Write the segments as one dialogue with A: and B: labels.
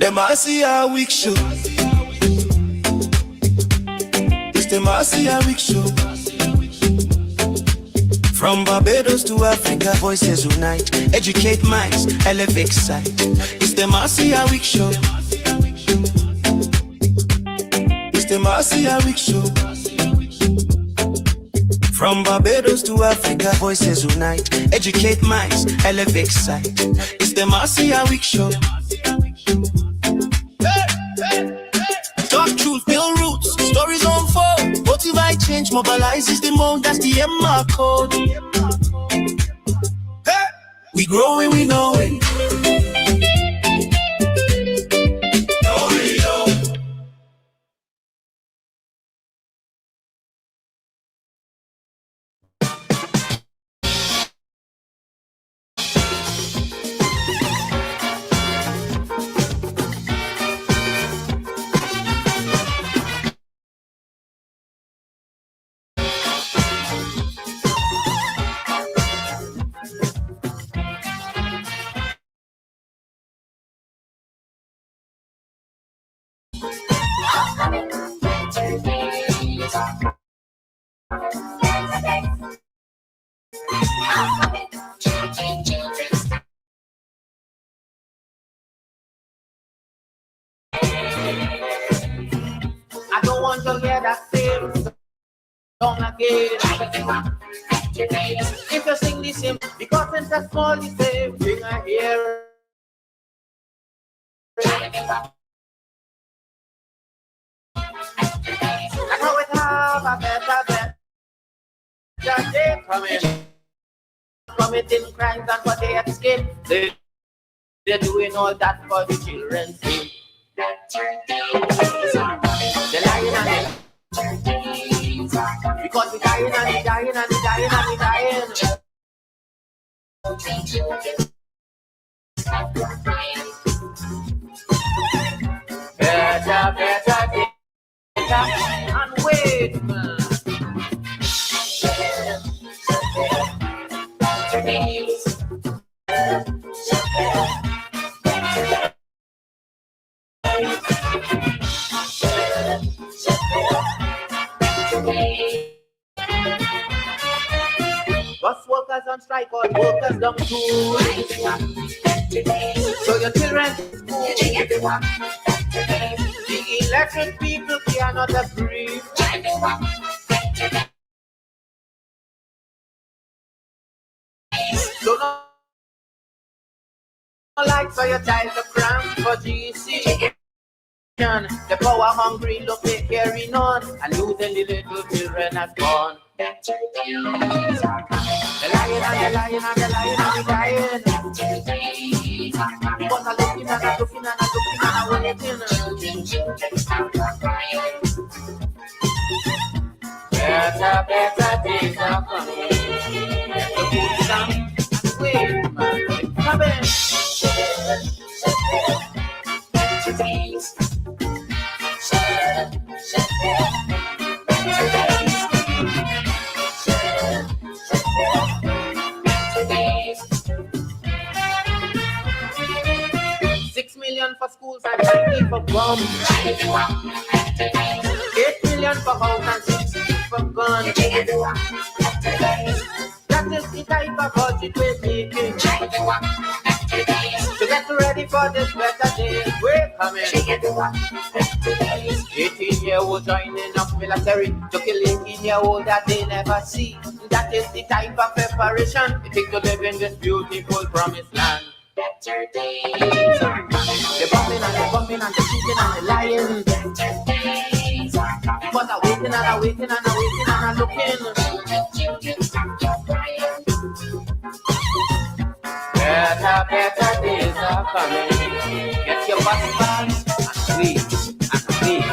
A: Them I see a week show. It's them I see a week show. From Barbados to Africa, voices unite. Educate minds, elevate sight. It's them I see a week show. It's them I see a week show. From Barbados to Africa, voices unite. Educate minds, elevate sight. It's the Marcia Week Show. Talk truth, build roots, stories unfold. Motivate change, mobilize is the mode, that's the MR code. Hey, we growing, we know it.
B: I don't want to hear that same song again. If you sing the same, because it's a small the same thing I hear. I know it have a better day committing crimes and for their escape. They're doing all that for the children's sake. The lying and the because the dying and the dying and the dying and the dying. Better and wait, man. Bus workers on strike or workers down too. So your children school. The electric people cannot agree. So no like for your child to cram for GC. The power hungry look they carrying on and losing the little children has gone. The lion and the lion and the lion and the lion. Because I'm looking and I'm looking and I'm looking and I'm waiting. Better days are coming. Wait, man, come in. For schools and 90 for bombs. 8 million for house and 60 for guns. That is the type of budget we're making. To get ready for this better day, we're coming. 18-year-old joining up military to kill 18-year-old that they never see. That is the type of preparation it takes to live in this beautiful promised land. Better days are coming. The bombing and the bombing and the shooting and the lying. Better days are coming. But I'm waiting and I'm waiting and I'm waiting and I'm looking. Better days are coming. Get your body bags and sleep and sleep.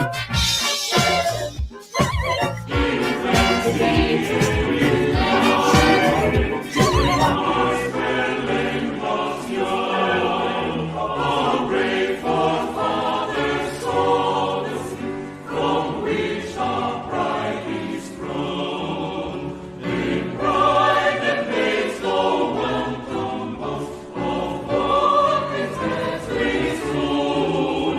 C: Ooh.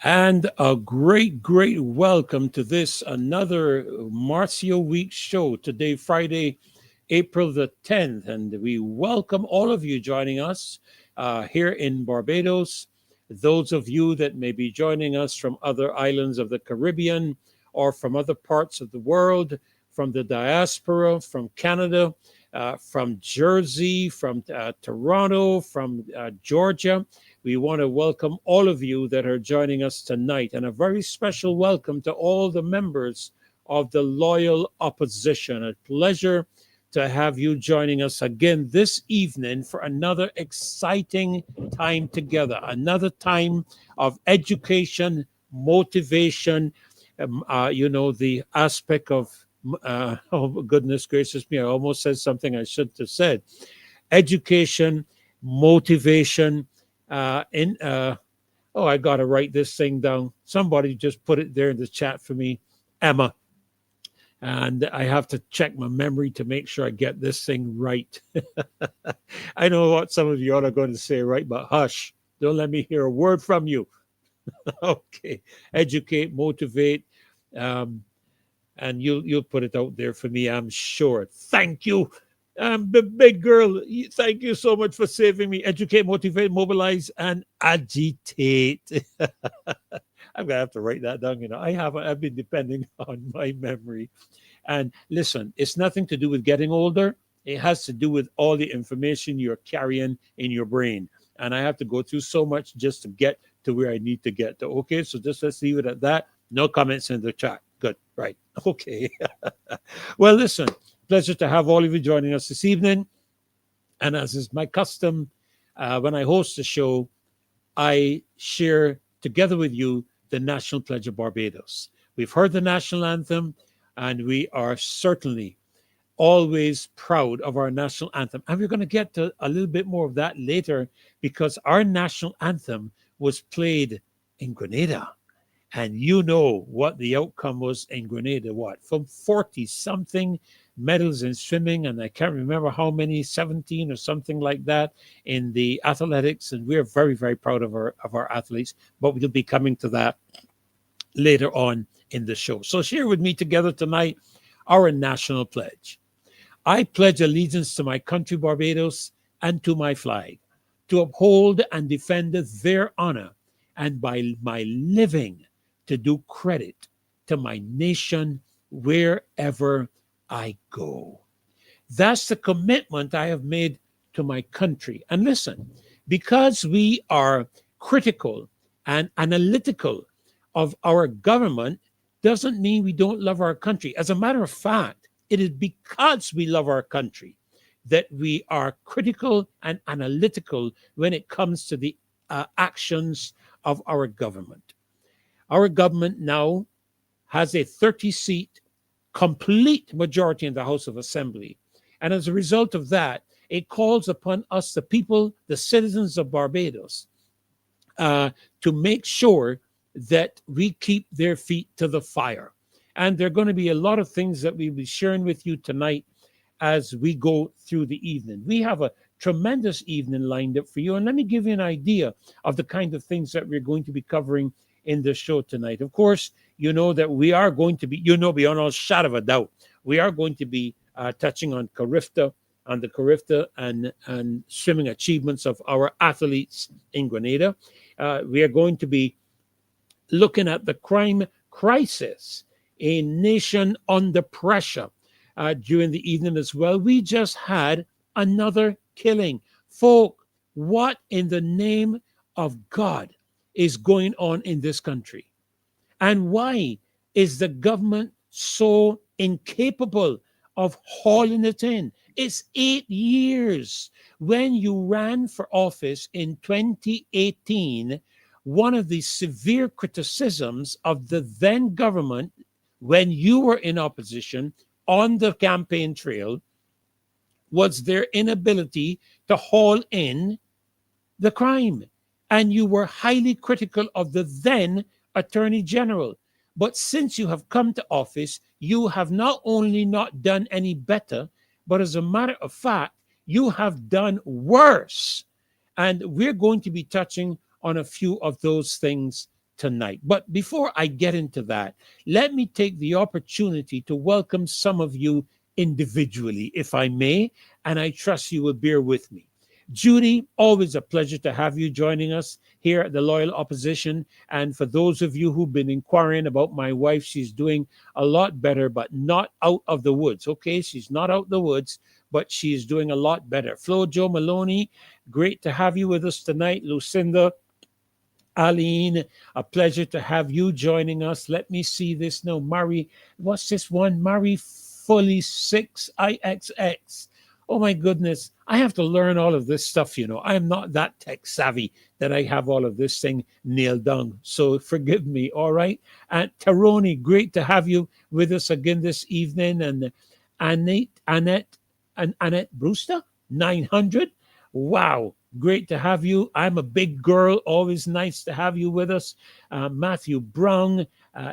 C: And a great, great welcome to this another Marcio Week show. Today, Friday, April the 10th. And we welcome all of you joining us here in Barbados. Those of you that may be joining us from other islands of the Caribbean or from other parts of the world, from the diaspora, from Canada, from Jersey, from Toronto, from Georgia. We want to welcome all of you that are joining us tonight, and a very special welcome to all the members of the loyal opposition. A pleasure to have you joining us again this evening for another exciting time together, another time of education, motivation. The aspect of, oh, goodness gracious me, I almost said something I shouldn't have said. Education, motivation, in oh, I gotta write this thing down. Somebody just put it there in the chat for me, Emma, and I have to check my memory to make sure I get this thing right. I know what some of you are going to say, right? But hush, don't let me hear a word from you. Okay, educate, motivate, um, and you'll put it out there for me, I'm sure. Thank you. The big girl, thank you so much for saving me. Educate, motivate, mobilize, and agitate. I'm gonna have to write that down. I've been depending on my memory. And listen, it's nothing to do with getting older. It has to do with all the information you're carrying in your brain. And I have to go through so much just to get to where I need to get to. Okay, so just let's leave it at that. No comments in the chat. Good, right. Okay. Well, listen, pleasure to have all of you joining us this evening. And as is my custom, when I host the show, I share together with you the National Pledge of Barbados. We've heard the national anthem, and we are certainly always proud of our national anthem. And we're going to get to a little bit more of that later, because our national anthem was played in Grenada. And you know what the outcome was in Grenada, what? From 40 something medals in swimming, and I can't remember how many, 17 or something like that in the athletics. And we're very, very proud of our athletes, but we'll be coming to that later on in the show. So share with me together tonight our national pledge. I pledge allegiance to my country, Barbados, and to my flag, to uphold and defend their honor, and by my living to do credit to my nation wherever I go. That's the commitment I have made to my country. And listen, because we are critical and analytical of our government doesn't mean we don't love our country. As a matter of fact, it is because we love our country that we are critical and analytical when it comes to the actions of our government. Our government now has a 30-seat complete majority in the House of Assembly. And as a result of that, it calls upon us, the people, the citizens of Barbados, to make sure that we keep their feet to the fire. And there are going to be a lot of things that we'll be sharing with you tonight as we go through the evening. We have a tremendous evening lined up for you. And let me give you an idea of the kind of things that we're going to be covering in the show tonight. Of course, you know that we are going to be, beyond all shadow of a doubt, we are going to be touching on CARIFTA, on the CARIFTA and swimming achievements of our athletes in Grenada. We are going to be looking at the crime crisis, a nation under pressure, during the evening as well. We just had another killing. Folk, what in the name of God is going on in this country? And why is the government so incapable of hauling it in? It's 8 years. When you ran for office in 2018, one of the severe criticisms of the then government when you were in opposition on the campaign trail was their inability to haul in the crime. And you were highly critical of the then Attorney General. But since you have come to office, you have not only not done any better, but as a matter of fact, you have done worse. And we're going to be touching on a few of those things tonight. But before I get into that, let me take the opportunity to welcome some of you individually, if I may, and I trust you will bear with me. Judy, always a pleasure to have you joining us here at the Loyal Opposition. And for those of you who've been inquiring about my wife, she's doing a lot better, but not out of the woods. Okay, she's not out the woods, but she's doing a lot better. Flo Joe Maloney, great to have you with us tonight. Lucinda, Aline, a pleasure to have you joining us. Let me see this now. Murray, what's this one? Murray Fully 6 IXX. Oh my goodness. I have to learn all of this stuff, you know. I am not that tech savvy that I have all of this thing nailed down. So forgive me, all right? And Taroni, great to have you with us again this evening. And Annette Brewster, 900. Wow, great to have you. I'm a big girl. Always nice to have you with us. Matthew Brown,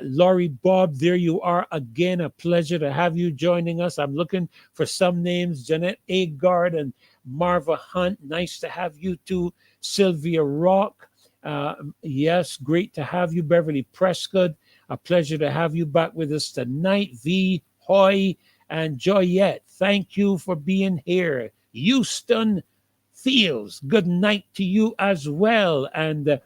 C: Laurie Bob, there you are again. A pleasure to have you joining us. I'm looking for some names. Jeanette Agard and Marva Hunt, nice to have you too. Sylvia Rock, yes, great to have you. Beverly Prescott, a pleasure to have you back with us tonight. V. Hoy and Joyette, thank you for being here. Houston Fields, good night to you as well. And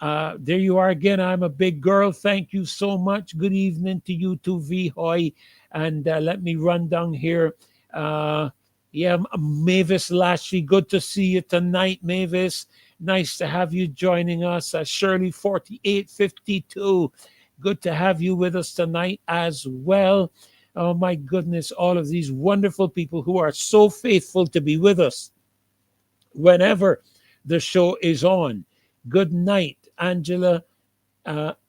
C: there you are again. I'm a big girl. Thank you so much. Good evening to you too, V. Hoy. And let me run down here. Yeah, Mavis Lashley, good to see you tonight, Mavis. Nice to have you joining us. Shirley 4852, good to have you with us tonight as well. Oh my goodness, all of these wonderful people who are so faithful to be with us whenever the show is on. Good night, Angela.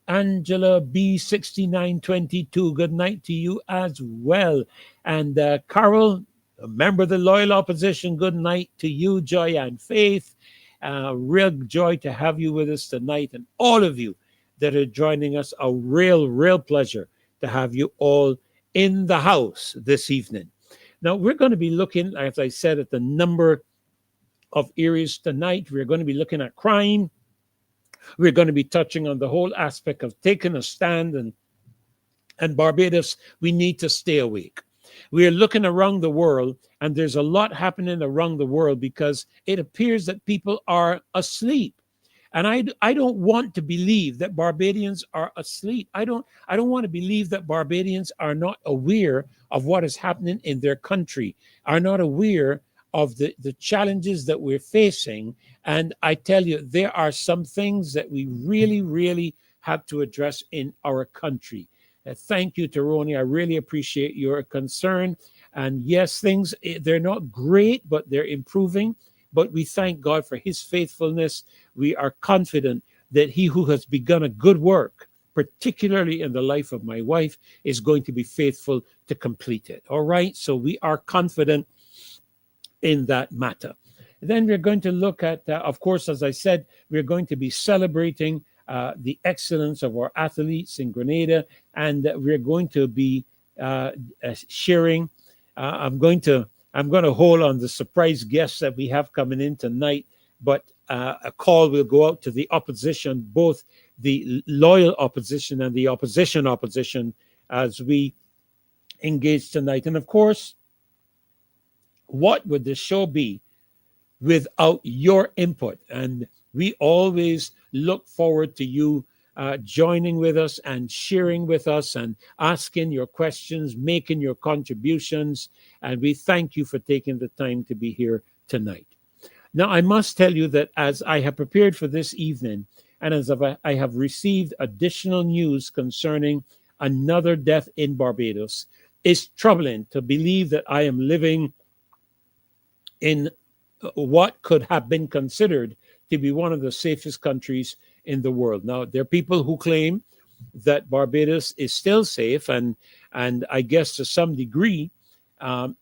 C: Angela B6922. Good night to you as well. And Carol, a member of the Loyal Opposition, good night to you, Joy and Faith. Real joy to have you with us tonight. And all of you that are joining us, a real pleasure to have you all in the house this evening. Now, we're going to be looking, as I said, at the number of areas tonight. We're going to be looking at crime. We're going to be touching on the whole aspect of taking a stand. And Barbados, we need to stay awake. We are looking around the world, and there's a lot happening around the world because it appears that people are asleep. And I don't want to believe that Barbadians are asleep. I don't want to believe that Barbadians are not aware of what is happening in their country, are not aware of the challenges that we're facing. And I tell you, there are some things that we really have to address in our country. Thank you, Taroni. I really appreciate your concern. And yes, things, they're not great, but they're improving. But we thank God for his faithfulness. We are confident that he who has begun a good work, particularly in the life of my wife, is going to be faithful to complete it. All right? So we are confident in that matter. Then we're going to look at, of course, as I said, we're going to be celebrating the excellence of our athletes in Grenada, and we're going to be sharing. I'm going to hold on the surprise guests that we have coming in tonight, but a call will go out to the opposition, both the loyal opposition and the opposition, as we engage tonight. And of course, what would the show be without your input? And we always look forward to you joining with us and sharing with us and asking your questions, making your contributions. And we thank you for taking the time to be here tonight. Now, I must tell you that as I have prepared for this evening, and as I have received additional news concerning another death in Barbados, it's troubling to believe that I am living in what could have been considered to be one of the safest countries in the world. Now, there are people who claim that Barbados is still safe, and I guess to some degree,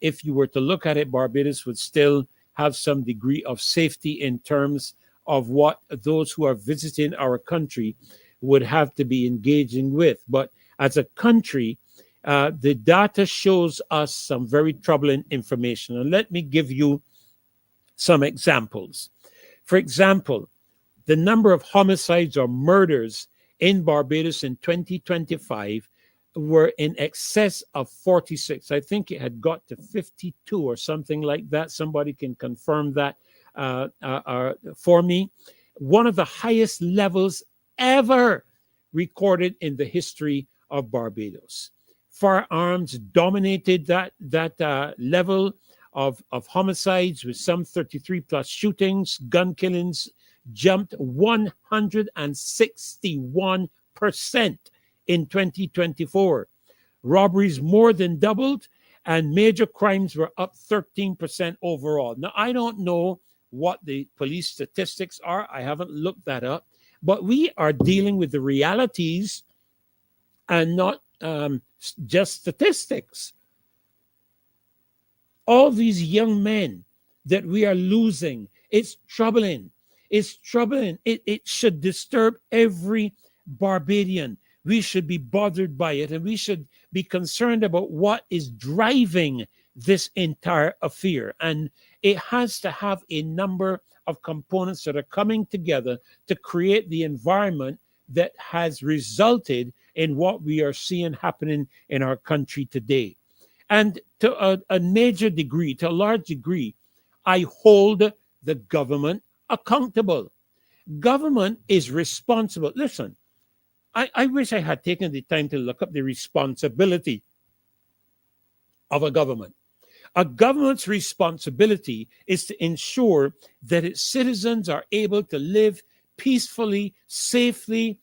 C: if you were to look at it, Barbados would still have some degree of safety in terms of what those who are visiting our country would have to be engaging with. But as a country, the data shows us some very troubling information. And let me give you some examples. For example, the number of homicides or murders in Barbados in 2025 were in excess of 46. I think it had got to 52 or something like that. Somebody can confirm that for me. One of the highest levels ever recorded in the history of Barbados. Firearms dominated that level of homicides, with some 33 plus shootings. Gun killings jumped 161% in 2024. Robberies more than doubled, and major crimes were up 13% overall. Now, I don't know what the police statistics are. I haven't looked that up, but we are dealing with the realities and not just statistics. All these young men that we are losing, it's troubling. It's troubling. It should disturb every Barbadian. We should be bothered by it, and we should be concerned about what is driving this entire affair. And it has to have a number of components that are coming together to create the environment that has resulted in what we are seeing happening in our country today. And to a major degree, to a large degree, I hold the government accountable. Government is responsible. Listen, I wish I had taken the time to look up the responsibility of a government. A government's responsibility is to ensure that its citizens are able to live peacefully, safely,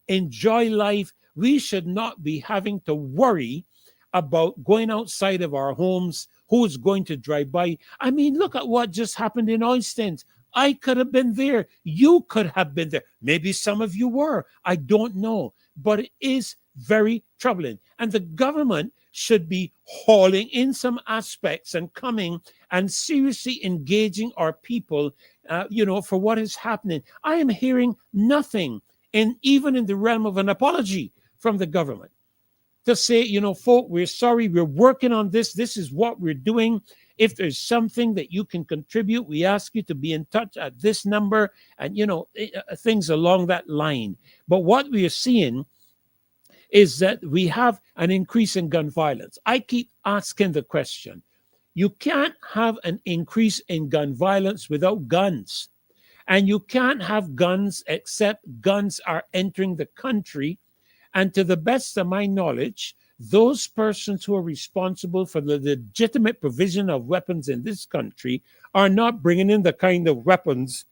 C: enjoy life. We should not be having to worry about going outside of our homes, who's going to drive by. I mean, look at what just happened in Oystens. I could have been there. You could have been there. Maybe some of you were. I don't know. But it is very troubling. And the government should be hauling in some aspects and coming and seriously engaging our people, for what is happening. I am hearing nothing, even in the realm of an apology from the government, to say, folk, we're sorry, we're working on this. This is what we're doing. If there's something that you can contribute, we ask you to be in touch at this number, and, things along that line. But what we are seeing is that we have an increase in gun violence. I keep asking the question, you can't have an increase in gun violence without guns. And you can't have guns except guns are entering the country. And to the best of my knowledge, those persons who are responsible for the legitimate provision of weapons in this country are not bringing in the kind of weapons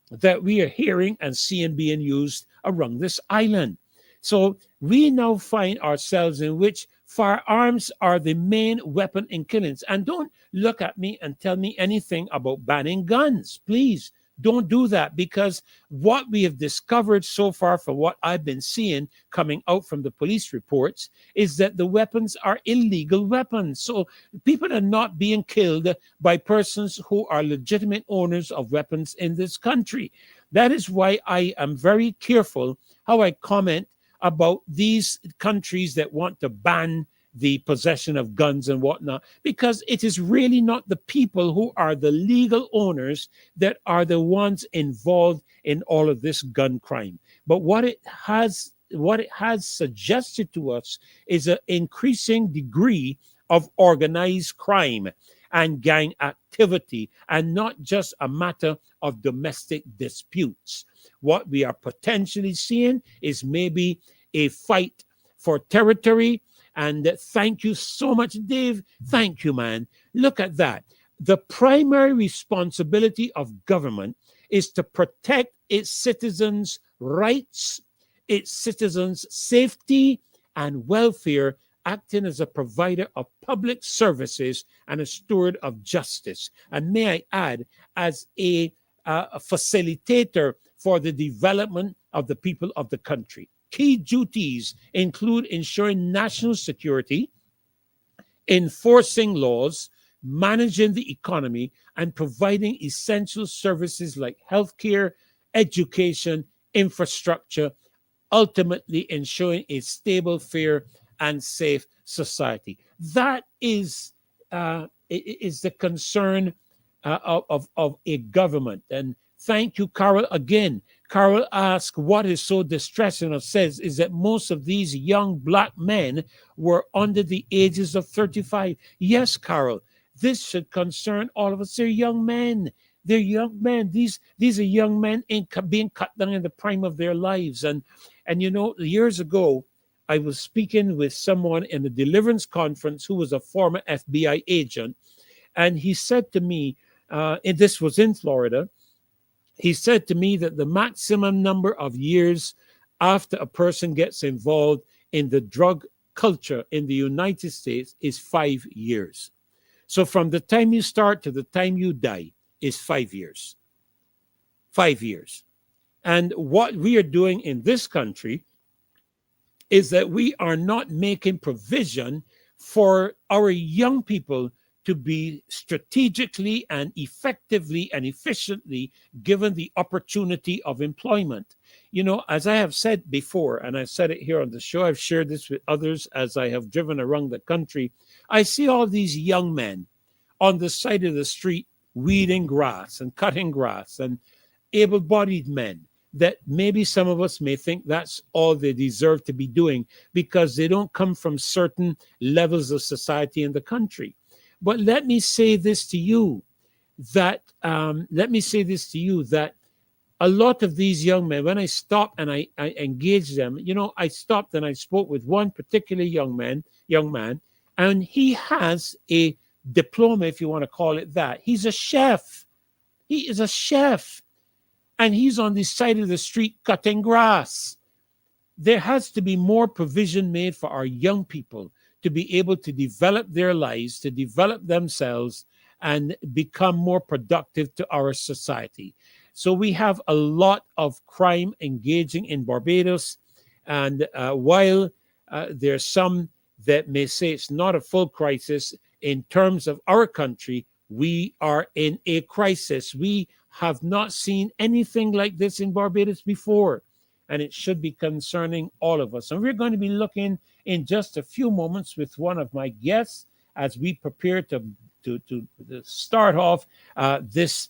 C: that we are hearing and seeing being used around this island. So we now find ourselves in which firearms are the main weapon in killings. And don't look at me and tell me anything about banning guns. Please don't do that, because what we have discovered so far from what I've been seeing coming out from the police reports is that the weapons are illegal weapons. So people are not being killed by persons who are legitimate owners of weapons in this country. That is why I am very careful how I comment about these countries that want to ban the possession of guns and whatnot, because it is really not the people who are the legal owners that are the ones involved in all of this gun crime. But what it has suggested to us is an increasing degree of organized crime and gang activity, and not just a matter of domestic disputes. What we are potentially seeing is maybe a fight for territory. And thank you so much, Dave. Thank you, man. Look at that. The primary responsibility of government is to protect its citizens' rights, its citizens' safety and welfare, acting as a provider of public services and a steward of justice. And may I add, as a facilitator for the development of the people of the country. Key duties include ensuring national security, enforcing laws, managing the economy, and providing essential services like healthcare, education, infrastructure, ultimately ensuring a stable, fair, and safe society. That is the concern of a government. And thank you, Carol, again. Carol asks, what is so distressing or says is that most of these young black men were under the ages of 35. Yes, Carol, this should concern all of us. They're young men. They're young men. These are young men being cut down in the prime of their lives. And years ago, I was speaking with someone in a deliverance conference who was a former FBI agent, and he said to me, and this was in Florida, he said to me that the maximum number of years after a person gets involved in the drug culture in the United States is 5 years. So from the time you start to the time you die is 5 years. 5 years. And what we are doing in this country is that we are not making provision for our young people to be strategically and effectively and efficiently given the opportunity of employment. As I have said before, and I've said it here on the show, I've shared this with others as I have driven around the country, I see all these young men on the side of the street weeding grass and cutting grass, and able-bodied men that maybe some of us may think that's all they deserve to be doing because they don't come from certain levels of society in the country. But let me say this to you, that a lot of these young men, when I stopped and I engaged them, I stopped and I spoke with one particular young man, and he has a diploma, if you want to call it that. He's a chef. He is a chef. And he's on the side of the street cutting grass. There has to be more provision made for our young people to be able to develop their lives, to develop themselves, and become more productive to our society. So we have a lot of crime engaging in Barbados. And while there's some that may say it's not a full crisis, in terms of our country, we are in a crisis. We have not seen anything like this in Barbados before, and it should be concerning all of us. And we're going to be looking in just a few moments with one of my guests as we prepare to start off this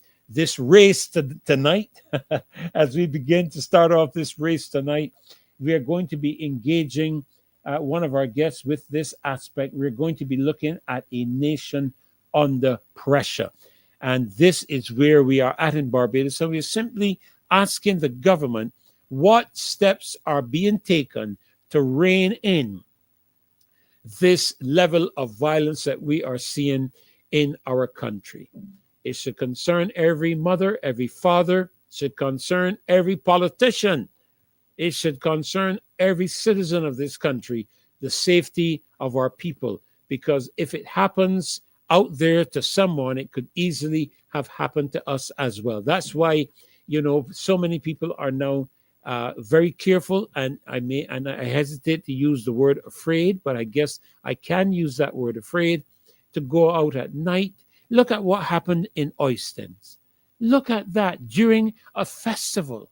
C: race tonight. As we begin to start off this race tonight, we are going to be engaging one of our guests with this aspect. We're going to be looking at a nation under pressure. And this is where we are at in Barbados. So we're simply asking the government what steps are being taken to rein in this level of violence that we are seeing in our country. It should concern every mother, every father, it should concern every politician. It should concern every citizen of this country, the safety of our people. Because if it happens out there to someone, it could easily have happened to us as well. That's why, so many people are now very careful, and I hesitate to use the word afraid, but I guess I can use that word afraid, to go out at night. Look at what happened in Oystens. Look at that during a festival.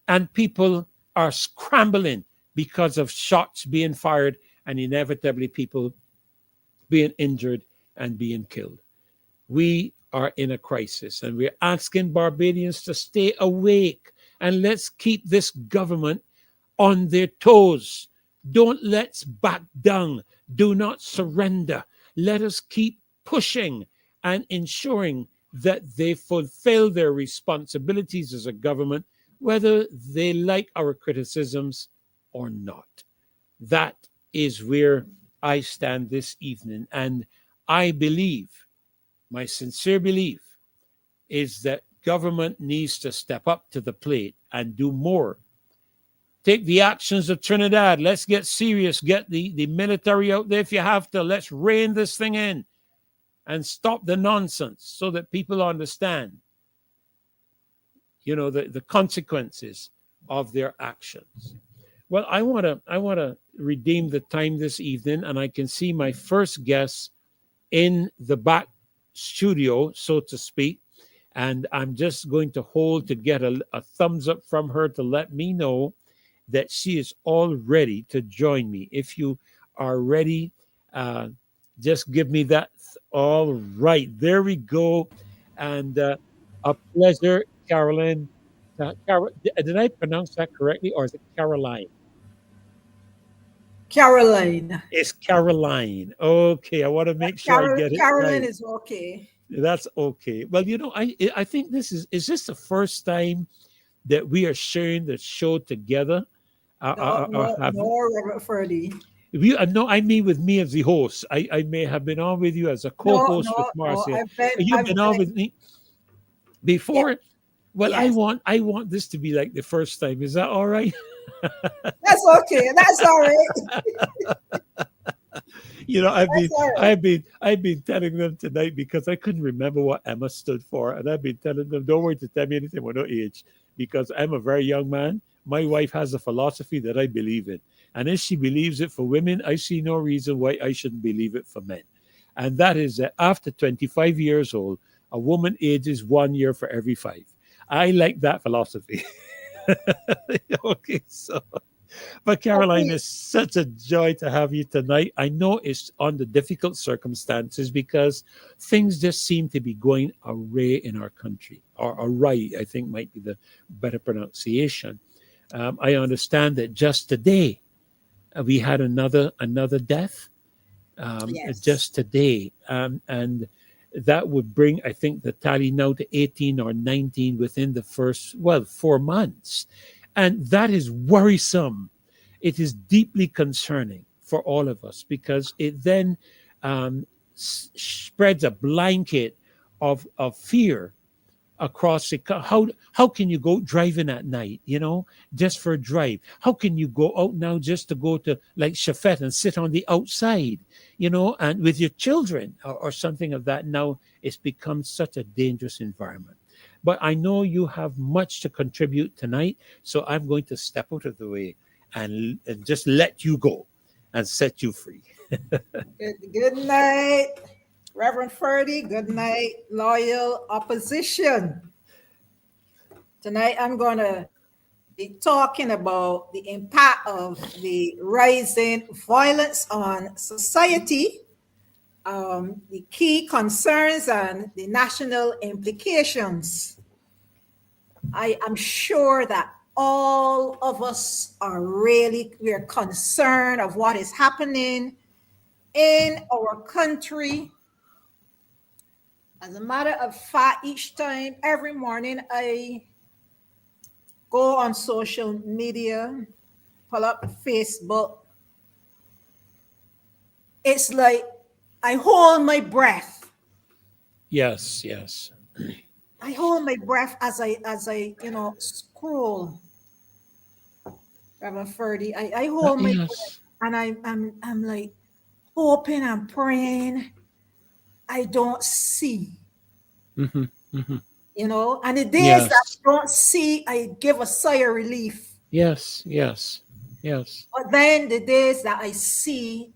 C: And people are scrambling because of shots being fired and inevitably people being injured and being killed. We are in a crisis, and we're asking Barbadians to stay awake, and let's keep this government on their toes. Don't let's back down. Do not surrender. Let us keep pushing and ensuring that they fulfill their responsibilities as a government, whether they like our criticisms or not. That is where I stand this evening. And I believe, my sincere belief, is that government needs to step up to the plate and do more. Take the actions of Trinidad. Let's get serious. Get the military out there if you have to. Let's rein this thing in and stop the nonsense so that people understand, the consequences of their actions. Well, I want to redeem the time this evening, and I can see my first guest in the back studio, so to speak, and I'm just going to hold to get a thumbs up from her to let me know that she is all ready to join me. If you are ready, just give me that. All right, there we go. And a pleasure, Carolyn, Did I pronounce that correctly, or is it Caroline?
D: Caroline.
C: It's Caroline. Okay, I want to make sure I get it
D: Carolyn
C: right.
D: is okay.
C: That's okay. Well, I think this is this the first time that we are sharing the show together,
D: No,
C: or
D: no,
C: have
D: no, Reverend Ferdy.
C: you? No, I mean with me as the host. I may have been on with you as a
D: No,
C: co-host with
D: no, no.
C: Marcia. You've been on with me
D: Yeah,
C: before. Well,
D: yes.
C: I want this to be like the first time. Is that all right?
D: That's okay. That's all right. That's all right.
C: I've been telling them tonight because I couldn't remember what Emma stood for, and I've been telling them, don't worry to tell me anything with no age, because I'm a very young man. My wife has a philosophy that I believe in, and if she believes it for women, I see no reason why I shouldn't believe it for men, and that is that after 25 years old, a woman ages 1 year for every five. I like that philosophy. Okay, so but Caroline,
D: Okay.
C: it's such a joy to have you tonight. I know it's under difficult circumstances because things just seem to be going array in our country, or awry, I think might be the better pronunciation. I understand that just today we had another death,
D: Yes.
C: just today, and that would bring, I think, the tally now to 18 or 19 within the first 4 months, and that is worrisome. It is deeply concerning for all of us because it then spreads a blanket of fear across the how can you go driving at night, just for a drive? How can you go out now just to go to like Shafet and sit on the outside, and with your children, or something of that? Now it's become such a dangerous environment. But I know you have much to contribute tonight, so I'm going to step out of the way and just let you go and set you free.
D: Good night, Reverend Ferdy. Good night, loyal opposition. Tonight I'm going to be talking about the impact of the rising violence on society, the key concerns, and the national implications. I am sure that all of us we're concerned of what is happening in our country. As a matter of fact, each time, every morning, I go on social media, pull up Facebook. It's like I hold my breath.
C: Yes, yes.
D: I hold my breath as I scroll. Reverend Ferdy, I hold my breath,
C: Yes.
D: and I'm like hoping and praying I don't see.
C: Hmm. Hmm.
D: And the days that
C: Yes.
D: I don't see, I give a sigh of relief.
C: Yes. Yes. Yes.
D: But then the days that I see,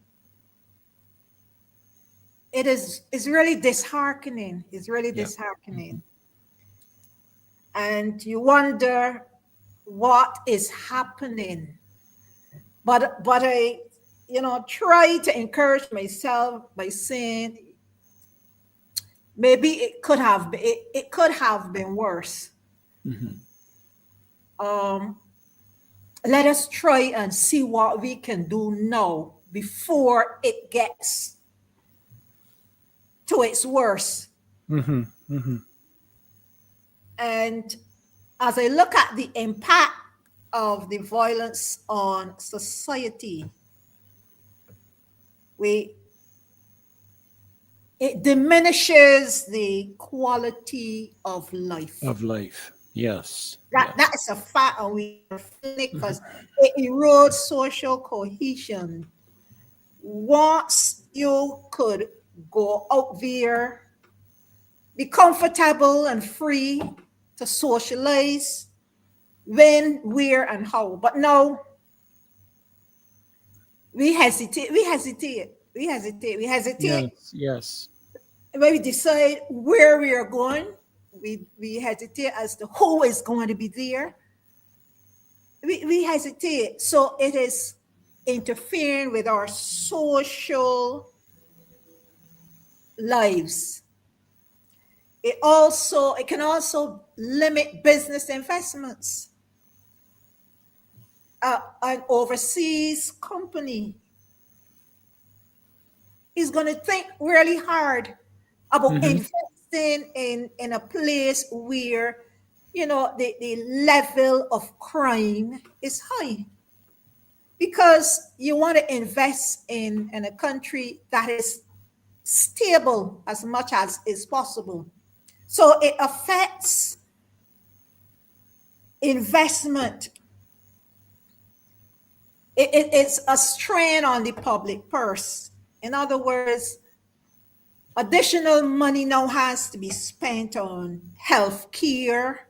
D: it's really disheartening. It's really
C: Yeah. Hmm.
D: disheartening. And you wonder what is happening. But I, try to encourage myself by saying maybe it could have been worse.
C: Hmm.
D: Um, Let us try and see what we can do now before it gets to its worst.
C: Hmm. Hmm.
D: And as I look at the impact of the violence on society, we it diminishes the quality of life.
C: Of life. Yes.
D: That
C: Yes.
D: is a fact, and we are feeling it
C: Hmm.
D: because it erodes social cohesion. Once you could go out there, be comfortable and free to socialize when, where, and how. But now we hesitate.
C: Yes. Yes.
D: When we decide where we are going, we hesitate as to who is going to be there. We hesitate. So it is interfering with our social lives. it can also limit business investments. An overseas company is going to think really hard about
C: Mm-hmm.
D: investing in a place where, the level of crime is high, because you want to invest in a country that is stable as much as is possible. So it affects investment. It's a strain on the public purse. In other words, additional money now has to be spent on health care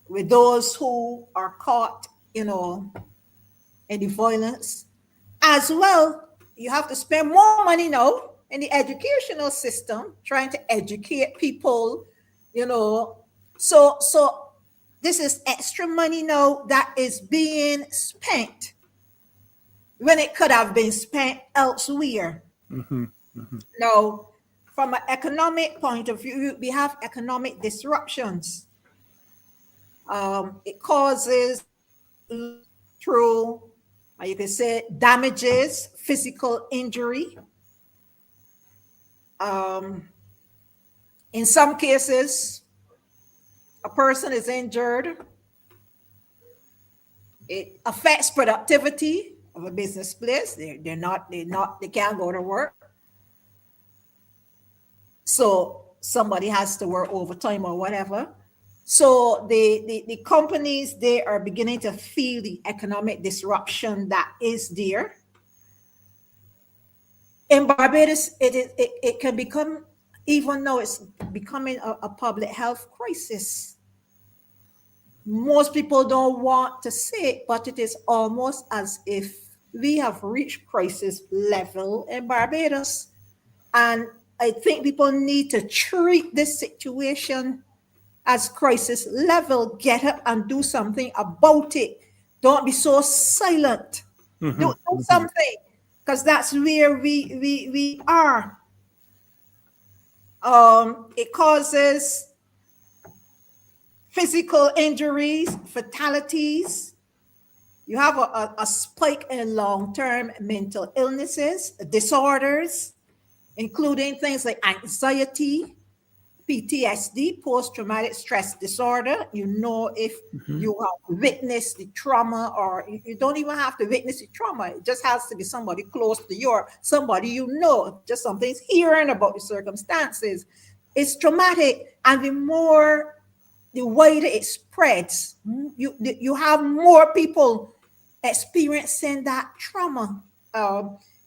D: with those who are caught, in the violence. As well, you have to spend more money now in the educational system, trying to educate people, you know. So this is extra money now that is being spent when it could have been spent elsewhere.
C: Mm-hmm. Mm-hmm.
D: Now, from an economic point of view, we have economic disruptions. It causes through, you can say, damages, physical injury. Um, in some cases, a person is injured. It affects productivity of a business place. They can't go to work. So somebody has to work overtime or whatever. So the companies, they are beginning to feel the economic disruption that is there. In Barbados, it can become, even though it's becoming a public health crisis. Most people don't want to say it, but it is almost as if we have reached crisis level in Barbados. And I think people need to treat this situation as crisis level. Get up and do something about it. Don't be so silent.
C: Mm-hmm.
D: Do something, because that's where we are. It causes physical injuries, fatalities. You have a spike in long-term mental illnesses, disorders, including things like anxiety, PTSD, post-traumatic stress disorder. If
C: Mm-hmm.
D: you have witnessed the trauma, or you don't even have to witness the trauma. It just has to be somebody close to you, or somebody just something's hearing about the circumstances. It's traumatic, and the wider it spreads, you have more people experiencing that trauma.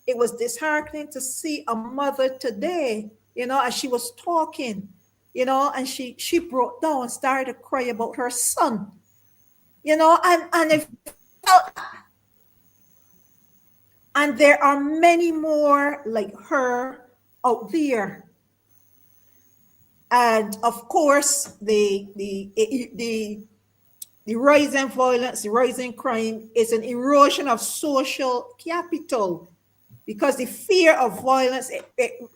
D: It was disheartening to see a mother today, as she was talking, and she broke down and started to cry about her son, and it felt, and there are many more like her out there. And of course, the rising violence, the rising crime is an erosion of social capital, because the fear of violence,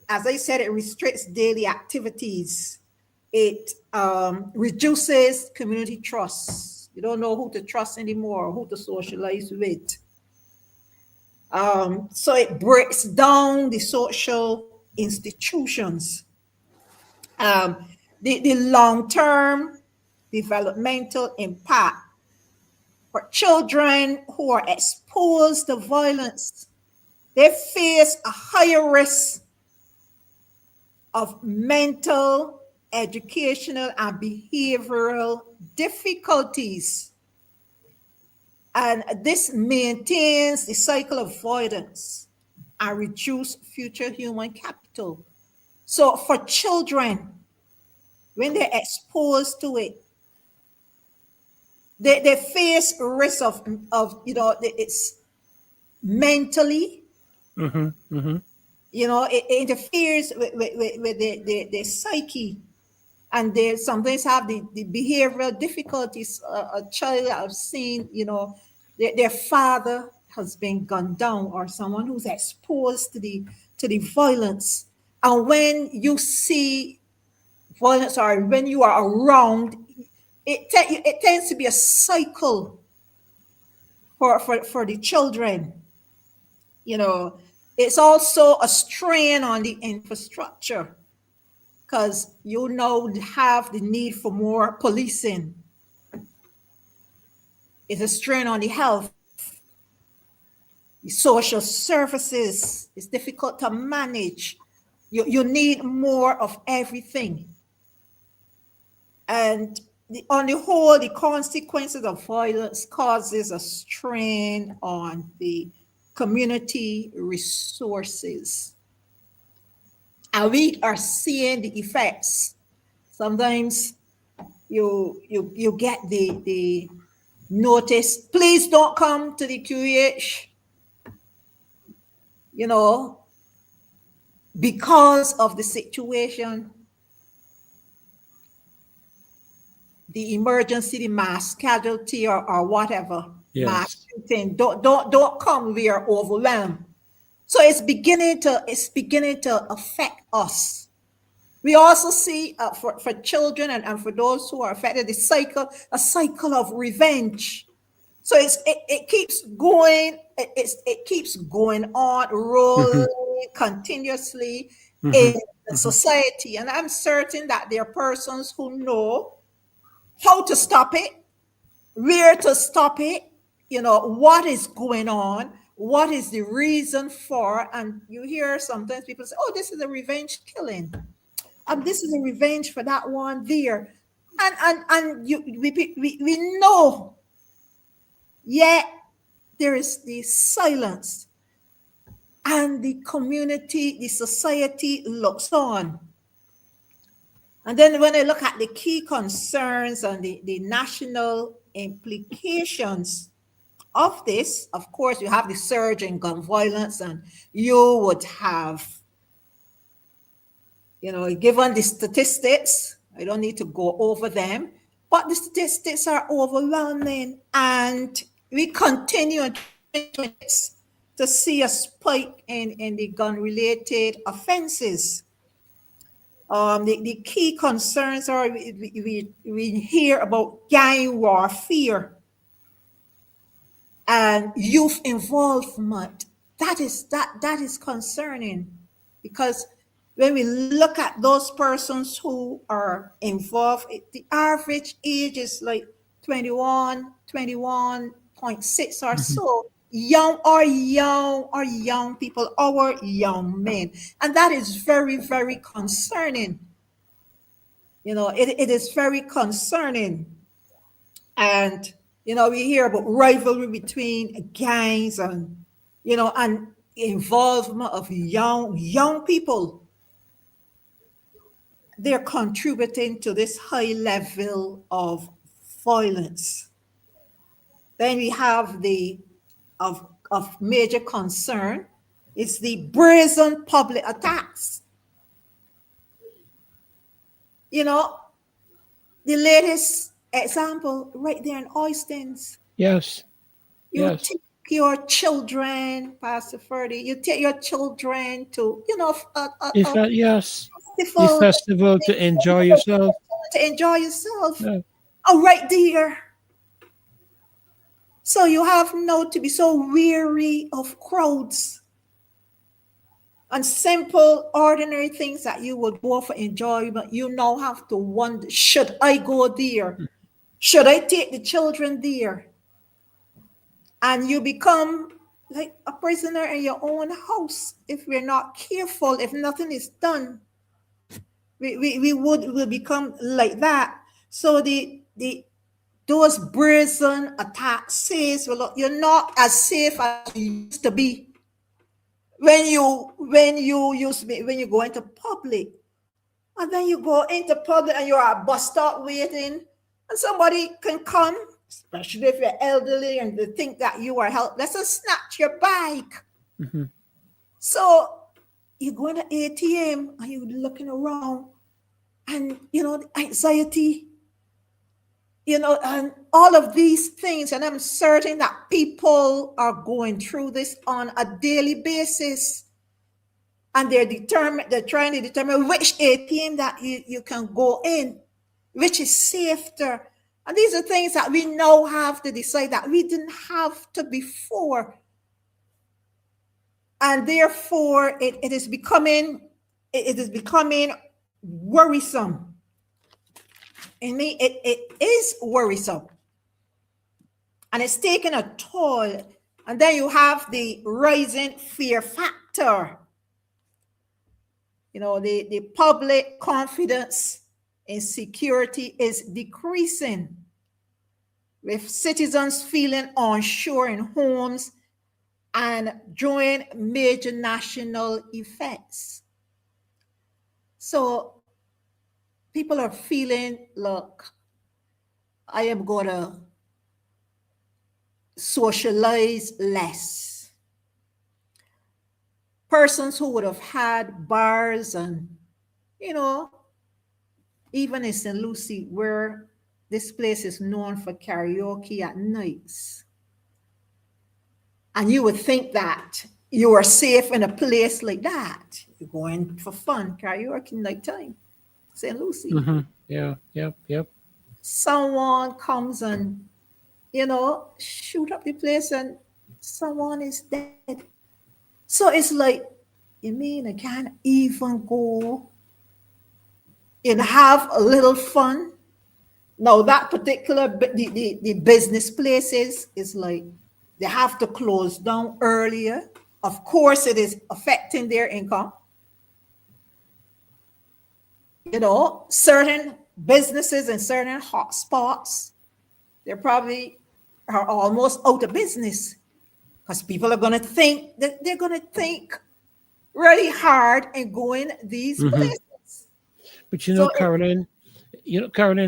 D: as I said, it restricts daily activities. It reduces community trust. You don't know who to trust anymore, who to socialize with. So it breaks down the social institutions. The long-term developmental impact for children who are exposed to violence, they face a higher risk of mental, educational, and behavioral difficulties. And this maintains the cycle of avoidance and reduce future human capital. So for children, when they're exposed to it, they face risk of it's mentally,
C: Mm-hmm. Mm-hmm.
D: it interferes with the psyche, and they sometimes have the behavioral difficulties. A child I've seen, their father has been gunned down, or someone who's exposed to the violence. And when you see violence, or when you are around, it tends to be a cycle for the children. You know, it's also a strain on the infrastructure because you now have the need for more policing. It's a strain on the health. The social services is difficult to manage. You need more of everything. And on the whole, the consequences of violence causes a strain on the community resources. And we are seeing the effects. Sometimes you get the notice, please don't come to the QEH, you know, because of the situation, the emergency, the mass casualty, or whatever, mass
C: Yes.
D: shooting. Don't come. We are overwhelmed. So it's beginning to affect us. We also see for children and for those who are affected, a cycle of revenge. So it keeps going. It keeps going on,
C: Mhm.
D: rolling continuously
C: Mhm.
D: in the
C: Mhm.
D: society. And I'm certain that there are persons who know how to stop it, where to stop it, you know, what is going on, what is the reason for. And you hear sometimes people say, oh, this is a revenge killing. This is a revenge for that one there. And we know, yet there is the silence. And the community, the society looks on. And then when I look at the key concerns and the national implications of this, of course, you have the surge in gun violence, and you would have, you know, given the statistics, I don't need to go over them, but the statistics are overwhelming, and we continue in 2026 to see a spike in the gun-related offenses. The key concerns are we hear about gang warfare and youth involvement. That is concerning, because when we look at those persons who are involved, the average age is like 21.6 or
C: Mhm.
D: so. Young people, our young men. And that is very, very concerning. You know, it is very concerning. And, you know, we hear about rivalry between gangs and, you know, and involvement of young people. They're contributing to this high level of violence. Then we have the of major concern is the brazen public attacks. You know, the latest example right there in Oystens.
C: Yes.
D: You
C: Yes.
D: take your children, Pastor Ferdy, you take your children to, you know,
C: If
D: a
C: yes, the
D: festival
C: festival to enjoy yourself.
D: to enjoy yourself.
C: Yeah.
D: Oh, right there. So you have now to be so weary of crowds and simple, ordinary things that you would go for enjoyment. You now have to wonder, should I go there? Should I take the children there? And you become like a prisoner in your own house if we're not careful. If nothing is done, we will become like that. So the those brazen attacks says, well, look, you're not as safe as you used to be when you go into public. And then you go into public and you're at a bus stop waiting, and somebody can come, especially if you're elderly and they think that you are helpless, and snatch your bike.
C: Mhm.
D: So you go in the ATM and you're looking around, and you know, the anxiety, you know, and all of these things. And I'm certain that people are going through this on a daily basis. and they're determined, they're trying to determine which ATM that you can go in, which is safer. And these are things that we now have to decide that we didn't have to before. And therefore it is becoming worrisome. In me, it is worrisome. And it's taking a toll. And then you have the rising fear factor. The public confidence in security is decreasing, with citizens feeling unsure in homes and during major national events. So people are feeling, look, I am going to socialize less. Persons who would have had bars and, even in St. Lucie, where this place is known for karaoke at nights. And you would think that you are safe in a place like that. You're going for fun, karaoke nighttime, St. Lucie.
C: Mm-hmm. Yeah, yep.
D: Someone comes and, shoot up the place and someone is dead. So it's like, you mean I can't even go and have a little fun? Now that particular, the business places is like, they have to close down earlier. Of course, it is affecting their income. Certain businesses in certain hotspots, they probably are almost out of business because people are going to think that they're going to think really hard and going these places.
C: But Caroline,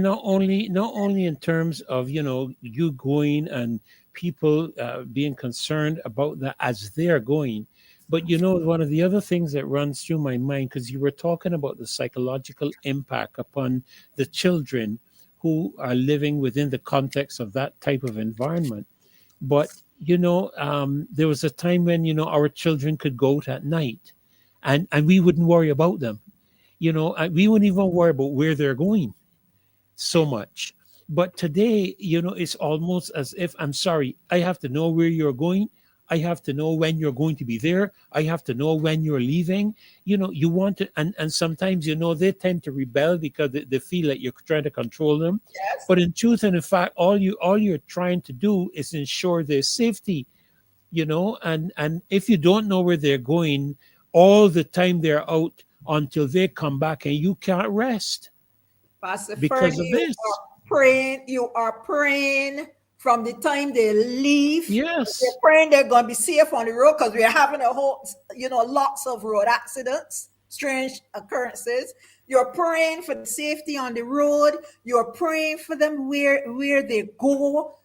C: not only in terms of you going and people being concerned about that as they're going, but one of the other things that runs through my mind, because you were talking about the psychological impact upon the children who are living within the context of that type of environment. But there was a time when our children could go out at night, and we wouldn't worry about them. We wouldn't even worry about where they're going so much. But today, it's almost as if, I'm sorry, I have to know where you're going. I have to know when you're going to be there. I have to know when you're leaving. You want to, and sometimes, they tend to rebel because they feel like you're trying to control them.
D: Yes.
C: But in truth and in fact, all you're trying to do is ensure their safety, and if you don't know where they're going all the time they're out until they come back, and you can't rest
D: Pastor
C: because
D: Fernie,
C: of this.
D: You are praying from the time they leave.
C: Yes.
D: They're praying they're going to be safe on the road because we're having lots of road accidents, strange occurrences. You're praying for the safety on the road. You're praying for them where they go.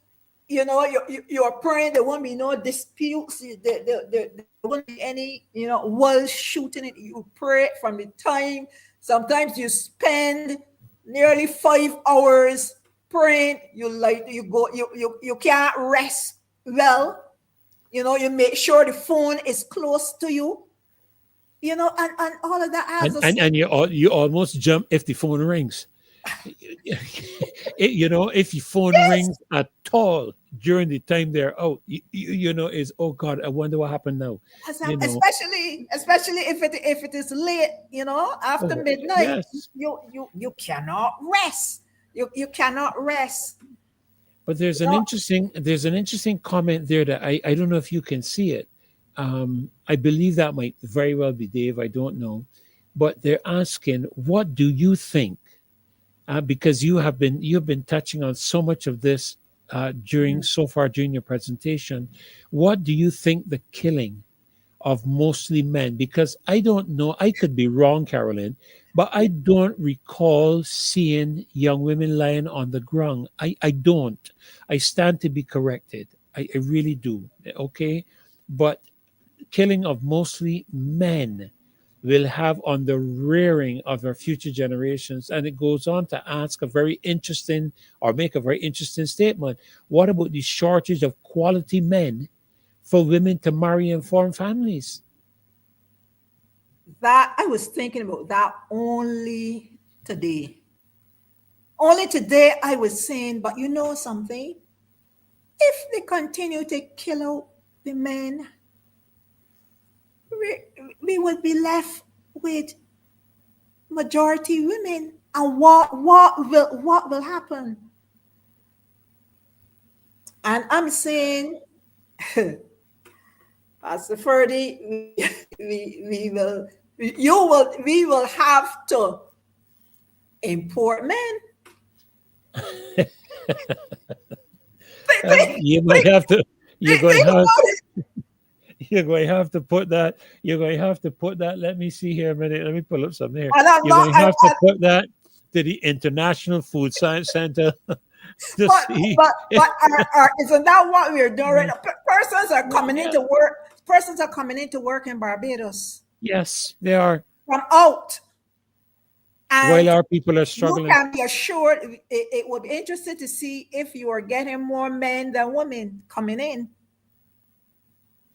D: You're praying there won't be no disputes. There won't be any, world shooting it. You pray from the time. Sometimes you spend nearly 5 hours praying. You can't rest well. You make sure the phone is close to you. And all of that has
C: and you almost jump if the phone rings. If your phone rings at all during the time they're out, is, oh God, I wonder what happened now.
D: Especially if it is late, after midnight,
C: yes.
D: you cannot rest. You cannot rest.
C: But there's an interesting comment there that I don't know if you can see it. I believe that might very well be Dave. I don't know, but they're asking, what do you think? Because you've been touching on so much of this during your presentation. What do you think the killing of mostly men? Because I don't know, I could be wrong, Carolyn, but I don't recall seeing young women lying on the ground. I don't. I stand to be corrected. I really do. Okay, but killing of mostly men will have on the rearing of our future generations. And it goes on to ask make a very interesting statement. What about the shortage of quality men for women to marry and form families?
D: That I was thinking about that only today. Only today I was saying, but you know something? If they continue to kill out the men, we would be left with majority women. And what will happen? And I'm saying, Pastor Ferdy, we will have to import men.
C: You might have to. You're going
D: Think
C: to have.
D: about it.
C: You're going to have to put that. You're going to have to put that. Let me see here a minute. Let me pull up something here.
D: And I'm
C: You're going
D: not,
C: to have to put that to the International Food Science Center to see.
D: but isn't that what we're doing right now? Persons are coming into work. Persons are coming into work in Barbados
C: Yes, they are.
D: from out. And
C: While our people are
D: you
C: struggling.
D: can be assured it would be interesting to see if you are getting more men than women coming in.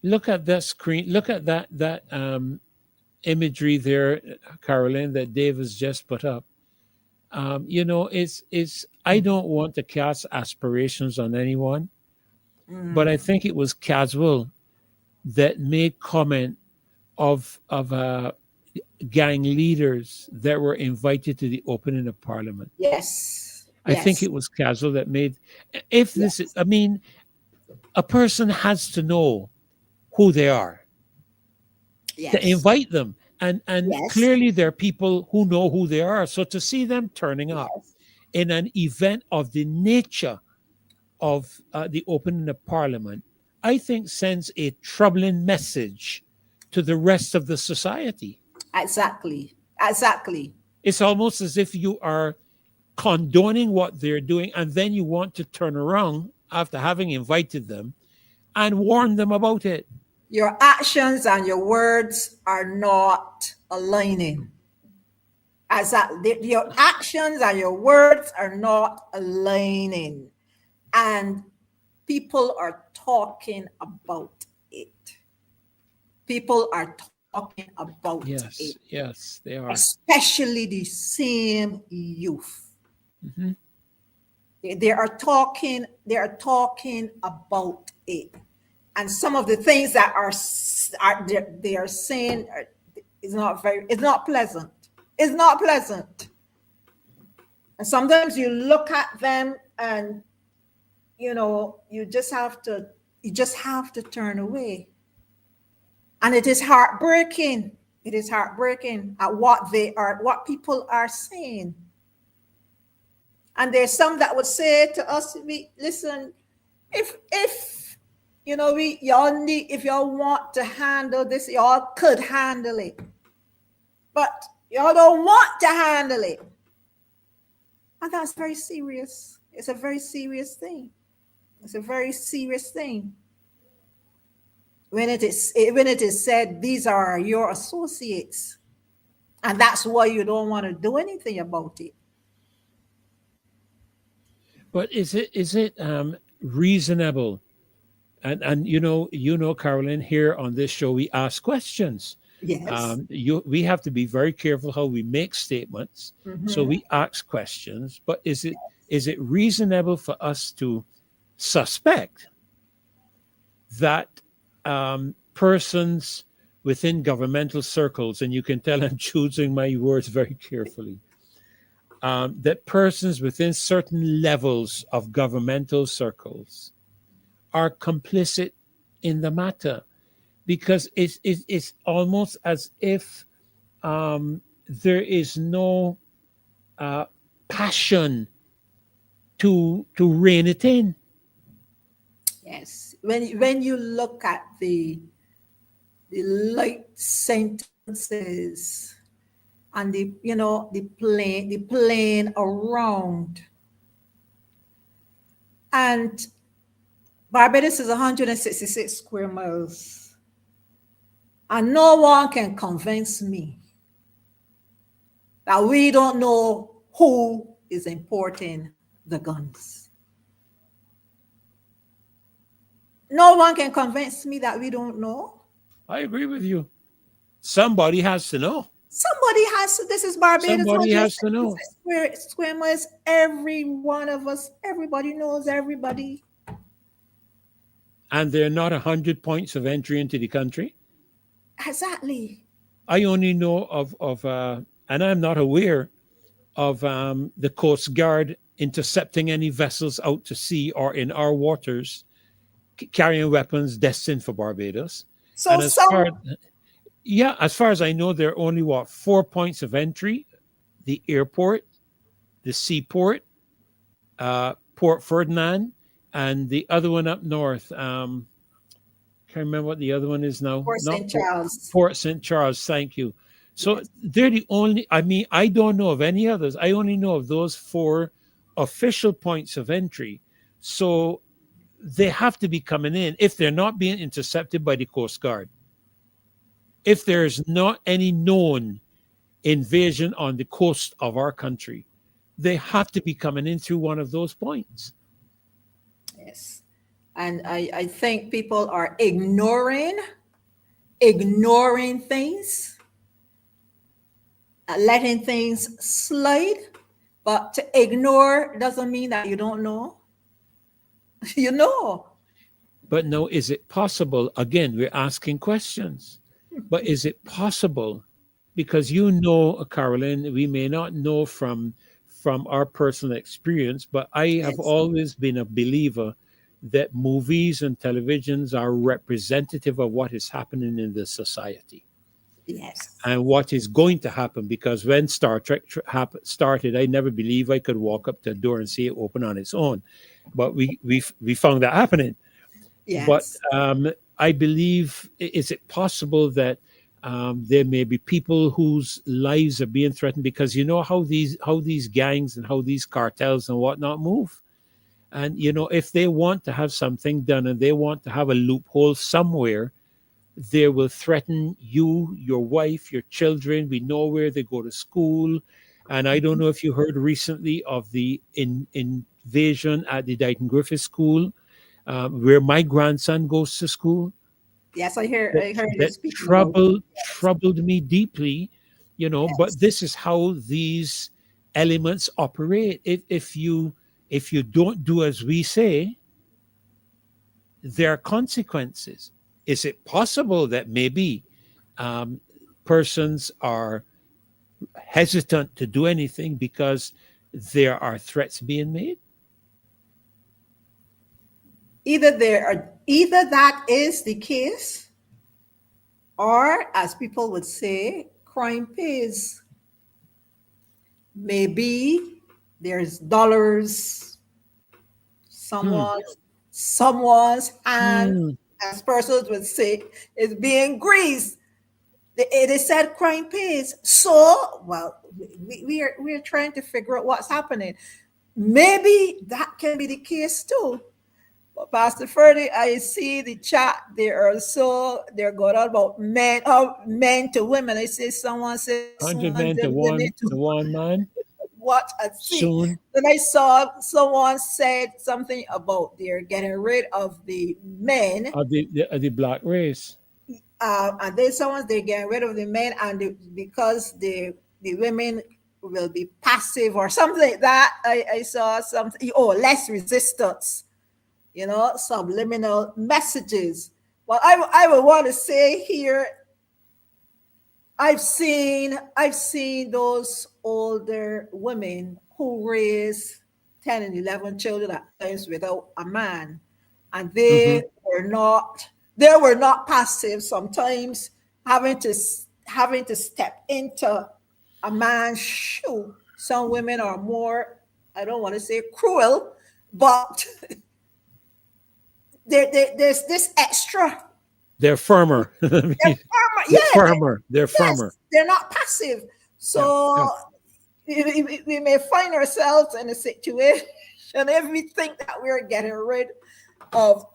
C: Look at that screen. Look at that imagery there, Caroline, that Dave has just put up. It's. I don't want to cast aspirations on anyone, but I think it was Caswell that made comment of gang leaders that were invited to the opening of Parliament.
D: Yes.
C: I think it was Caswell that made. If this is, I mean, a person has to know who they are to invite them. And clearly there are people who know who they are. So to see them turning up in an event of the nature of the opening of Parliament, I think sends a troubling message to the rest of the society.
D: Exactly.
C: It's almost as if you are condoning what they're doing, and then you want to turn around after having invited them and warn them about it.
D: Your actions and your words are not aligning. Your actions and your words are not aligning. And people are talking about it. People are talking about it.
C: Yes, they are.
D: Especially the same youth.
C: Mm-hmm.
D: They are talking about it. And some of the things that they are saying is not pleasant. It's not pleasant. And sometimes you look at them and you just have to turn away. And it is heartbreaking. It is heartbreaking at what people are saying. And there's some that would say to us, listen, if if y'all want to handle this, y'all could handle it. But y'all don't want to handle it. And that's very serious. It's a very serious thing. It's a very serious thing. When it is said these are your associates, and that's why you don't want to do anything about it.
C: But is it reasonable? And Caroline, here on this show we ask questions.
D: Yes.
C: We have to be very careful how we make statements.
D: Mm-hmm.
C: So we ask questions. But is it reasonable for us to suspect that persons within governmental circles, and you can tell I'm choosing my words very carefully, that persons within certain levels of governmental circles are complicit in the matter? Because it's almost as if there is no passion to rein it in.
D: Yes, when you look at the light sentences and the plane around, and Barbados is 166 square miles, and no one can convince me that we don't know who is importing the guns. No one can convince me that we don't know.
C: I agree with you. Somebody has to know.
D: Somebody has to. This is Barbados.
C: Somebody has to
D: 160
C: know.
D: square miles. Every one of us, everybody knows everybody.
C: And they're not 100 points of entry into the country.
D: Exactly.
C: I only know and I'm not aware of the Coast Guard intercepting any vessels out to sea or in our waters carrying weapons destined for Barbados.
D: So
C: And as far
D: some
C: as far as I know, there are only 4 points of entry: the airport, the seaport, Port Ferdinand, and the other one up north. Can't remember what the other one is now.
D: Port
C: Not
D: St. Charles.
C: Port St. Charles. Thank you. So
D: Yes.
C: they're the only. I mean, I don't know of any others. I only know of those 4 official points of entry. So they have to be coming in if they're not being intercepted by the Coast Guard. If there's not any known invasion on the coast of our country, they have to be coming in through one of those points.
D: Yes. And I think people are ignoring things, letting things slide. But to ignore doesn't mean that you don't know. You know.
C: But no, is it possible? Again, we're asking questions. But is it possible? Because Carolyn, we may not know from our personal experience, but I have
D: Yes.
C: always been a believer that movies and televisions are representative of what is happening in the society
D: Yes.
C: and what is going to happen. Because when Star Trek started, I never believed I could walk up to a door and see it open on its own. But we found that happening. But
D: Yes.
C: I believe, is it possible that there may be people whose lives are being threatened because you know how these gangs and how these cartels and whatnot move, and if they want to have something done and they want to have a loophole somewhere, they will threaten you, your wife, your children. We know where they go to school, and I don't know if you heard recently of the invasion at the Dighton Griffith School, where my grandson goes to school.
D: Yes, I heard you
C: That
D: speaking about it.
C: troubled me deeply, but
D: Yes.
C: this is how these elements operate. If you don't do as we say, there are consequences. Is it possible that maybe persons are hesitant to do anything because there are threats being made?
D: Either that is the case, or as people would say, crime pays. Maybe there's dollars,
C: Hmm.
D: someone's hand,
C: Hmm.
D: as persons would say, is being greased. It is said crime pays. So, well, we are trying to figure out what's happening. Maybe that can be the case too. But Pastor Ferdy, I see the chat. They're going on about men to women. I see someone says
C: 100
D: someone
C: men to
D: women to
C: one man
D: watch and see.
C: soon.
D: Then I saw someone said something about they're getting rid of the men,
C: Of the black race.
D: and then someone they're getting rid of the men, and because the women will be passive or something like that. I saw something. Oh, less resistance. Subliminal messages. Well, I would want to say here, I've seen those older women who raise 10 and 11 children at times without a man, and
C: Hmm.
D: they were not passive. Sometimes having to step into a man's shoe. Some women are more, I don't want to say cruel, but there's this extra.
C: They're firmer.
D: They're
C: They're
D: firmer. Yeah,
C: firmer. They're firmer.
D: yes, they're not passive.
C: Yeah, yeah.
D: So we may find ourselves in a situation if we think that we're getting rid of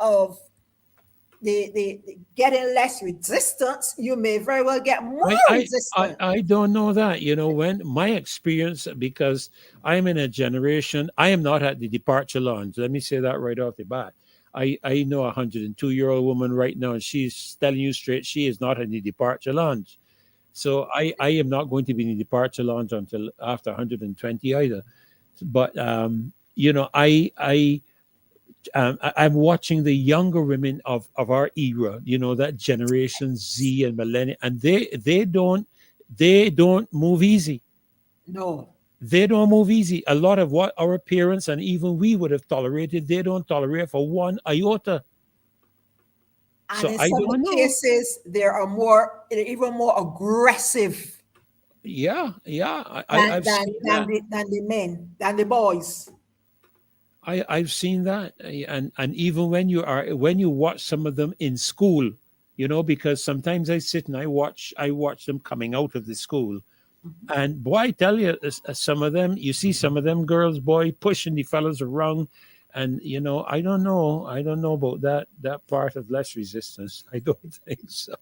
D: the getting less resistance, you may very well get more resistance.
C: I don't know that. When my experience, because I'm in a generation, I am not at the departure lounge. Let me say that right off the bat. I know a 102-year-old woman right now, and she's telling you straight, she is not in the departure lounge. So I am not going to be in the departure lounge until after 120 either. But you know, I'm watching the younger women of our era, you know, that generation Z and millennial, and they don't move easy.
D: No.
C: They don't move easy. A lot of what our parents and even we would have tolerated, they don't tolerate for one iota.
D: And
C: So
D: in
C: I
D: some
C: don't know.
D: cases, they're even more aggressive
C: Yeah, yeah, I've seen that.
D: than the men, than the boys.
C: I've seen that, and even when you watch some of them in school, you know, because sometimes I sit and I watch them coming out of the school,
D: Mhm.
C: and boy, I tell you, some of them, you see some of them girls, boy, pushing the fellas around, and you know, I don't know about that part of less resistance. I don't think so.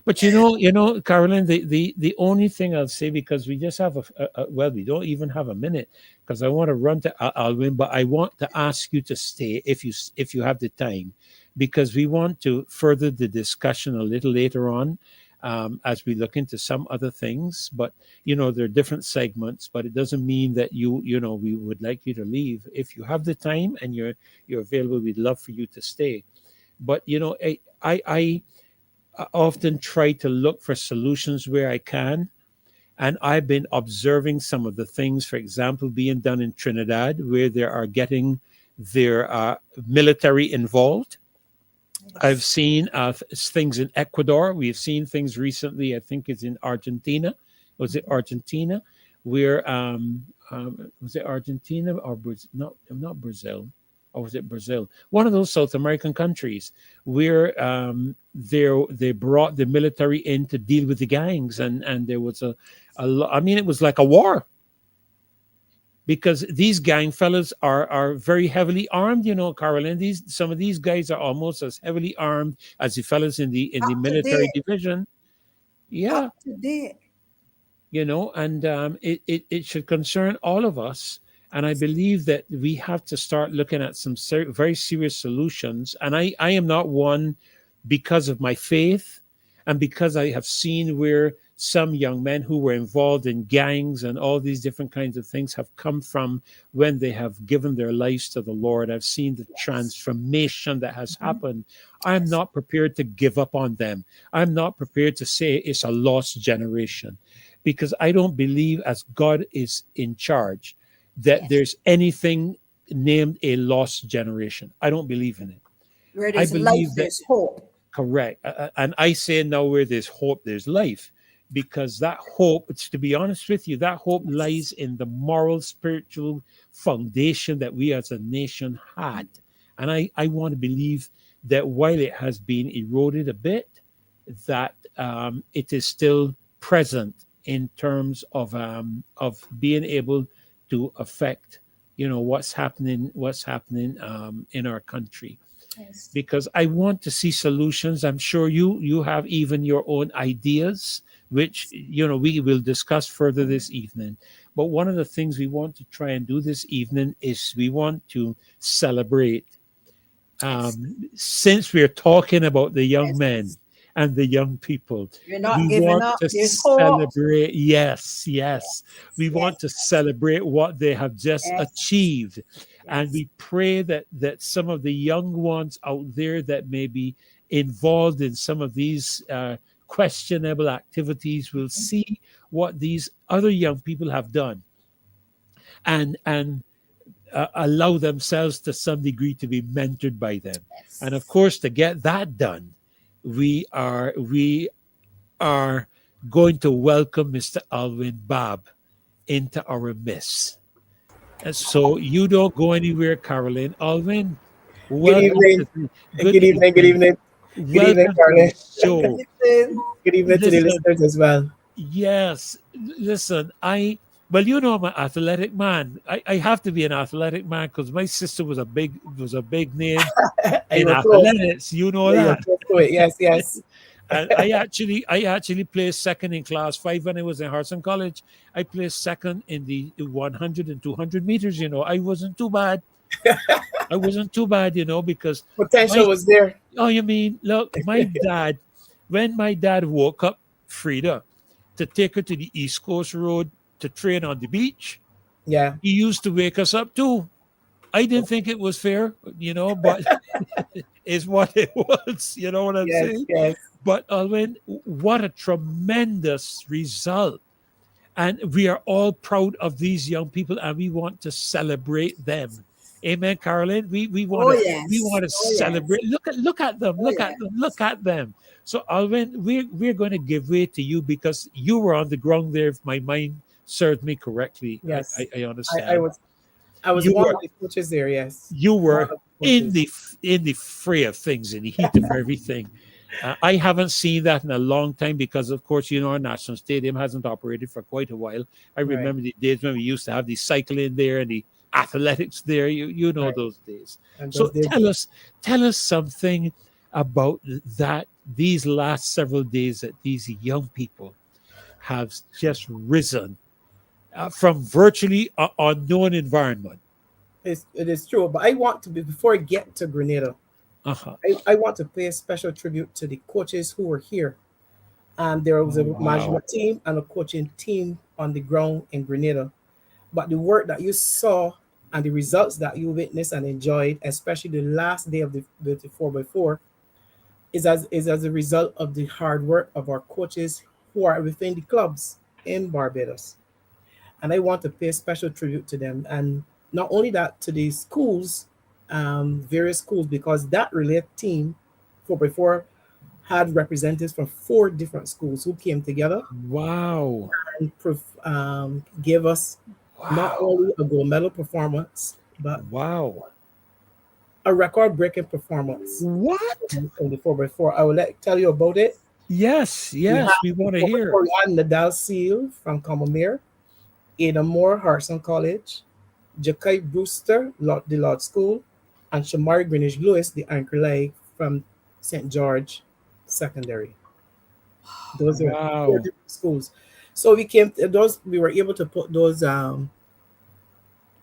C: But Carolyn, the only thing I'll say, because we just have well, we don't even have a minute, because I want to run to Alwyn, but I want to ask you to stay if you have the time, because we want to further the discussion a little later on, as we look into some other things. But there are different segments, but it doesn't mean that we would like you to leave. If you have the time and you're available, we'd love for you to stay. But I often try to look for solutions where I can. And I've been observing some of the things, for example, being done in Trinidad, where they are getting their military involved. I've
D: Yes.
C: seen things in Ecuador. We've seen things recently, I think it's in Argentina. Was it Argentina? Where was it Argentina or Brazil? Not Brazil. Or was it Brazil? One of those South American countries where they brought the military in to deal with the gangs, and there was I mean, it was like a war, because these gang fellas are very heavily armed, Carolyn. Some of these guys are almost as heavily armed as the fellas in the
D: Up to
C: military
D: date.
C: division. Yeah,
D: Up to date.
C: and it should concern all of us. And I believe that we have to start looking at some very serious solutions. And I am not one, because of my faith and because I have seen where some young men who were involved in gangs and all these different kinds of things have come from when they have given their lives to the Lord. I've seen the
D: Yes.
C: transformation that has
D: Mhm.
C: happened. I'm
D: Yes.
C: not prepared to give up on them. I'm not prepared to say it's a lost generation, because I don't believe, as God is in charge, that
D: Yes.
C: there's anything named a lost generation. I don't believe in it.
D: Where
C: I
D: there's life,
C: believe that.
D: there's hope.
C: Correct. And I say now, where there's hope, there's life. Because that hope, to be honest with you, that hope
D: Yes.
C: lies in the moral, spiritual foundation that we as a nation had. And I want to believe that while it has been eroded a bit, that it is still present in terms of being able to affect, what's happening in our country,
D: Yes.
C: because I want to see solutions. I'm sure you have even your own ideas, which we will discuss further this evening. But one of the things we want to try and do this evening is we want to celebrate.
D: Yes.
C: Since we're talking about the young men
D: Yes.
C: and the young people,
D: You're not
C: we
D: giving
C: want
D: up.
C: to
D: There's hope.
C: celebrate. Yes, yes.
D: Yes.
C: We
D: Yes.
C: want to celebrate what they have just
D: Yes.
C: achieved. And
D: Yes.
C: we pray that some of the young ones out there that may be involved in some of these questionable activities will see what these other young people have done, and allow themselves to some degree to be mentored by them. And of
D: Yes.
C: course, to get that done, we are going to welcome Mr. Alwyn BABB into our midst. And so you don't go anywhere, Caroline. Alwyn,
E: Good
C: welcome
E: evening.
C: to the
E: And
C: good
E: good evening. Good
C: evening.
E: evening. Good evening,
C: Welcome to the
E: Carly.
C: show.
D: Listen.
E: Good evening to the
C: Listen,
E: listeners as well.
C: yes, listen, well, I'm an athletic man. I have to be an athletic man because my sister was a big name
E: And you
C: in
E: were close.
C: athletics. You know
E: Yeah, you were
C: that.
E: close to it. Yes, yes.
C: And I actually placed second in class 5 when I was in Harrison College. I placed second in the 100 and 200 meters. I wasn't too bad. Because my
E: Potential was there.
C: oh, you mean, look, my dad when my dad woke up Frida to take her to the East Coast Road to train on the beach,
E: Yeah.
C: he used to wake us up too. I didn't think it was fair, but it's what it was. You know what I'm
E: Yes.
C: saying?
E: Yes.
C: But Alwyn, what a tremendous result. And we are all proud of these young people and we want to celebrate them. Amen, Caroline. We want
D: Oh
C: to we
D: yes.
C: want to
D: Oh yes.
C: celebrate. Look at them.
D: Oh
C: Look at them. Look at them. So Alwyn, we're going to give way to you because you were on the ground there, if my mind served me correctly. I,
E: Yes.
C: I, I
E: I
C: understand.
E: was I was
C: You
E: one
C: were
E: of the coaches there. Yes.
C: you
E: One
C: were
E: of the
C: in
E: coaches.
C: the fray of things, in the heat of everything. I haven't seen that in a long time because, of course, our national stadium hasn't operated for quite a while. I
E: Right.
C: remember the days when we used to have the cycling there and the athletics there. You know
E: Right.
C: those days.
E: And those
C: So
E: days.
C: tell us something about that. These last several days that these young people have just risen from virtually an unknown environment.
E: It is true. But I want to be before I get to Grenada.
C: Uh-huh.
E: I want to pay a special tribute to the coaches who were here. There was
C: Oh,
E: a
C: wow.
E: management team and a coaching team on the ground in Grenada. But the work that you saw and the results that you witnessed and enjoyed, especially the last day of the 4x4, is as a result of the hard work of our coaches who are within the clubs in Barbados. And I want to pay special tribute to them. And not only that, to the schools, various schools, because that relay team 4x4 had representatives from 4 different schools who came together
C: Wow.
E: and gave us not
C: Wow.
E: only a gold medal performance, but
C: Wow.
E: a record-breaking performance
C: What?
E: in the 4x4. I will tell you about it.
C: Yes,
E: We have
C: yes, we
E: the
C: want to hear.
E: 4x4 one, Nadal Seal from Comamere, Ada Moore, Harrison College, Jakai Brewster, the Lord School, and Shamari Greenwich Lewis, the Anchor Leg from St. George Secondary. Those are 4 different schools. So we were able to put those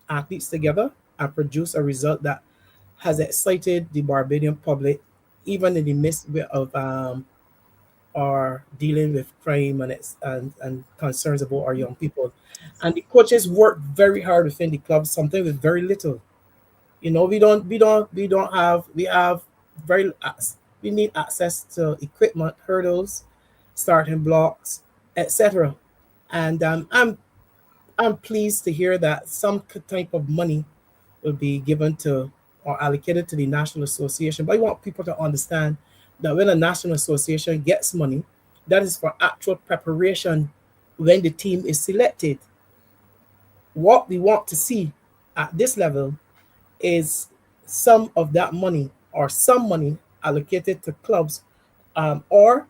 E: athletes together and produce a result that has excited the Barbadian public, even in the midst of our dealing with crime and concerns about our young people. And the coaches work very hard within the club, something with very little. We have we need access to equipment, hurdles, starting blocks, etc. And I'm pleased to hear that some type of money will be given to or allocated to the National Association. But I want people to understand that when a National Association gets money, that is for actual preparation when the team is selected. What we want to see at this level is some of that money or some money allocated to clubs, or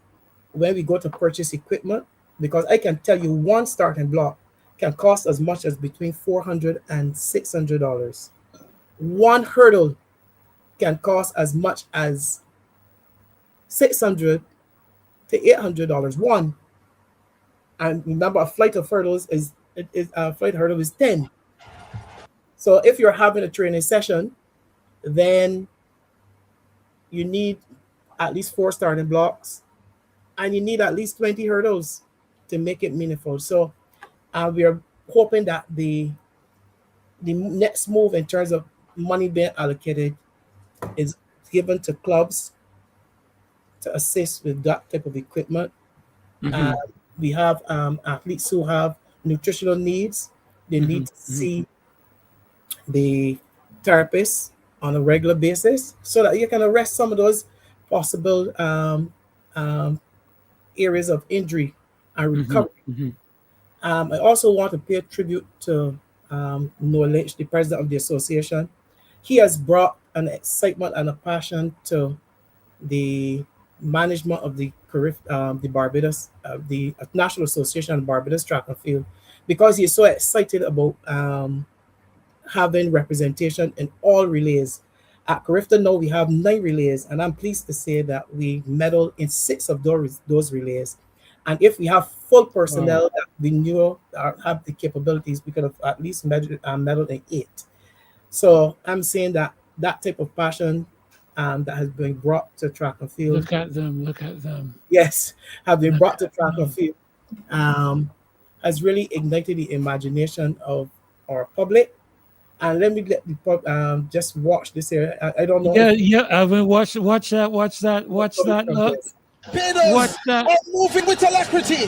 E: when we go to purchase equipment, because I can tell you one starting block can cost as much as between $400 and $600. One hurdle can cost as much as $600 to $800. One, and remember, a flight of hurdles is a flight hurdle is 10. So if you're having a training session, then you need at least 4 starting blocks, and you need at least 20 hurdles to make it meaningful. So we are hoping that the next move in terms of money being allocated is given to clubs to assist with that type of equipment. Uh,
C: Hmm.
E: we have athletes who have nutritional needs. They
C: Hmm.
E: need to see the therapist on a regular basis so that you can arrest some of those possible um, areas of injury and
C: Hmm.
E: recovery.
C: Hmm.
E: I also want to pay a tribute to Noah Lynch, the president of the association. He has brought an excitement and a passion to the management of the Barbados, the National Association of Barbados Track and Field, because he's so excited about having representation in all relays. At CARIFTA now we have 9 relays, and I'm pleased to say that we medal in 6 of those relays. And if we have full
C: Wow.
E: personnel that we knew have the capabilities, we could have at least medaled in 8. So I'm saying that that type of passion that has been brought to track and field.
C: Look at them. Look at them.
E: Yes, have been
C: Look
E: brought to
C: at
E: track and
C: them.
E: field. Um, has really ignited the imagination of our public. And let me let the just watch this here. I don't know
C: Yeah,
E: if
C: yeah. Alvin, watch that. Watch that. Watch
E: public
C: that.
E: from
C: Look.
E: this.
C: Watch
A: Barbados
C: that.
A: are moving with alacrity.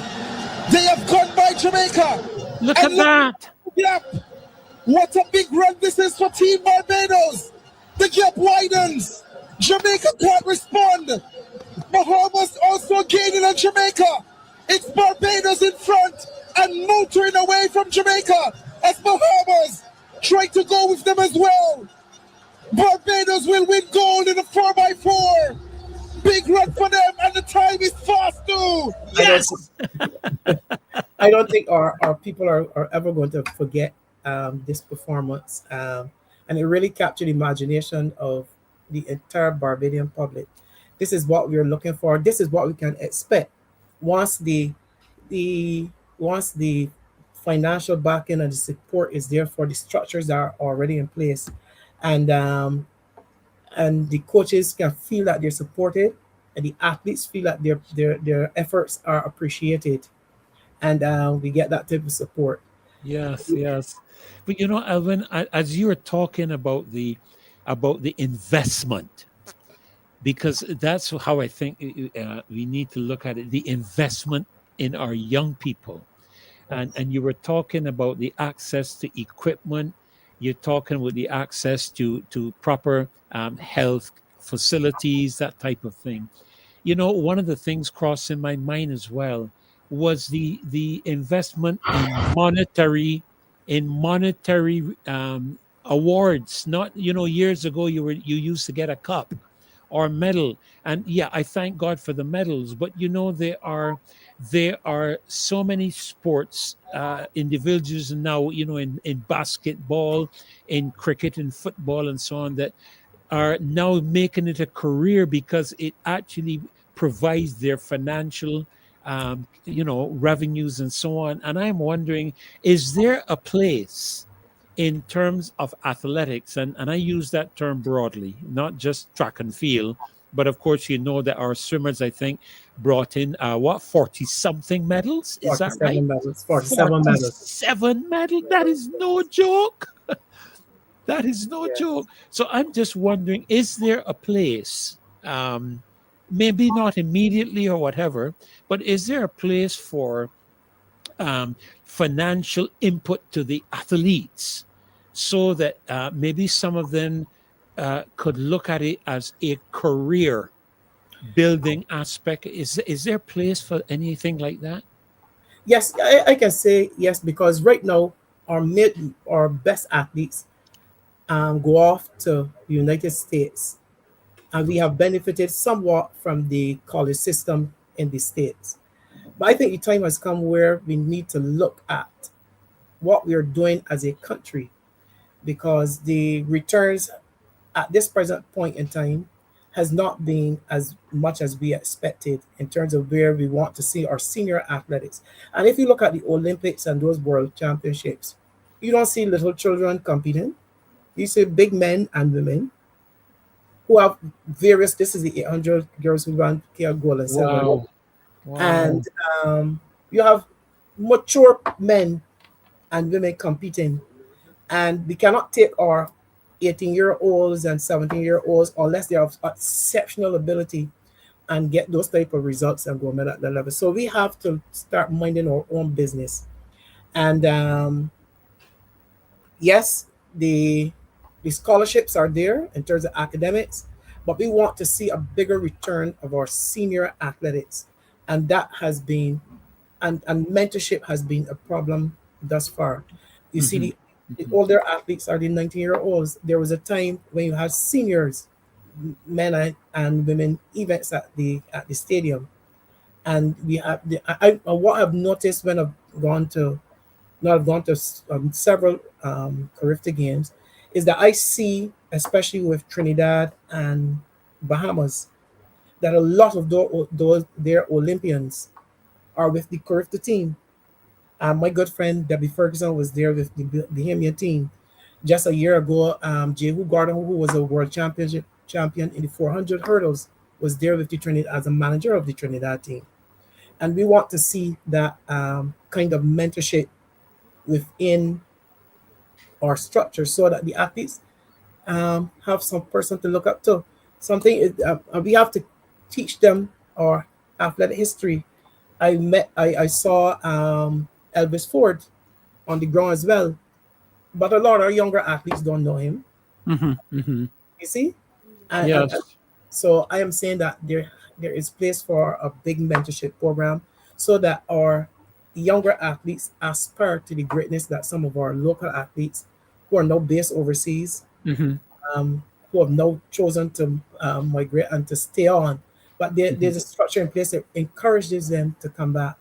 A: They have gone by Jamaica.
C: Look
A: And
C: at
A: look
C: that.
A: at the gap. What a big run this is for Team Barbados. The gap widens. Jamaica can't respond. Bahamas also gaining on Jamaica. It's Barbados in front and motoring away from Jamaica as Bahamas try to go with them as well. Barbados will win gold in the 4x4. Big run for them, and the time is fast too.
E: I don't
C: Yes.
E: I don't think our people are ever going to forget this performance. And it really captured the imagination of the entire Barbadian public. This is what we're looking for. This is what we can expect once the once the financial backing and the support is there for the structures that are already in place, and and the coaches can feel that they're supported, and the athletes feel that their efforts are appreciated, and we get that type of support.
C: Yes, yes. But you know, Alvin, as you were talking about the investment, because that's how I think we need to look at it, the investment in our young people. And you were talking about the access to equipment. You're talking about the access to proper health facilities, that type of thing. You know, one of the things crossing my mind as well was the investment in monetary awards. Not, you know, years ago you used to get a cup or medal, and yeah, I thank God for the medals. But you know, there are so many sports individuals now, you know, in basketball, in cricket, and football, and so on, that are now making it a career because it actually provides their financial revenues and so on. And I'm wondering, is there a place in terms of athletics, and I use that term broadly, not just track and field, but of course, you know that our swimmers, I think, brought in what, 40 something medals, is that right?
E: 47 medals, 47 medals.
C: 47 medals, that is no joke. That is no
E: Yes.
C: joke. So I'm just wondering, is there a place, maybe not immediately or whatever, but is there a place for financial input to the athletes so that maybe some of them could look at it as a career building aspect? Is there a place for anything like that?
E: Yes, I can say yes because right now our best athletes go off to the United States, and we have benefited somewhat from the college system in the States. But I think the time has come where we need to look at what we are doing as a country because the returns at this present point in time has not been as much as we expected in terms of where we want to see our senior athletics. And if you look at the Olympics and those world championships, you don't see little children competing. You see big men and women who have various. This is the 800 girls who run Kia gold and silver,
C: Wow. Wow.
E: and you have mature men and women competing, and we cannot take our 18-year-olds and 17-year-olds unless they have exceptional ability and get those type of results and go at that level. So we have to start minding our own business. And yes, the scholarships are there in terms of academics, but we want to see a bigger return of our senior athletics, and that has been and mentorship has been a problem thus far. You see,
C: Hmm.
E: the older athletes are the 19-year-olds. There was a time when you had seniors, men and women events at the stadium, and we have what I've noticed when I've gone to now I've gone to several CARIFTA games is that I see, especially with Trinidad and Bahamas, that a lot of those their Olympians are with the CARIFTA team. My good friend Debbie Ferguson was there with the Bahamian team. Just a year ago, Jehu Gordon, who was a world champion in the 400 hurdles, was there with the Trinidad as a manager of the Trinidad team. And we want to see that kind of mentorship within our structure so that the athletes have some person to look up to. Something we have to teach them our athletic history. I saw Elvis Ford on the ground as well, but a lot of our younger athletes don't know him. You see,
C: Yes.
E: so I am saying that there is place for a big mentorship program so that our younger athletes aspire to the greatness that some of our local athletes who are now based overseas, who have now chosen to migrate and to stay on. But there's a structure in place that encourages them to come back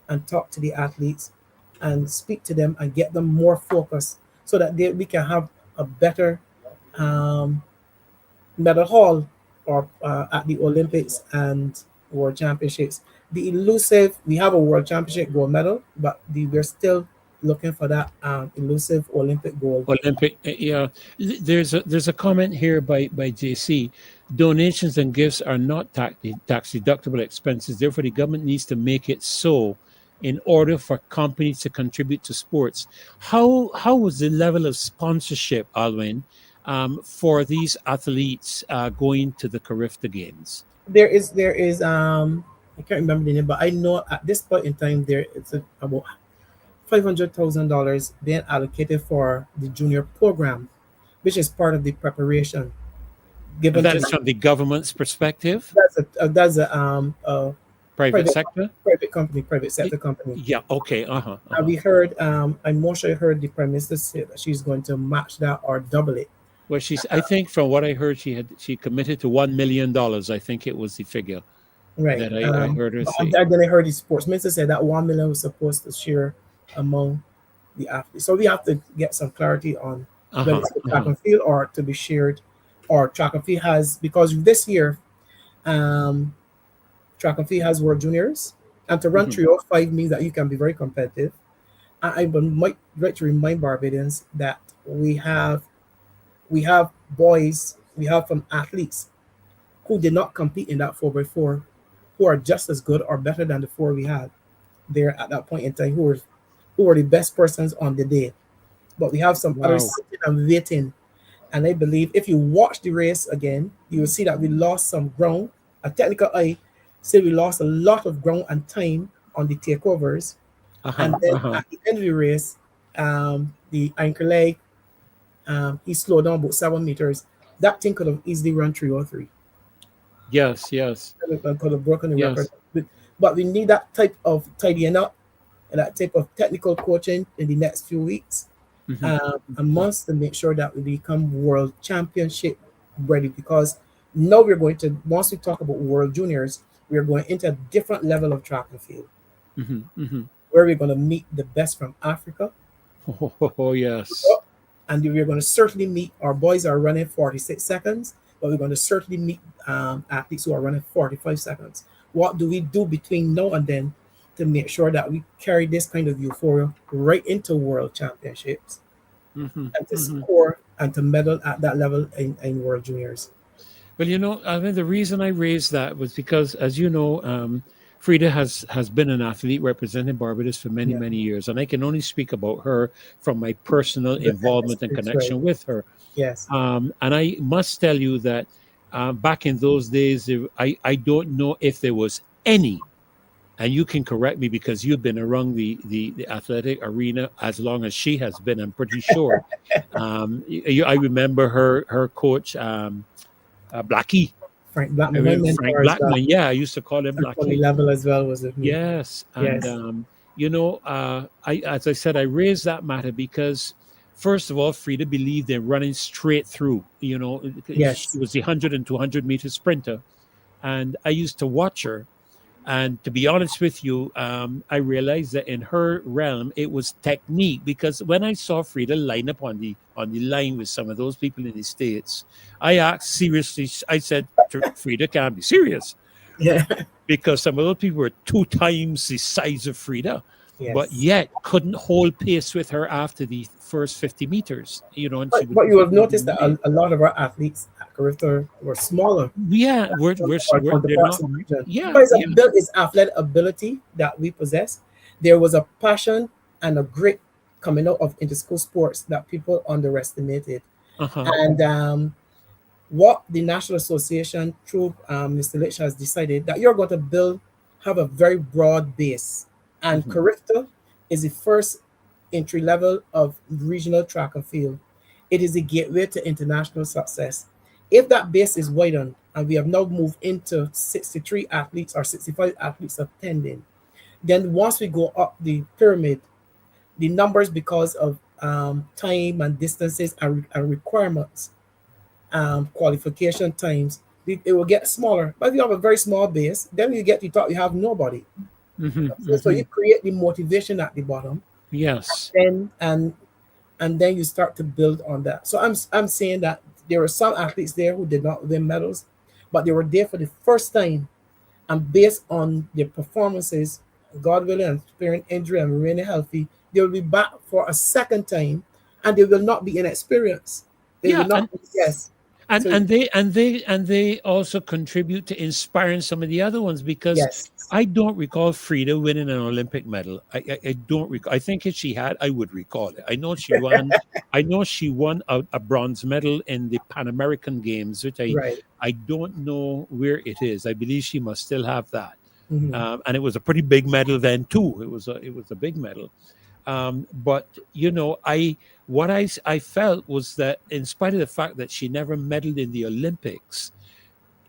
E: and talk to the athletes and speak to them and get them more focused so that we can have a better medal haul or at the Olympics and World Championships. The elusive, we have a World Championship gold medal, but we're still looking for that elusive Olympic gold.
C: Olympic, yeah. There's a comment here by JC. Donations and gifts are not tax deductible expenses. Therefore, the government needs to make it so in order for companies to contribute to sports. How was the level of sponsorship, ALWYN, for these athletes going to the CARIFTA Games?
E: There is I can't remember the name, but I know at this point in time it's about $500,000 being allocated for the junior program, which is part of the preparation. Given
C: That is from the government's perspective.
E: That's a
C: Private sector.
E: Private sector company.
C: Yeah. Okay.
E: And we heard, I'm more sure I heard the Prime Minister say that she's going to match that or double it.
C: Well, I think from what I heard, she committed to $1 million. I think it was the figure.
E: Right.
C: That I heard her say.
E: Then I heard the sports minister say that 1 million was supposed to share among the athletes. So we have to get some clarity on whether it's track and field or to be shared, or track and field has, because this year track and field has World Juniors, and to run 305 means that you can be very competitive. I might like to remind Barbadians that we have boys, we have from athletes who did not compete in that 4x4, who are just as good or better than the 4 we had there at that point in time, who were the best persons on the day. But we have some others sitting and waiting. And I believe if you watch the race again, you will see that we lost some ground. A technical eye say we lost a lot of ground and time on the takeovers. And then at the end of the race, the anchor leg, he slowed down about 7 meters. That thing could have easily run 303.
C: Yes.
E: Could have broken the record. But we need that type of tidying up and that type of technical coaching in the next few weeks. A must to make sure that we become world championship ready, because now we're going to, once we talk about world juniors, we're going into a different level of track and field where we're going to meet the best from Africa.
C: Oh, yes.
E: And we're going to certainly meet, our boys are running 46 seconds, but we're going to certainly meet athletes who are running 45 seconds. What do we do between now and then to make sure that we carry this kind of euphoria right into world championships and to score and to medal at that level in world juniors?
C: Well, I mean, the reason I raised that was because, as you know, Frida has been an athlete representing Barbados for many, many years. And I can only speak about her from my personal involvement and connection with her.
E: Yes.
C: And I must tell you that back in those days, I don't know if there was any, and you can correct me because you've been around the athletic arena as long as she has been, I'm pretty sure. I remember her coach, Blackie.
E: Frank Blackman.
C: Frank Blackman, yeah, I used to call him Blackie.
E: Level as well was it?
C: Yes, and as I said, I raised that matter because, first of all, Frida believed in running straight through. She was the 100 and 200 meter sprinter, and I used to watch her. And to be honest with you, I realized that in her realm, it was technique, because when I saw Frida line up on the line with some of those people in the States, I asked seriously, I said, Frida can't be serious.
E: Yeah.
C: Because some of those people were 2 times the size of Frida. but
E: Yes.
C: yet couldn't hold pace with her after the first 50 meters, and she would
E: But you have
C: be
E: noticed that
C: late.
E: a lot of our athletes at CARIFTA were smaller
C: Yeah,
E: our
C: they're
E: counterparts
C: not.
E: in the region.
C: Yeah,
E: But it's
C: yeah.
E: it's athletic ability that we possess. There was a passion and a grit coming out of inter-school sports that people underestimated.
C: Uh-huh.
E: And what the National Association through Mr. Litch has decided that you're going to have a very broad base. And
C: Hmm.
E: CARIFTA is the first entry level of regional track and field. It is a gateway to international success. If that base is widened, and we have now moved into 63 athletes or 65 athletes attending, then once we go up the pyramid, the numbers because of time and distances and requirements, qualification times, it will get smaller. But if you have a very small base, then you get to thought you have nobody.
C: Hmm.
E: So
C: Hmm.
E: you create the motivation at the bottom,
C: Yes.
E: then and then you start to build on that. So I'm saying that there were some athletes there who did not win medals, but they were there for the first time, and based on their performances, God willing, and sparing injury and remaining healthy, they will be back for a second time, and they will not be inexperienced. They will
C: Yeah,
E: not. Yes.
C: and
E: So
C: they also contribute to inspiring some of the other ones, because
E: yes,
C: I don't recall Frida winning an Olympic medal. I don't recall. I think if she had, I would recall it. I know she won. I know she won a bronze medal in the Pan American Games, which
E: right.
C: I don't know where it is. I believe she must still have that,
E: Hmm.
C: and it was a pretty big medal then too. It was a big medal. But I what I felt was that, in spite of the fact that she never medaled in the Olympics,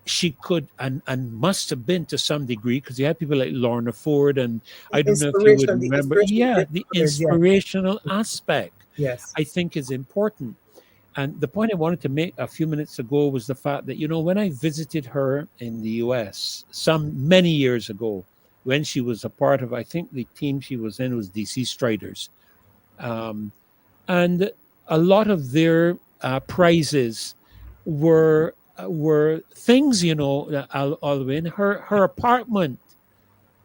C: she could and must have been, to some degree, because you had people like Lorna Ford, and I don't know if you would
E: The
C: remember.
E: inspiration
C: Yeah,
E: did
C: the
E: occur. Yes,
C: inspirational aspect,
E: yes,
C: I think, is important. And the point I wanted to make a few minutes ago was the fact that, when I visited her in the US many years ago, when she was a part of, I think the team she was in was DC Striders. Um, and a lot of their prizes were things, Alwyn, her apartment.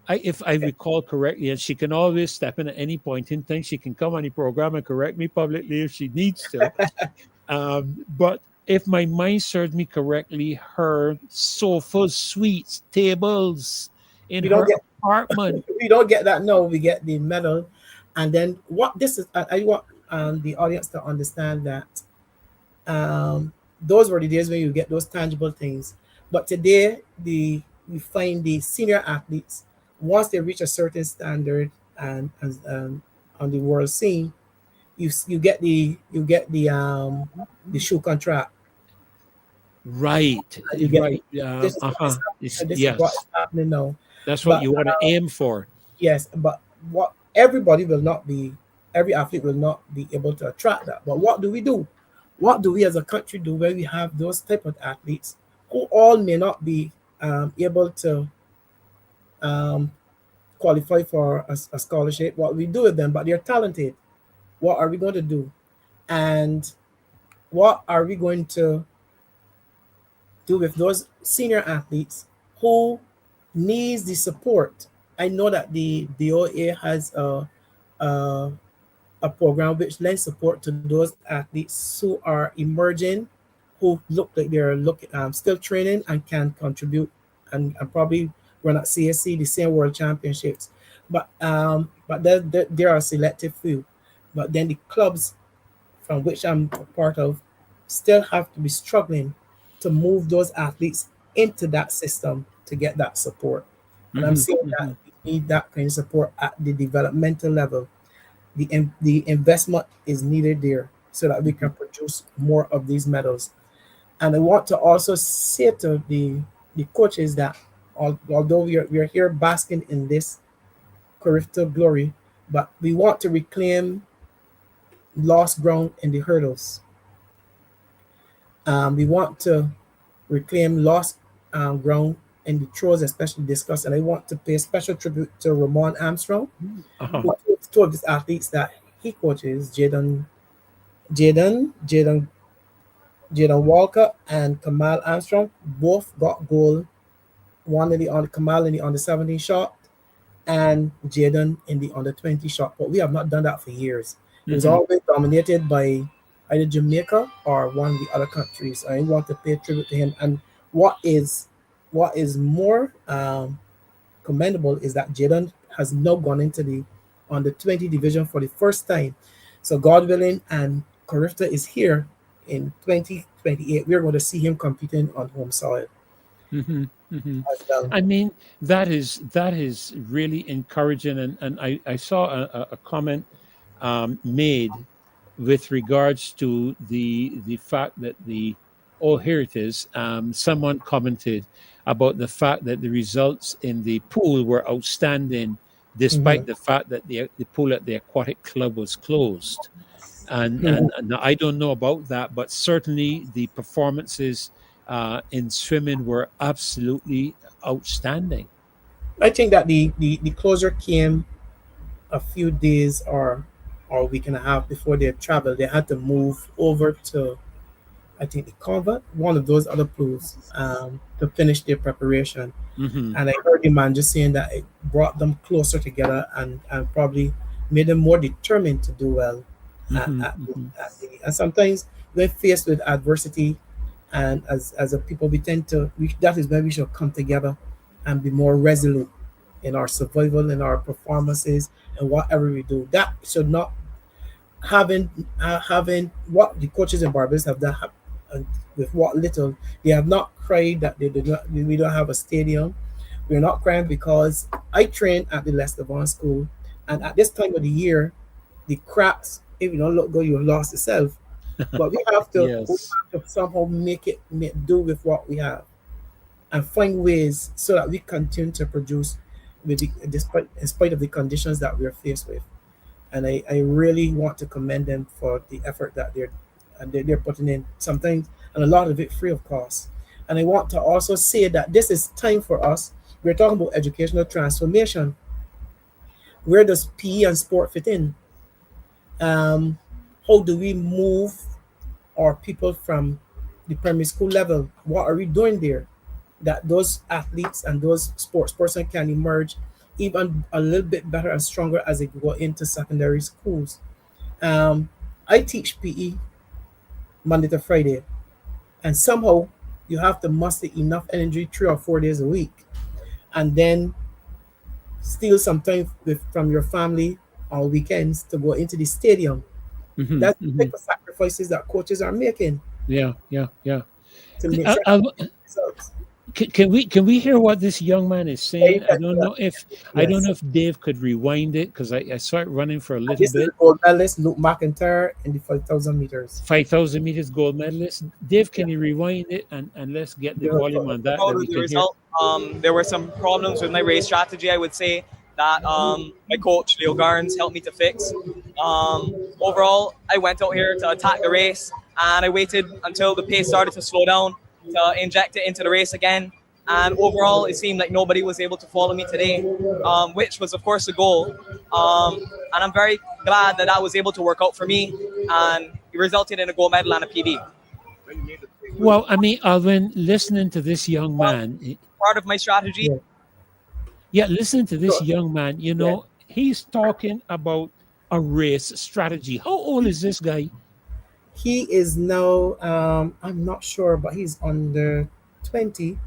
C: If I recall correctly, and she can always step in at any point in time. She can come on the program and correct me publicly if she needs to. But if my mind serves me correctly, her sofas, suites, tables in
E: we don't
C: her
E: get
C: apartment.
E: we don't get that. No, we get the medal, and then what this is. I want the audience to understand that those were the days when you get those tangible things. But today, we find the senior athletes, once they reach a certain standard and on the world scene, you get the shoe contract.
C: Right,
E: You get
C: right.
E: this is what is happening. This is what
C: Yes,
E: is happening now.
C: that's what
E: But
C: you want to aim for.
E: yes, but what everybody will not be, every athlete will not be able to attract that. But what do we do? What do we as a country do when we have those type of athletes who all may not be able to um, qualify for a scholarship? What we do with them, but they're talented. What are we going to do? And what are we going to do with those senior athletes who needs the support? I know that the OA has a a program which lends support to those athletes who are emerging, who look like they're still training and can contribute and probably run at CSC the same World Championships. But there are a selective few. But then the clubs from which I'm a part of still have to be struggling to move those athletes into that system to get that support. And I'm
C: Hmm.
E: saying that
C: Hmm.
E: we need that kind of support at the developmental level. The investment is needed there so that we can produce more of these medals. And I want to also say to the coaches that although we are here basking in this CARIFTA glory, but we want to reclaim lost ground in the hurdles. We want to reclaim lost ground in the throws, especially discus. And I want to pay special tribute to Ramon Armstrong,
C: Uh-huh.
E: who told two of his athletes that he coaches, Jaden, Jaden, Jaden Walker and Kamal Armstrong both got goal. One in the on Kamal in the under 17 shot, and Jaden in the under 20 shot put. We have not done that for years. It was
C: Mhm.
E: always dominated by either Jamaica or one of the other countries. I want to pay tribute to him. And what is more commendable is that Jaden has now gone into the under 20 division for the first time. So God willing, and CARIFTA is here in 2028. We're going to see him competing on home soil
C: Hmm. Hmm.
E: as well.
C: I mean, that is really encouraging, and I saw a comment made with regards to the fact that the oh, here it is. Someone commented about the fact that the results in the pool were outstanding,
E: Mhm.
C: despite the fact that the pool at the aquatic club was closed. And,
E: Mhm.
C: and and I don't know about that, but certainly the performances in swimming were absolutely outstanding.
E: I think that the closure came a few days or a week and a half before they traveled. They had to move over to, I think, the convent, one of those other pools, to finish their preparation.
C: Hmm.
E: And I heard the man just saying that it brought them closer together and probably made them more determined to do well
C: Hmm. Hmm.
E: and sometimes when faced with adversity, and as a people we tend to that is when we should come together and be more resolute in our survival, in our performances, and whatever we do. That should not having what the coaches in Barbados have done, and with what little they have not cried that they did not we don't have a stadium. We're not crying because I train at the Lester Vaughan School, and at this time of the year, the cracks, if you don't look good, you've lost yourself. But we
C: Yes.
E: have to somehow do with what we have and find ways so that we continue to produce despite in spite of the conditions that we're faced with. And I really want to commend them for the effort that they're putting in sometimes, and a lot of it free of cost. And I want to also say that this is time for us. We're talking about educational transformation. Where does PE and sport fit in? Um, how do we move our people from the primary school level? What are we doing there that those athletes and those sports person can emerge even a little bit better and stronger as they go into secondary schools? Um, I teach PE Monday to Friday, and somehow you have to muster enough energy 3 or 4 days a week, and then steal some time from your family on weekends to go into the stadium.
C: Hmm.
E: That's the
C: Hmm.
E: type of sacrifices that coaches are making
C: Yeah, yeah, yeah.
E: to make
C: Uh,
E: sure
C: uh,
E: that results.
C: can we hear what this young man is
E: Yeah,
C: saying?
E: you can do that.
C: I don't
E: Yes.
C: know if Dave could rewind it because I saw it running for a
E: And
C: little
E: this is the
C: bit.
E: gold medalist, Luke McIntyre, in the 5,000 meters.
C: 5,000 meters gold medalist. Dave,
E: Yeah.
C: can you rewind it and let's get the volume
E: Beautiful.
C: on that
F: Proud
C: that
F: of
C: we
F: the
C: can hear?
F: result. There were some problems with my race strategy. I would say that my coach Leo Garns helped me to fix. Overall, I went out here to attack the race, and I waited until the pace started to slow down to inject it into the race again. And overall, it seemed like nobody was able to follow me today, which was, of course, the goal. And I'm very glad that was able to work out for me, and it resulted in a gold medal and a PB.
C: Well, I mean, Alvin, listening to this young
F: Well,
C: man,
F: part of my strategy.
E: Yeah.
C: yeah, listen to this
E: So,
C: young man,
E: yeah.
C: he's talking about a race strategy. How old is this guy?
E: He is now, I'm not sure, but he's under 20.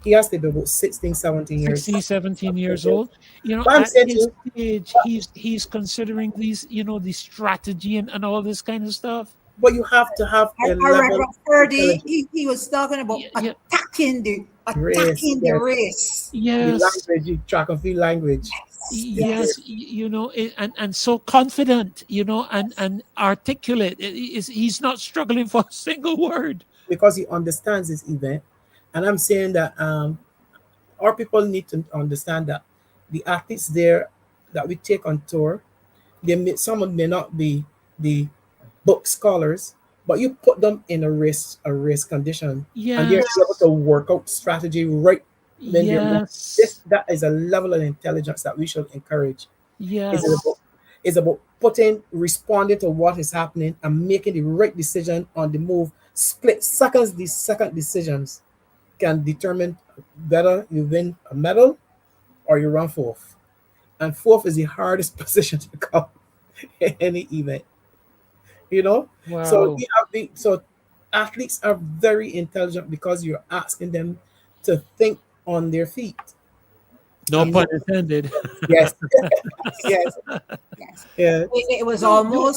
E: He has to be about 16, 17 years.
C: 16, 17 years
E: Yes.
C: old.
E: But I'm
C: At
E: saying to
C: his
E: you,
C: stage,
E: but,
C: he's considering these, the strategy and all this kind of stuff.
E: but you have to have a
D: I
E: level of
D: Reverend Ferdy,
E: intelligence.
D: he was talking about
C: Yeah, yeah,
E: Race,
D: attacking the
E: yes.
D: race.
E: The
C: yes.
E: language, the track and field language. Is there.
C: Yes, and so confident, and articulate. He's not struggling for a single word.
E: Because he understands this event. And I'm saying that our people need to understand that the athletes there that we take on tour, some of them may not be the book scholars, but you put them in a race condition, and they're able
C: Yes,
E: to work out strategy right when they're running.
C: yes,
E: That is a level of intelligence that we should encourage. Is it
C: yes,
E: about responding to what is happening and making the right decision on the move. Split seconds, these second decisions can determine whether you win a medal or you run fourth. and fourth is the hardest position to come in any event. You know, so
C: Wow.
E: we have so athletes are very intelligent because you're asking them to think on their feet.
C: No
E: And
C: pun intended.
E: yes, yes,
D: Yes.
E: yeah,
D: It was
C: No, no.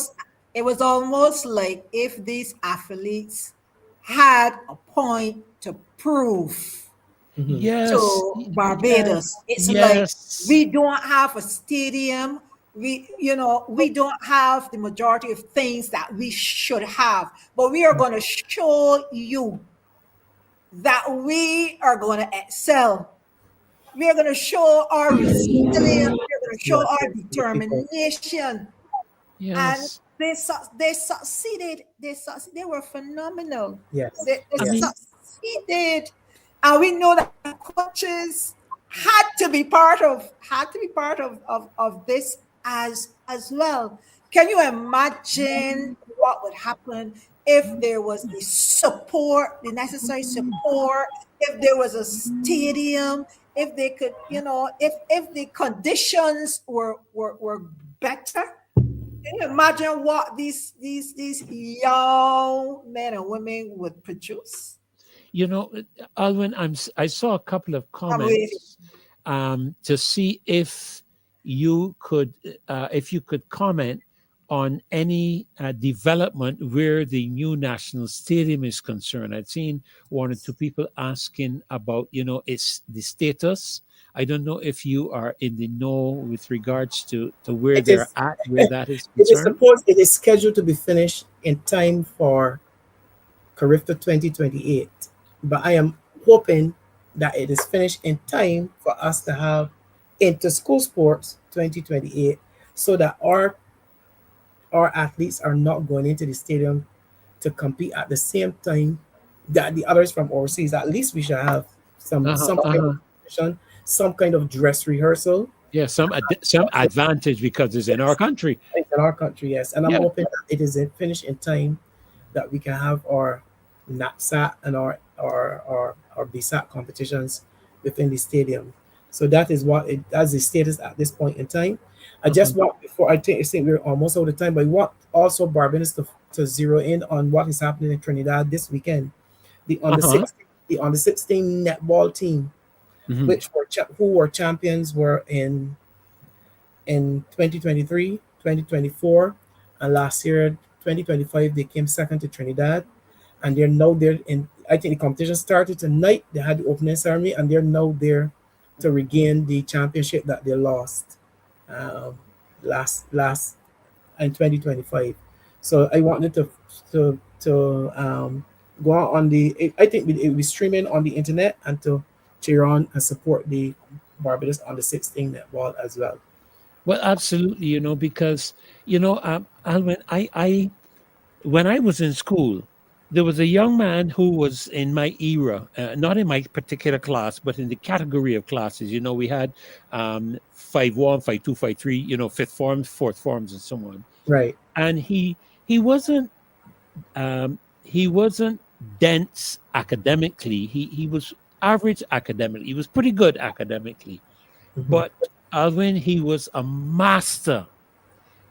D: almost like if these athletes had a point to prove
E: mhm,
C: Yes.
D: to
C: Yes.
D: Barbados. It's like
C: Yes.
D: we don't have a stadium. We don't have the majority of things that we should have, but we are going to show you that we are going to excel. We are going to show our resilience. We're going to show
E: yes,
D: our
E: the people.
D: determination. And
C: Yes.
D: they succeeded. They were phenomenal.
E: Yes,
D: They
C: I
E: yes,
C: mean,
D: succeeded, and we know that coaches had to be part of this as well. Can you imagine what would happen if there was the support, the necessary support, if there was a stadium, if they could, if the conditions were better? Can you imagine what these young men and women would produce?
C: you know, Alwyn, I saw a couple of
D: I'm waiting.
C: comments to see if you could comment on any development where the new national stadium is concerned. I'd seen one or two people asking about, its the status. I don't know if you are in the know with regards to where
E: it
C: they're
E: is.
C: at, where that is
E: It is
C: concerned.
E: supposed. It is scheduled to be finished in time for CARIFTA 2028, but I am hoping that it is finished in time for us to have inter-school sports 2028, so that our athletes are not going into the stadium to compete at the same time that the others from overseas. At least we should have
C: Uh-huh,
E: some kind of
C: uh-huh.
E: competition, some kind of dress rehearsal.
C: Yeah, some advantage because it's in our
E: Yes,
C: country.
E: in our country, yes. And I'm
C: Yeah.
E: hoping that it is finished in time that we can have our NAPSAT and our BSAT competitions within the stadium. So that's the status at this point in time. I
C: Uh-huh.
E: just want before I think we're almost out of time, but I want also Barbados to zero in on what is happening in Trinidad this weekend. The under
C: Uh-huh.
E: 16 the under 16 netball team,
C: Mhm.
E: which who were champions, were in 2023, 2024, and last year 2025 they came second to Trinidad, and they're now there in. I think the competition started tonight. They had the opening ceremony, and they're now there to regain the championship that they lost um, last in 2025. So I wanted to go on the. I think it will be streaming on the internet, and to cheer on and support the Barbados on the 16 netball as well.
C: Well, absolutely, because Alwyn, I when I was in school, there was a young man who was in my era, not in my particular class, but in the category of classes. We had 5-1, 5-2, 5-3, fifth forms, fourth forms, and so on.
E: Right.
C: And he wasn't he wasn't dense academically. He was average academically. He was pretty good academically,
E: Mhm.
C: but Alwyn, he was a master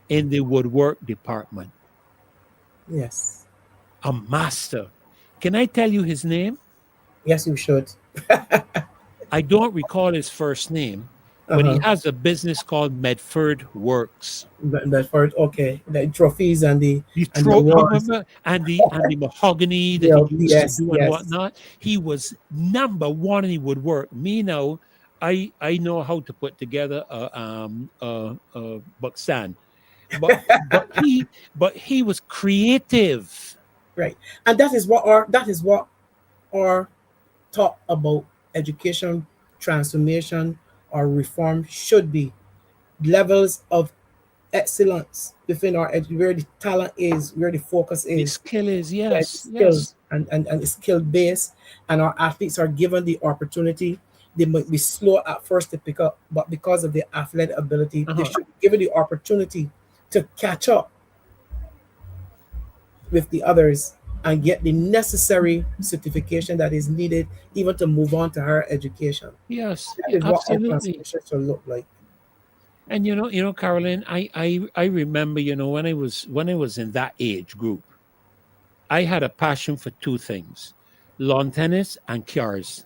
C: in the woodwork department.
E: Yes.
C: A master. Can I tell you his name?
E: Yes, you should.
C: I don't recall his first name, but he
E: Uh-huh.
C: has a business called Medford Works.
E: But for okay, the trophies
C: The
E: and the awards.
C: remember, and the mahogany that he
E: Yeah,
C: used to
E: yes,
C: do and
E: yes.
C: whatnot. He was number one in the woodwork. Me now, I know how to put together a buckstand, but he was creative.
E: Right. And that is what our talk about education transformation or reform should be. Levels of excellence within where the talent is, where the focus
C: The
E: is.
C: skill is
E: Yeah, the
C: yes,
E: skill
C: yes.
E: and skill base, and our athletes are given the opportunity. They might be slow at first to pick up, but because of their athletic ability, they
C: Uh-huh.
E: should be given the opportunity to catch up with the others and get the necessary certification that is needed even to move on to higher education.
C: Yes,
E: That
C: yeah,
E: is what our
C: absolutely.
E: transformation should look like.
C: And Caroline, I remember, when I was in that age group, I had a passion for two things: lawn tennis and cars.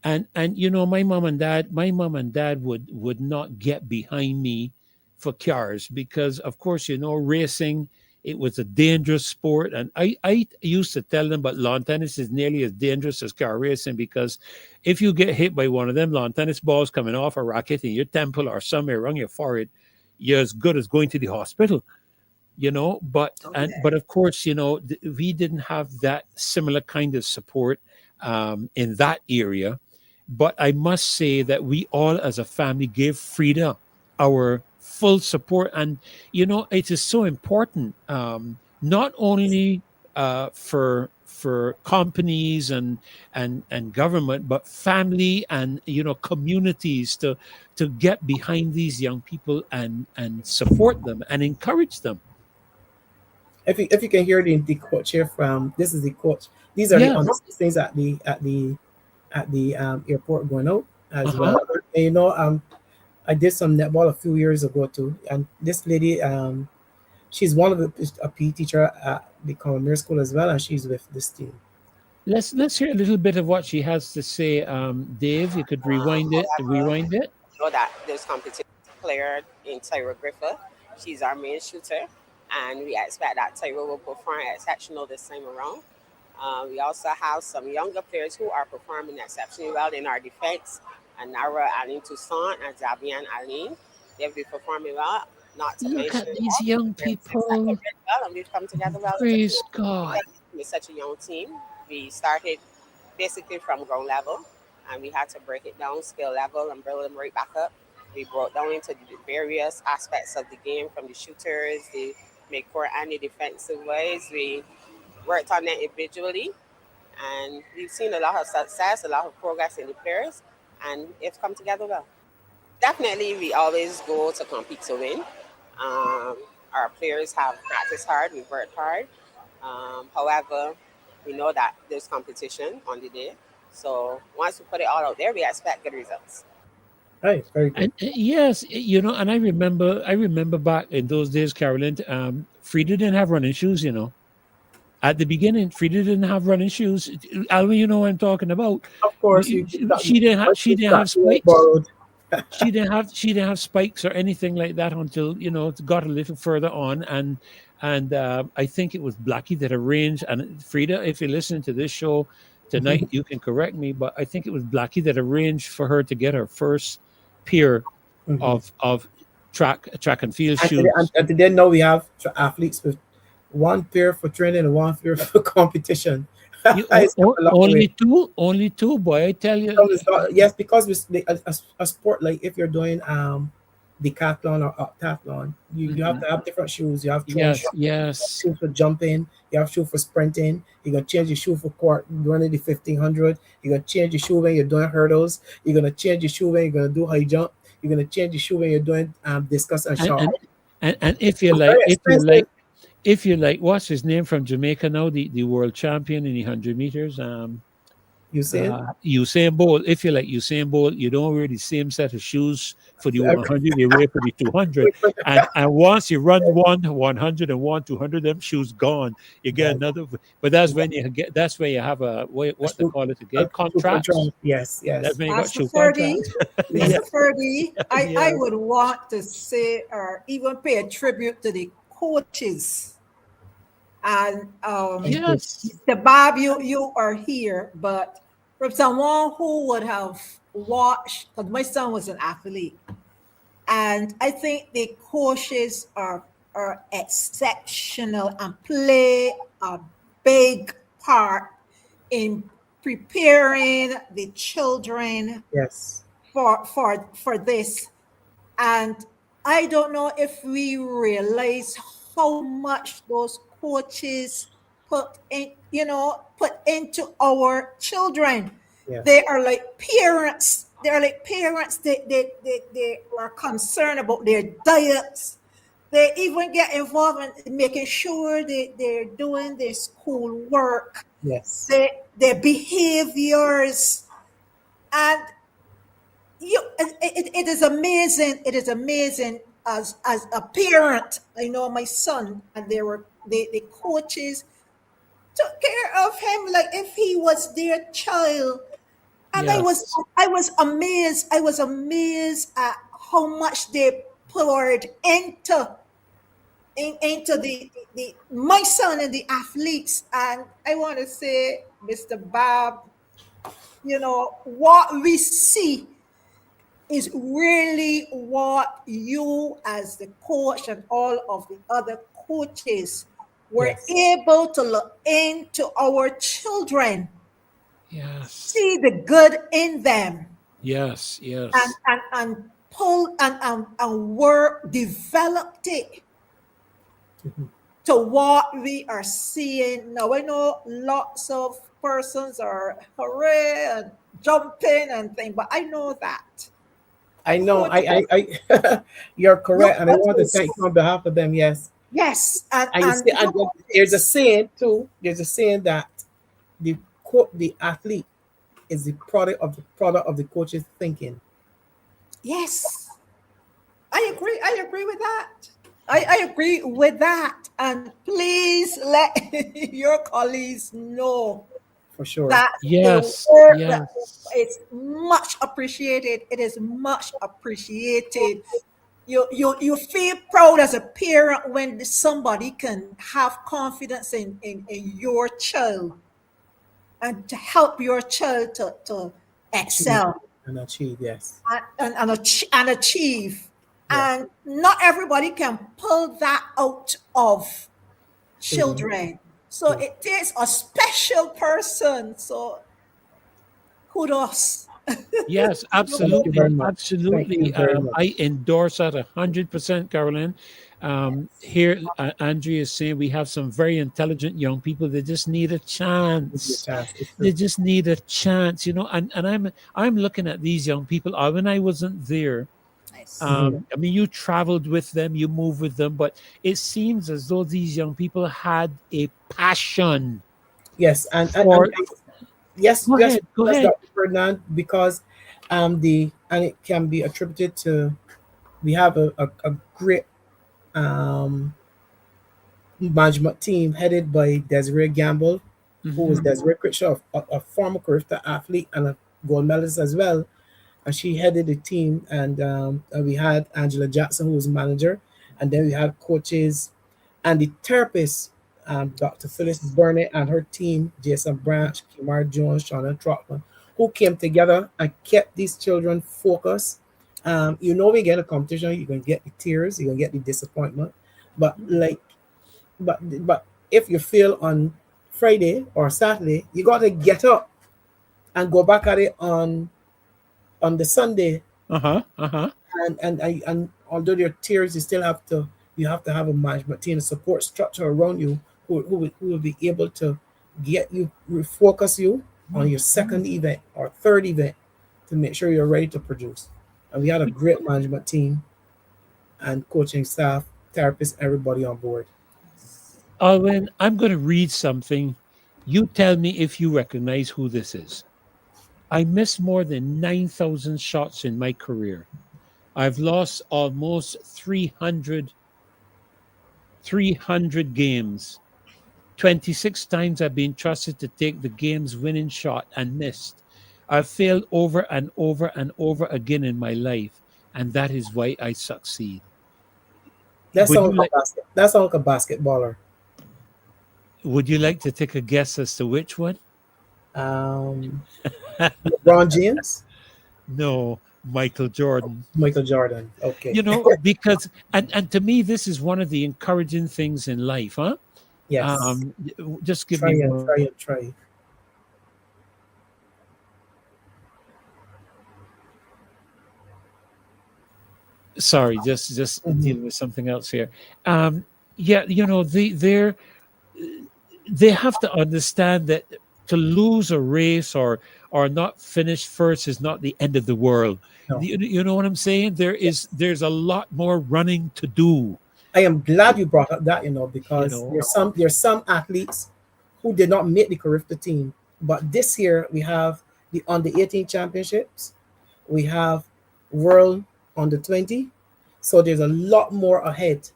C: And my mom and dad would not get behind me for cars because, of course, racing, it was a dangerous sport. And I used to tell them, but lawn tennis is nearly as dangerous as car racing, because if you get hit by one of them lawn tennis balls coming off a racket in your temple or somewhere around your forehead, you're as good as going to the hospital. But of course, we didn't have that similar kind of support in that area. But I must say that we all as a family gave Frida our full support. And it is so important, not only for companies and government, but family and communities to get behind these young people and support them and encourage them.
E: If you can hear the coach here from, this is the coach. These are the
C: Yeah.
E: things at the airport going out as
C: Uh-huh.
E: well. And I did some netball a few years ago too, and this lady, she's one of a PE teacher at the culinary school as well, and she's with this team.
C: Let's hear a little bit of what she has to say. Dave, you could rewind it.
G: However,
C: Rewind it.
G: know that there's competition player in Tyra Griffith. She's our main shooter, and we expect that Tyra will perform exceptional this time around. We also have some younger players who are performing exceptionally well in our defense, and Nara Aline Toussaint and Zabian Aline. They'll be performing well, not to
C: Look
G: mention
C: at these young
G: they're exactly
C: people.
G: well, and we've come together well as a team.
C: Praise God.
G: We're such a young team. We started basically from ground level, and we had to break it down skill level and build them right back up. We broke down into the various aspects of the game, from the shooters, the midcourt and the defensive ways. We worked on that individually, and we've seen a lot of success, a lot of progress in the players, and it's come together well. Definitely, we always go to compete to win. Um, our players have practiced hard, we've worked hard. However, we know that there's competition on the day. So once we put it all out there, we expect good results.
E: Right, very good.
C: And yes, and I remember back in those days, Carolyn, Frida didn't have running shoes. At the beginning, Frida didn't have running shoes. Alvin, you know what I'm talking about.
E: Of course,
C: She didn't have spikes.
E: borrowed.
C: She didn't have spikes or anything like that until it got a little further on. And I think it was Blackie that arranged. And Frida, if you're listening to this show tonight, you can correct me, but I think it was Blackie that arranged for her to get her first pair
E: Mhm.
C: of track and field
E: And
C: shoes.
E: today now we have athletes with one pair for training and one pair for competition. It's come a long way.
C: Only two, boy. I tell you.
E: So yes, because a sport, like if you're doing decathlon or octathlon, you have to have different shoes. You have
C: Yes.
E: shoes for jumping, you have shoes for sprinting, you're gonna change your shoe for court running the 1500, you're gonna change your shoe when you're doing hurdles, you're gonna change your shoe when you're gonna do high jump, you're gonna change your shoe when you're doing discus and
C: And
E: shot.
C: and if you
E: It's
C: like,
E: very
C: if you
E: expensive.
C: like, if you like, what's his name from Jamaica now? The world champion in the 100 meters.
E: You see it?
C: Usain Bolt. If you like Usain Bolt, you don't wear the same set of shoes for the
E: Every-
C: 100. You wear for the 200. And once you run 100 and 200, them shoes gone. You get another. But that's when you get. That's when you have what they call it again, contracts.
E: Yes, yes.
C: That's when you got
D: Pastor
C: shoe
D: Ferdy,
C: contracts.
D: Mr. Ferdy, I
C: Yeah.
D: would want to say or even pay a tribute to the coaches. And
C: Yes.
D: the Bob, you are here, but from someone who would have watched, because my son was an athlete, and I think the coaches are exceptional and play a big part in preparing the children
E: Yes.
D: for this. And I don't know if we realize how much those coaches put into our children.
E: Yeah.
D: They are like parents. They're like parents. They are concerned about their diets. They even get involved in making sure they're doing their school work,
E: Yes.
D: their behaviors. And it is amazing. It is amazing as a parent. I know my son, and the coaches took care of him like if he was their child. And
C: Yes.
D: I was amazed. I was amazed at how much they poured into the my son and the athletes. And I want to say, Mr. Bob, what we see is really what you as the coach and all of the other coaches were
E: Yes.
D: able to look into our children,
C: Yes.
D: see the good in them,
C: Yes.
D: and
C: Yes.
D: pull and work developed it
E: Mhm.
D: to what we are seeing now. I know lots of persons are hooray and jumping and thing, but I know that
E: I know.
D: coach,
E: You're
D: your
E: correct, and I want to
D: coaches,
E: thank you on behalf of them. Yes,
D: yes,
E: and you see,
D: and
E: and
D: your
E: there's a
D: coaches,
E: saying too. There's a saying that the athlete is the product of the coach's thinking.
D: yes, I agree with that. I agree with that. And please let your colleagues know
E: For sure.
D: that the
C: Yes.
D: work that
C: Yes.
D: is much appreciated. It is much appreciated. You feel proud as a parent when somebody can have confidence in your child and to help your child to
E: Achieve
D: excel
E: and achieve. Yes.
D: and achieve.
E: Yes.
D: And not everybody can pull that out of
E: Children.
D: children. So
E: True.
D: it takes a special person. So kudos.
C: Yes,
E: Thank you very
C: absolutely,
E: much. Thank you
C: absolutely.
E: very much.
C: I endorse that 100%, Carolyn. Here, Andrea is saying we have some very intelligent young people. They just need a
E: Give you a
C: chance.
E: chance. It's
C: They
E: true.
C: just need a chance, And I'm looking at these young people. When I wasn't there,
D: Nice.
C: I mean, you traveled with them, you moved with them, but it seems as though these young people had a passion
E: Yes,
C: for.
E: yes,
C: Go
E: yes,
C: ahead, go
E: yes,
C: ahead.
E: Dr. Ferdinand, because the and it can be attributed to we have a great um management team headed by Desiree Gamble, who was
C: Hmm.
E: Desiree Critchlow, a former CARIFTA athlete and a gold medalist as well. And she headed the team, and we had Angela Jackson, who was manager, and then we had coaches and the therapist, Dr. Phyllis Burnett and her team, Jason Branch, Kimar Jones, Shauna Trotman, who came together and kept these children focused. We get a competition, you're gonna get the tears, you're gonna get the disappointment, but but if you fail on Friday or Saturday, you got to get up and go back at it on the Sunday.
C: Uh-huh. Uh-huh.
E: And although there are tears, you have to have a management team, a support structure around you who will be able to get you refocus you on your second event or third event to make sure you're ready to produce. And we had a great management team and coaching staff, therapists, everybody on board.
C: Alwyn, I'm going to read something. You tell me if you recognize who this is. I missed more than 9,000 shots in my career. I've lost almost 300 games. 26 times I've been trusted to take the game's winning shot and missed. I've failed over and over and over again in my life, and that is why I succeed. Would you like
E: That sounds like a basketballer.
C: would you like to take a guess as to which one?
E: Um, LeBron James,
C: No, Michael Jordan.
E: Michael Jordan. Okay.
C: Because and to me this is one of the encouraging things in life, huh?
E: Yes.
C: Just give me one.
E: Try.
C: Sorry, just
E: Mhm.
C: dealing with something else here. Yeah, they have to understand that to lose a race or not finish first is not the end of the world.
E: No.
C: You know what I'm saying? There's a lot more running to do.
E: I am glad you brought up that,
C: You
E: because
C: know.
E: there's some athletes who did not make the CARIFTA team. But this year we have the under 18 championships. We have World under 20. So there's a lot more ahead.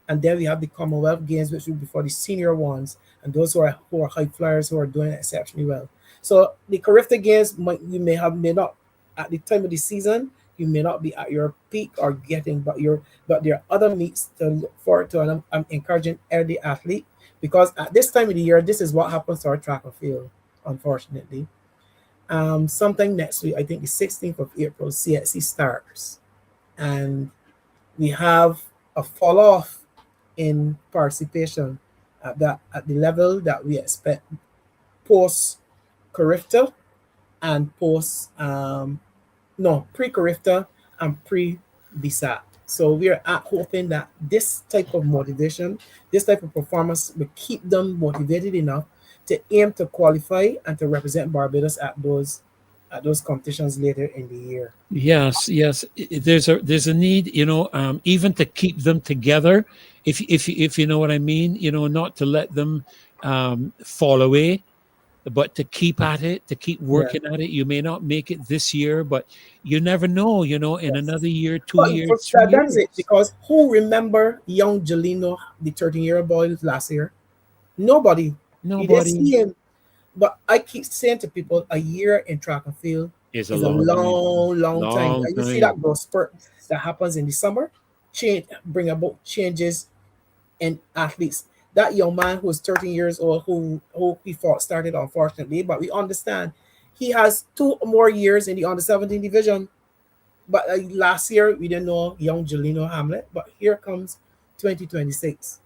E: And then we have the Commonwealth Games, which will be for the senior ones and those who are high flyers who are doing exceptionally well. So the CARIFTA Games, may not at the time of the season, you may not be at your peak or getting, but there are other meets to look forward to, and I'm encouraging every athlete, because at this time of the year, this is what happens to our track and field, unfortunately. Sometime next week, I think the 16th of April, CXC starts, and we have a fall off in participation at the level that we expect post CARIFTA and post pre-CARIFTA and pre-BSAT. So we are hoping that this type of motivation, this type of performance will keep them motivated enough to aim to qualify and to represent Barbados at those competitions later in the year.
C: Yes, yes. There's a need, even to keep them together, if you know what I mean. Not to let them fall away, but to keep at it, to keep working at it. You may not make it this year, but you never know. In another year, 2 years, 3 years.
E: That's it. Because who remember young Jelino, the 13-year-old boy last year? Nobody. You didn't see him. But I keep saying to people, a year in track and field is a long time. And you see that growth spurt that happens in the summer, bring about changes in athletes. That young man who was 13 years old, who he fought started, unfortunately, but we understand he has 2 more years in the under 17 division. But last year we didn't know young Jelino Hamlet, but here comes 2026.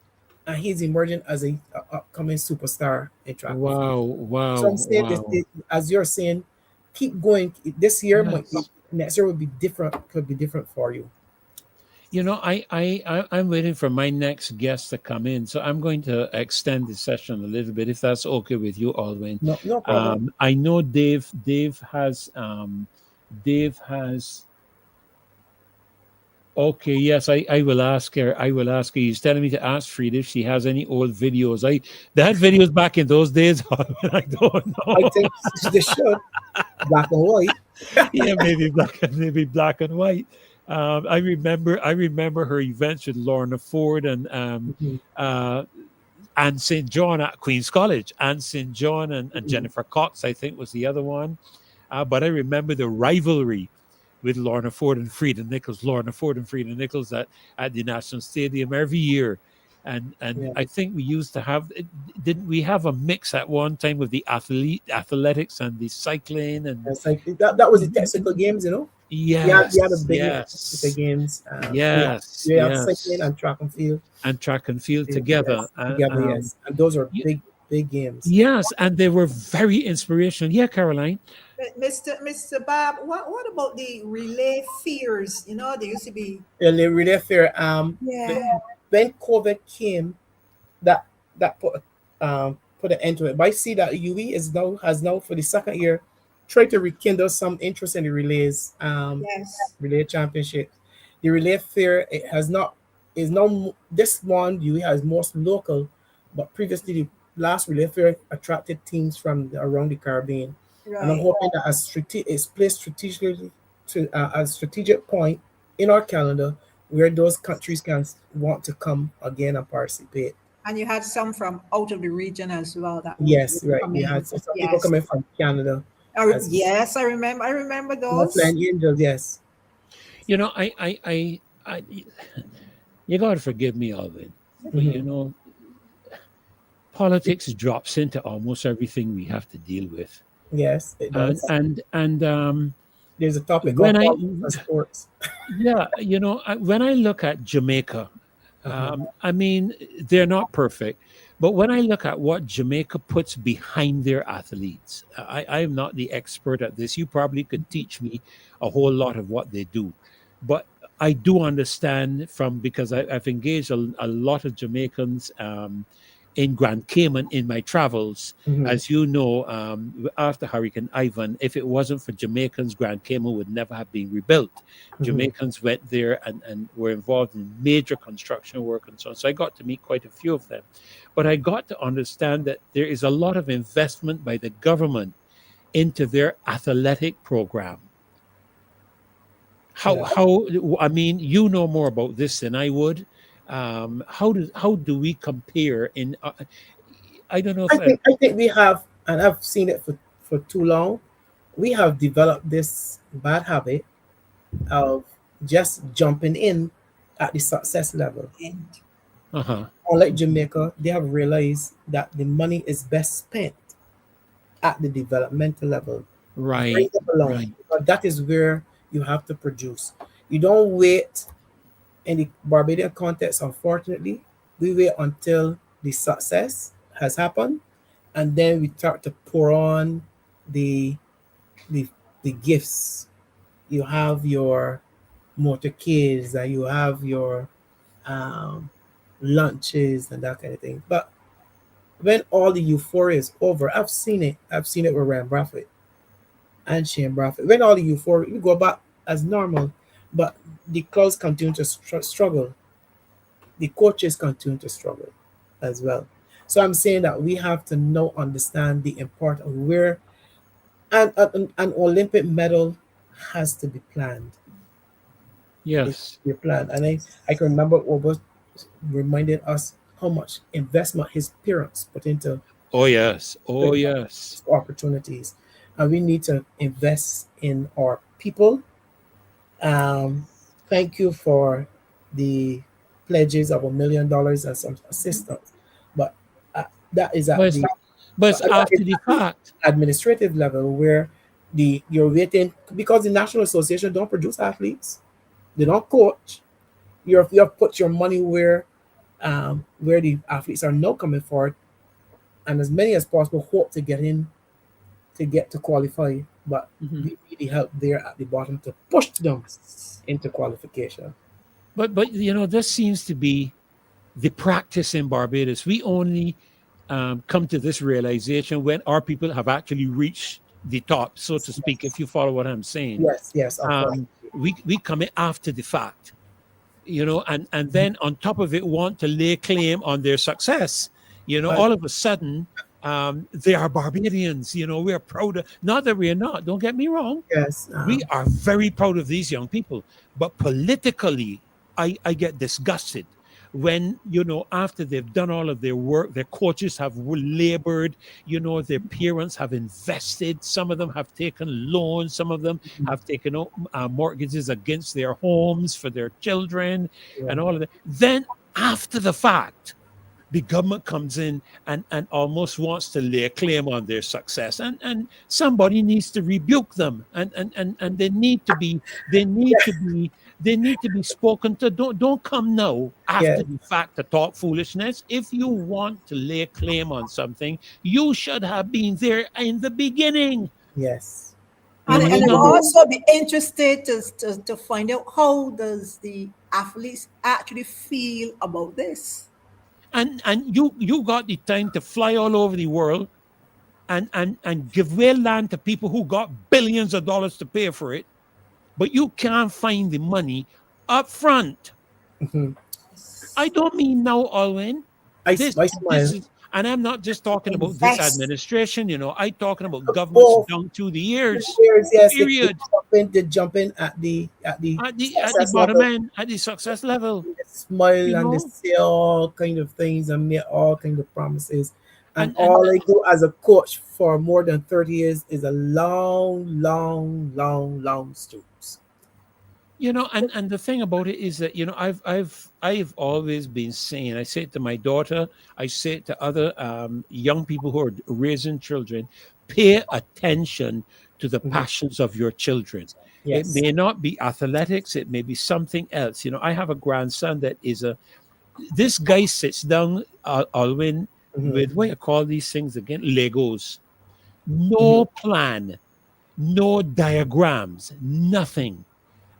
E: And he's emerging as a upcoming superstar in track.
C: Wow.
E: So I'm saying, as you're saying, keep going. This year, next year will be different. Could be different for you.
C: I'm waiting for my next guest to come in, so I'm going to extend the session a little bit, if that's okay with you, ALWYN.
E: No problem.
C: I know Dave has. Okay, yes, I will ask her. He's telling me to ask Frida if she has any old videos. They had videos back in those days. I don't know.
E: I think they should. Black and white.
C: Yeah, maybe black and white. I remember her events with Lorna Ford and Anne St. John at Queen's College. Anne St. John and Jennifer Cox, I think, was the other one. But I remember the rivalry with Lorna Ford and Frida Nichols. Lorna Ford and Frida Nichols at the National Stadium every year. And I think we used to have, didn't we have a mix at one time with the athletics and the cycling? And
E: that was the technical games,
C: Yes.
E: You had a big technical games.
C: Yes.
E: Cycling and track and field.
C: And track and field together.
E: Yes. And those are big games.
C: Yes, and they were very inspirational. Yeah, Caroline.
D: Mr. Bob, what about the relay fears? There used to be
E: the relay fear. When COVID came, that put an end to it. But I see that UE has now for the second year tried to rekindle some interest in the relays. Relay championship. The relay fair is now this one UE has most local, but previously the last relay fair attracted teams from around the Caribbean. Right. And I'm hoping that it's placed strategically to a strategic point in our calendar where those countries can want to come again and participate.
D: And you had some from out of the region as well.
E: Yes, right. We had some people coming from Canada.
D: Yes, I remember those.
E: Flying Angels, yes.
C: I you got to forgive me, ALWYN. But, politics drops into almost everything we have to deal with.
E: Yes, it does.
C: And
E: there's a topic on sports.
C: Yeah, when I look at Jamaica, I mean, they're not perfect, but when I look at what Jamaica puts behind their athletes, I am not the expert at this. You probably could teach me a whole lot of what they do, but I do understand because I've engaged a lot of Jamaicans in Grand Cayman in my travels. As you know, after Hurricane Ivan, if it wasn't for Jamaicans, Grand Cayman would never have been rebuilt. Jamaicans went there and were involved in major construction work and so on. So I got to meet quite a few of them. But I got to understand that there is a lot of investment by the government into their athletic program. How
E: Yeah.
C: how I mean, you know more about this than I would. How do we compare in? I don't know if
E: I think we have, and I've seen it for too long. We have developed this bad habit of just jumping in at the success level.
D: And
C: uh-huh.
E: Unlike Jamaica, they have realized that the money is best spent at the developmental level. Bring
C: Right,
E: them along.
C: right.
E: But that is where you have to produce. You don't wait in the Barbadian context, unfortunately. We wait until the success has happened and then we start to pour on the the, the gifts. You have your motorcades and you have your um, lunches and that kind of thing. But when all the euphoria is over, I've seen it. I've seen it with Ryan Braffett and Shane Braffett. When all the euphoria, we go back as normal, but the clubs continue to struggle. The coaches continue to struggle as well. So I'm saying that we have to now understand the importance of where an Olympic medal has to be planned. It
C: Yes.
E: should be planned. And I can remember Obo reminded us how much investment his parents put into
C: Oh yes. Oh yes.
E: opportunities. And we need to invest in our people. Thank you for the pledges of $1 million and some assistance. But that is
C: But
E: at
C: it's,
E: the
C: but it's
E: that is
C: after the
E: at the
C: fact.
E: administrative level where you're waiting because the National Association don't produce athletes, they don't coach. You have put your money where the athletes are now coming forward, and as many as possible hope to get in to get to qualify. But
C: Mhm.
E: we need the help there at the bottom to push them into qualification.
C: But this seems to be the practice in Barbados. We only come to this realization when our people have actually reached the top, so to speak, if you follow what I'm saying.
E: Yes, yes,
C: Um,
E: unfortunately.
C: we come in after the fact, and then on top of it want to lay claim on their success.
E: Uh,
C: All of a sudden, they are Barbadians. We are proud of, not that we are not, don't get me wrong.
E: yes,
C: We are very proud of these young people, but politically, I get disgusted when, after they've done all of their work, their coaches have labored, their parents have invested, some of them have taken loans, some of them have taken out mortgages against their homes for their children
E: yeah,
C: and all of that. Then after the fact, the government comes in and almost wants to lay a claim on their success, and somebody needs to rebuke them, and they need to be spoken to. Don't come now
E: yeah,
C: after the fact to talk foolishness. If you want to lay a claim on something, you should have been there in the beginning.
E: yes. We
D: and
E: need
D: I will
E: to.
D: also be interested to find out how does the athletes actually feel about this.
C: And you got the time to fly all over the world and give away land to people who got billions of dollars to pay for it, but you can't find the money up front.
E: Mhm.
C: I don't mean now, Alwyn. This
E: I
C: this
E: smile.
C: is, and I'm not just talking about this
D: Invest.
C: administration. I'm talking about governments
E: Both
C: down through the years.
E: players, yes,
C: Period.
E: they jump in at the
C: At the
E: success
C: bottom
E: level.
C: end, at the success level,
E: They smile
C: you
E: and they
C: know,
E: say all kind of things and make all kind of promises. And
C: and
E: all I do as a coach for more than 30 years is a long, long, long, long stoops.
C: and the thing about it is that I've always been saying, I say it to my daughter, I say it to other young people who are raising children: pay attention to the
E: Mhm.
C: passions of your children. It
E: Yes.
C: may not be athletics, it may be something else. I have a grandson that is a this guy sits down, Alwyn,
E: Mhm.
C: with, what you call these things again, Legos.
E: Mhm.
C: No plan, no diagrams, nothing,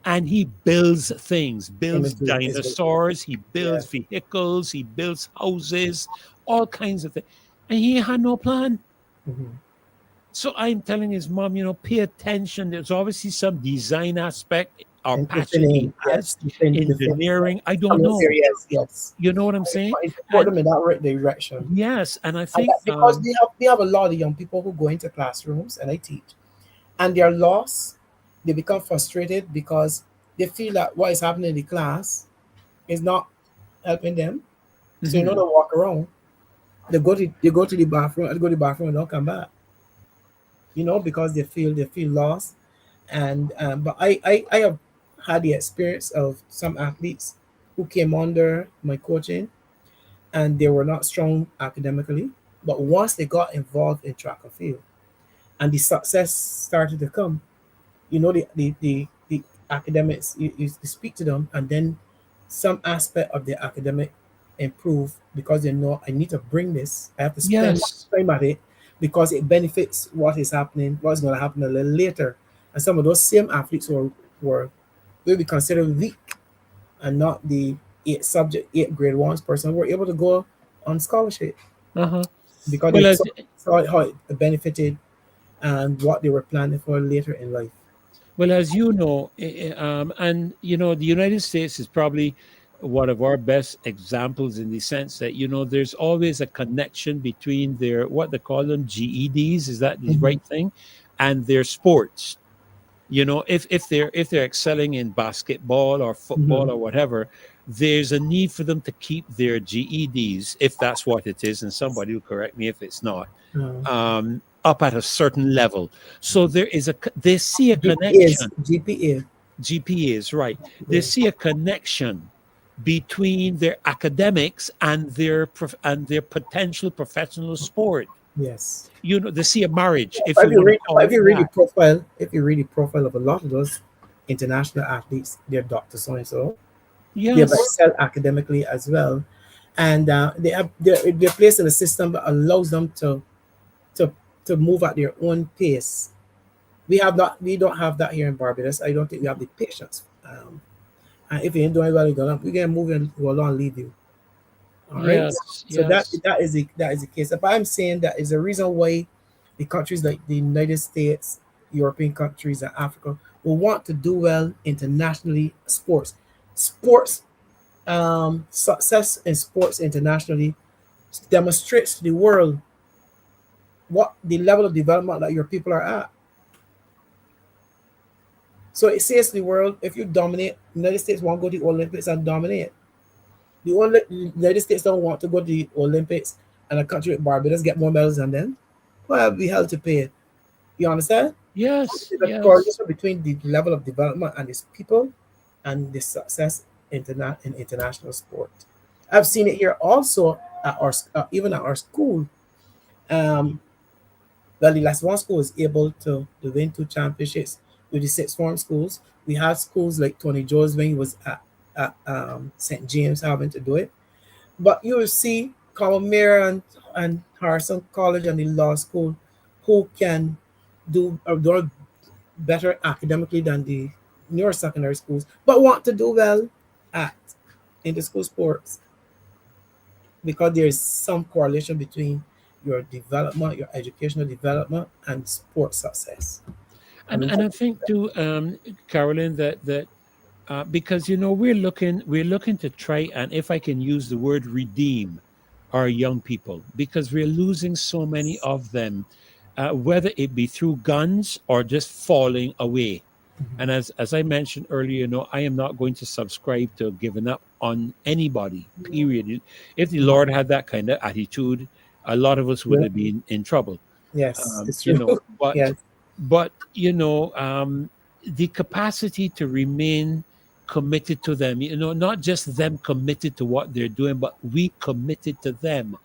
C: and he builds things, builds
E: Imagery is what it is.
C: dinosaurs, he
E: Yeah.
C: builds vehicles, he builds houses, all kinds of things, and he had no plan.
E: Mhm.
C: So I'm telling his mom, pay attention. There's obviously some design aspect or
E: And
C: passion he has,
E: yes, the
C: engineering, I don't
E: coming
C: know.
E: serious, yes.
C: You know what I'm saying?
E: It's support
C: And
E: them in that right direction.
C: yes, and I
E: And
C: think
E: that because we have a lot of young people who go into classrooms and I teach and they're lost, they become frustrated because they feel that what is happening in the class is not helping them. So
C: Mhm.
E: they walk around. They go to the bathroom. They go to the bathroom and don't come back. Because they feel lost. And but I have had the experience of some athletes who came under my coaching, and they were not strong academically, but once they got involved in track and field and the success started to come, the academics, you speak to them, and then some aspect of the academic improve because they know I need to bring this. I have to spend
C: Yes.
E: time at it because it benefits what is happening, what's going to happen a little later. And some of those same athletes were will be considered weak and not the eight grade ones person were able to go on scholarship
C: Uh-huh.
E: because they
C: Well,
E: saw how it benefited and what they were planning for later in life.
C: as you know, and the United States is probably one of our best examples in the sense that there's always a connection between their what they call them GEDs, is that the
E: Mhm.
C: right thing, and their sports. If they're excelling in basketball or football
E: Mhm.
C: or whatever, there's a need for them to keep their GEDs, if that's what it is, and somebody will correct me if it's not, up at a certain level. So they see a
E: GPAs,
C: connection.
E: GPA.
C: GPAs, right? They
E: Yeah.
C: see a connection between their academics and their potential professional sport.
E: Yes.
C: They see a marriage, if
E: But
C: you want to call
E: if
C: it
E: you read the
C: that.
E: profile, if you read the profile of a lot of those international athletes, they're Doctor So and so. They have
C: Yes.
E: excelled academically as well, and they're placed in a system that allows them to to move at their own pace. We don't have that here in Barbados. I don't think we have the patience. And if you ain't doing well, we're gonna move and go along and leave you. All right.
C: Yes.
E: So
C: Yes.
E: that is the case. But I'm saying that is the reason why the countries like the United States, European countries, and Africa will want to do well internationally. Sports, success in sports internationally demonstrates to the world what the level of development that your people are at. So it says to the world, if you dominate, United States won't go to the Olympics and dominate. The United States don't want to go to the Olympics and a country like Barbados get more medals than them. Well, we held to pay. You understand?
C: Yes.
E: There's a
C: Yes.
E: correlation between the level of development and its people and the success in international sport. I've seen it here also at our even at our school. Um, well, the last one school was able to win two championships with the sixth form schools. We had schools like Tony Jones when he was at St. James having to do it. But you will see Comamere and Harrison College and the law school who can do better academically than the newer secondary schools, but want to do well at in the school sports because there is some correlation between your development, your educational development, and sports success. And
C: And I think too, Carolyn, that because we're looking to try, and if I can use the word, redeem our young people, because we're losing so many of them, whether it be through guns or just falling away. And as I mentioned earlier, I am not going to subscribe to giving up on anybody. Period. If the Lord had that kind of attitude, a lot of us would
E: yeah,
C: have been in trouble.
E: yes, it's true.
C: But
E: Yes.
C: the capacity to remain committed to them, not just them committed to what they're doing, but we committed to them.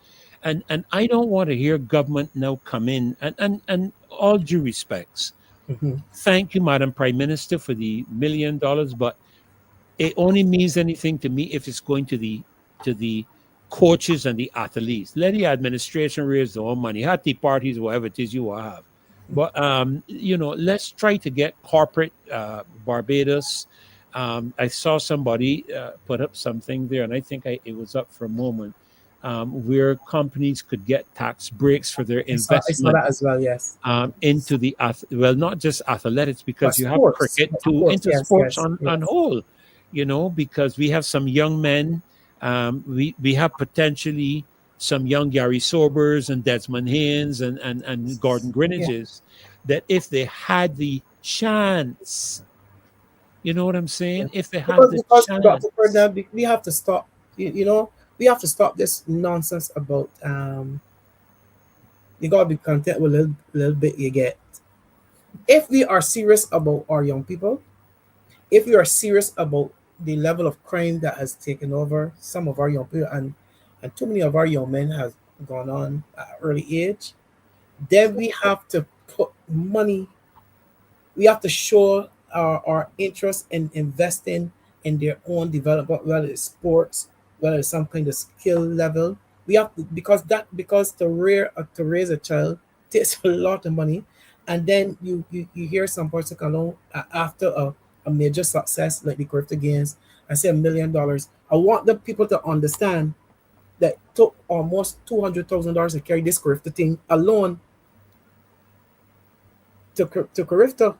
C: And I don't want to hear government now come in, and all due respects,
E: Mhm.
C: thank you, Madam Prime Minister, for the $1 million, but it only means anything to me if it's going to the coaches and the athletes. Let the administration raise their own money, have the parties, whatever it is you will have. But let's try to get corporate Barbados. I saw somebody put up something there, and I think it was up for a moment, where companies could get tax breaks for their
E: I saw
C: investment
E: that as well. Yes,
C: into well, not just athletics,
E: but
C: because you have cricket to
E: sports.
C: into
E: Yes,
C: sports
E: yes,
C: on
E: yes,
C: whole, because we have some young men, we have potentially some young Gary Sobers and Desmond Haynes and Gordon
E: yeah.
C: Greenidges, that if they had the chance You know what I'm saying? If they had
E: Because
C: the
E: Dr.
C: chance.
E: Ferdinand, we have to stop. You know, we have to stop this nonsense about you gotta be content with little bit you get. If we are serious about our young people, if we are serious about the level of crime that has taken over some of our young people, and too many of our young men has gone on at an early age, then we have to put money, we have to show our interest in investing in their own development, whether it's sports, whether it's some kind of skill level. We have to, because to raise a child takes a lot of money, and then you hear some person come along after a major success like the CARIFTA Games and say $1 million. I want the people to understand that took almost $200,000 to carry this CARIFTA thing alone to CARIFTA.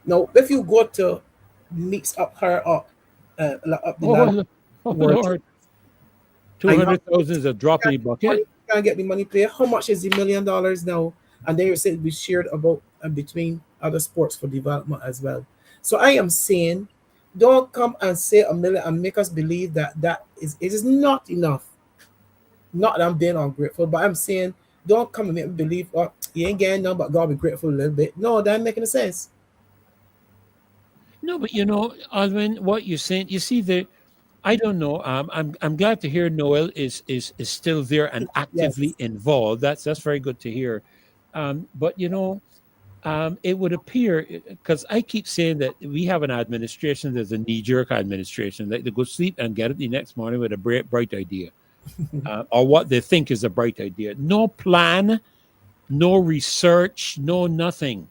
E: Now, if you go to mix up higher up, up the
C: Oh,
E: ladder,
C: oh
E: world,
C: Lord, two
E: and you
C: hundred thousand is a drop in the bucket.
E: can't get the money player. How much is the $1 million now? And then you said we shared about between other sports for development as well. So I am saying, don't come and say a million and make us believe that it is not enough. Not that I'm being ungrateful, but I'm saying don't come and make me believe, oh, you ain't getting none, but God be grateful a little bit. No, that ain't making sense.
C: No, but you know, Alwyn, what you're saying, you see the, I don't know. I'm glad to hear Noel is still there and actively
E: Yes.
C: involved. That's very good to hear. But you know, it would appear, because I keep saying that we have an administration that's a knee jerk administration. Like they go sleep and get up the next morning with a bright idea, or what they think is a bright idea. No plan, no research, no nothing.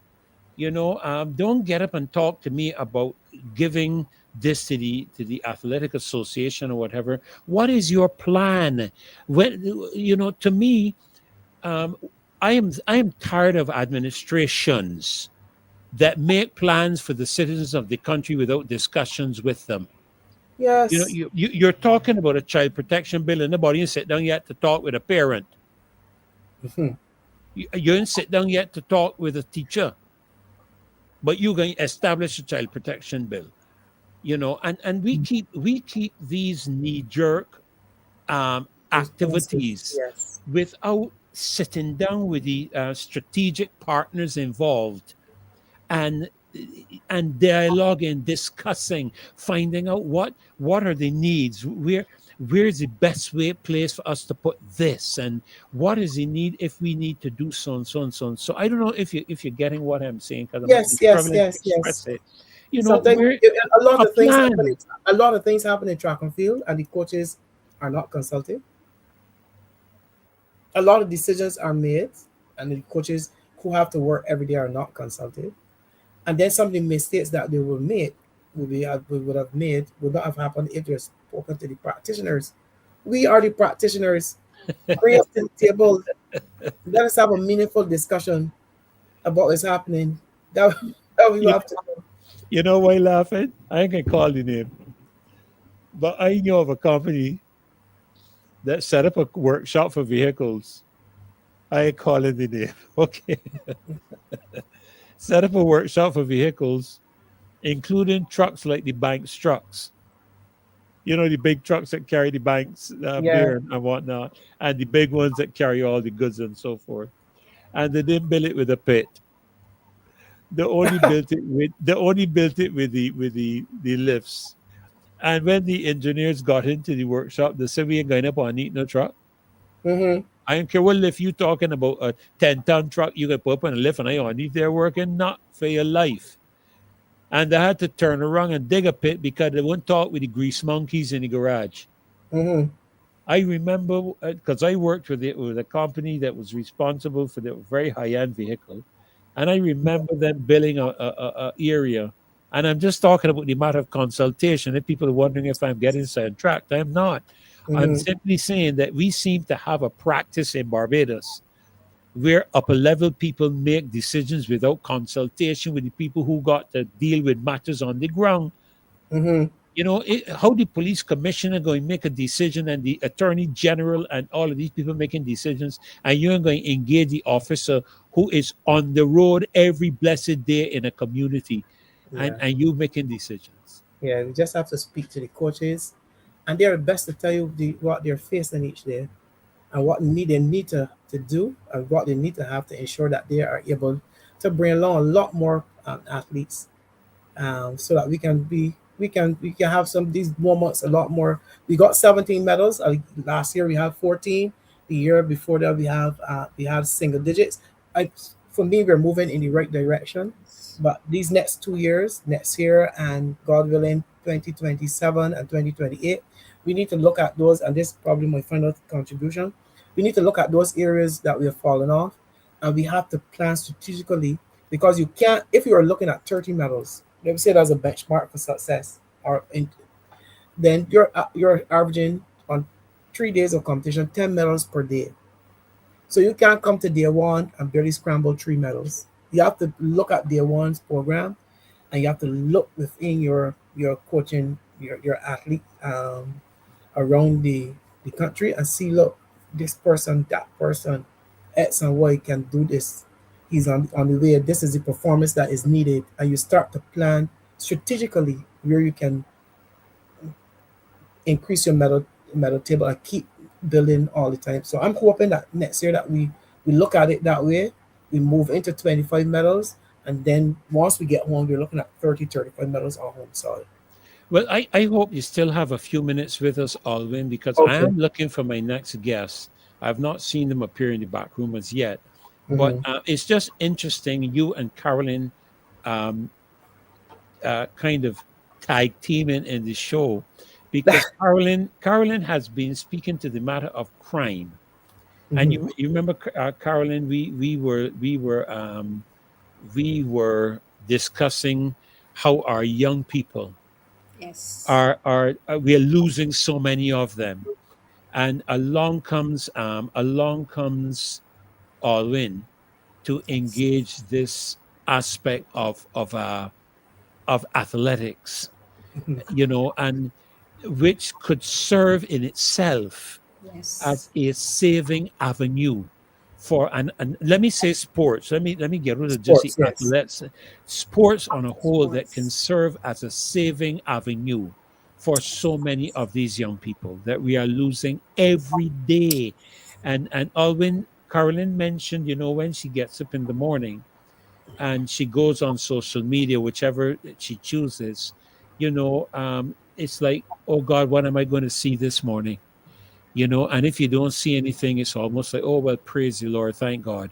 C: You know, don't get up and talk to me about giving this to the athletic association or whatever. What is your plan? When, you know, to me, um, I am tired of administrations that make plans for the citizens of the country without discussions with them. You know,
E: Yes.
C: you're talking about a child protection bill, and nobody you sit down yet to talk with a parent.
E: Mhm.
C: You didn't sit down yet to talk with a teacher, but you're going to establish a child protection bill. You know, and we keep these knee jerk
E: Responses.
C: activities
E: Yes.
C: without sitting down with the strategic partners involved and and dialoguing, discussing, finding out what are the needs, where's the best way place for us to put this, and what is the need if we need to do so and so and so and so. I don't know if you're getting what I'm saying, because I've been
E: Yes, yes,
C: struggling to
E: yes, yes.
C: express it. You know,
E: Sometimes
C: we're
E: a lot
C: a
E: of things happen.
C: plan.
E: A lot of things happen in track and field, and the coaches are not consulted. A lot of decisions are made, and the coaches who have to work every day are not consulted. And then some of the mistakes that they will make would have made would not have happened if they're spoken to the practitioners. We are the practitioners. Bring us to the table. Let us have a meaningful discussion about what's happening. That, that we
C: You,
E: have to
C: you know why laughing? I ain't gonna call the name, but I know of a company that set up a workshop for vehicles. I ain't calling the name. Okay. Set up a workshop for vehicles, including trucks like the bank's trucks. You know, the big trucks that carry the bank's
E: yeah.
C: beer and whatnot, and the big ones that carry all the goods and so forth. And they didn't build it with a pit. They only built it with the lifts. And when the engineers got into the workshop, they said, we ain't going up on eat no truck.
E: Mm-hmm.
C: I don't care what lift you talking about, a 10-ton truck you can put up on a lift, and I on it there working, not for your life. And they had to turn around and dig a pit because they wouldn't talk with the grease monkeys in the garage.
E: Mm-hmm.
C: I remember, because I worked with a company that was responsible for the very high end vehicle, and I remember them building a area. And I'm just talking about the matter of consultation. If people are wondering if I'm getting sidetracked, I'm not. I'm
E: Mm-hmm.
C: simply saying that we seem to have a practice in Barbados where upper level people make decisions without consultation with the people who got to deal with matters on the ground.
E: Mm-hmm.
C: You know, how the police commissioner going to make a decision, and the attorney general and all of these people making decisions, and you're going to engage the officer who is on the road every blessed day in a community.
E: Yeah.
C: and you making decisions.
E: Yeah. We just have to speak to the coaches, and they're the best to tell you what they're facing each day and what they need to do and what they need to have to ensure that they are able to bring along a lot more athletes, so that we can have some of these moments a lot more. We got 17 medals. Last year we had 14. The year before that we had single digits. I For me, we're moving in the right direction. But these next 2 years, next year and God willing, 2027 and 2028, we need to look at those. And this is probably my final contribution. We need to look at those areas that we have fallen off, and we have to plan strategically, because you can't, if you are looking at 30 medals, let me say that's a benchmark for success, then you're averaging on 3 days of competition 10 medals per day. So you can't come to day one and barely scramble 3 medals. You have to look at day one's program, and you have to look within your coaching, your athlete, around the country, and see, look, this person, that person, X and Y can do this. He's on the way. This is the performance that is needed. And you start to plan strategically where you can increase your medal table and keep building all the time. So I'm hoping that next year that we look at it that way. We move into 25 medals, and then once we get home, we're looking at 35 medals on home soil.
C: Well, I hope you still have a few minutes with us, ALWYN, because I
E: Okay.
C: am looking for my next guest. I've not seen them appear in the back room as yet, but
E: Mhm.
C: it's just interesting. You and Carolyn um, kind of tag teaming in the show, because Carolyn has been speaking to the matter of crime, and
E: Mhm.
C: you remember, Carolyn, we were discussing how our young people
D: Yes.
C: are we are losing so many of them, and along comes ALWYN to
D: Yes.
C: engage this aspect of athletics,
E: Mhm.
C: and which could serve in itself
D: Yes.
C: as a saving avenue for, and let me say sports. Let me get rid of just the
E: Sports, yes.
C: athletes. Sports on a whole that can
D: Sports.
C: serve as a saving avenue for so many of these young people that we are losing every day. And Alwyn Carolyn mentioned, when she gets up in the morning and she goes on social media, whichever she chooses, it's like, oh God, what am I going to see this morning? And if you don't see anything, it's almost like, oh well, praise the Lord, thank God.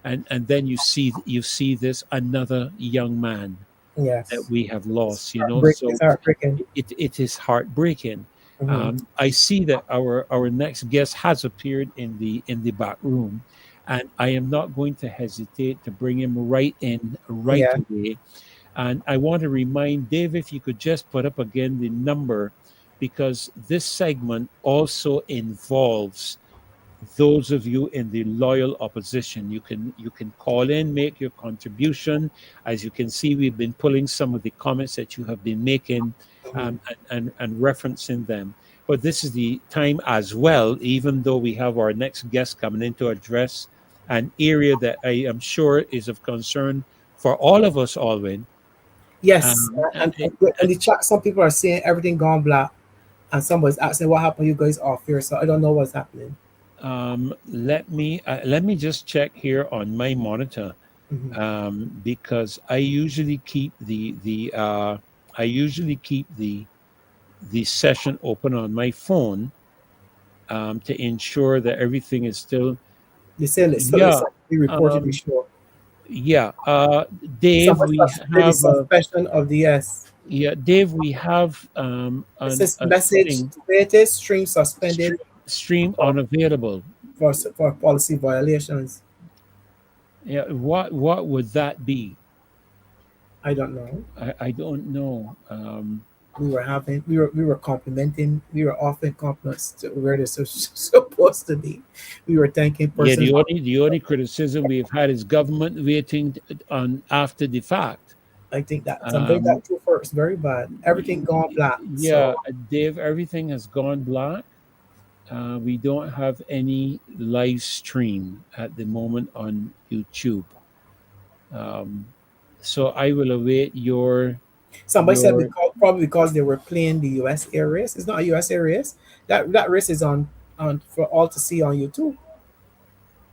C: And then you see this another young man that
E: Yes.
C: we have
E: It's
C: lost.
E: it's
C: So
E: heartbreaking.
C: it is heartbreaking.
E: Hmm.
C: I see that our next guest has appeared in the back room, and I am not going to hesitate to bring him right in right
E: Yeah.
C: away. And I want to remind Dave, if you could just put up again the number, because this segment also involves those of you in the loyal opposition. You can call in, make your contribution. As you can see, we've been pulling some of the comments that you have been making,
E: Hmm.
C: and referencing them. But this is the time as well, even though we have our next guest coming in to address an area that I am sure is of concern for all of us, Alwyn.
E: Yes.
C: um,
E: And,
C: and,
E: and in the chat, some people are saying everything gone black, and somebody's asking what happened. You guys off here, so I don't know what's happening.
C: let me just check here on my monitor,
E: Hmm.
C: because I usually keep the session open on my phone, to ensure that everything is still.
E: They saying it's
C: Yeah.
E: somebody reported the
C: um,
E: show.
C: yeah. Dave,
E: Somebody
C: we
E: did the
C: have
E: suspension of the yes.
C: yeah, Dave, we have
E: It says
C: a
E: message
C: string
E: created, stream suspended
C: stream
E: for
C: unavailable.
E: policy violations.
C: Yeah, what would that be?
E: I don't know.
C: I don't know.
E: We were complimenting, we were offering compliments to where they're supposed to be. We were thanking
C: Yeah,
E: persons.
C: the only criticism we've had is government waiting on after the fact.
E: I think that somebody
C: Um,
E: got too first, very bad. Everything gone black.
C: yeah,
E: So
C: Dave, everything has gone black. We don't have any live stream at the moment on YouTube. Um, So I will await your
E: Somebody said
C: your
E: because, probably because they were playing the US Air race. It's not a US Air race. That race is on for all to see on YouTube.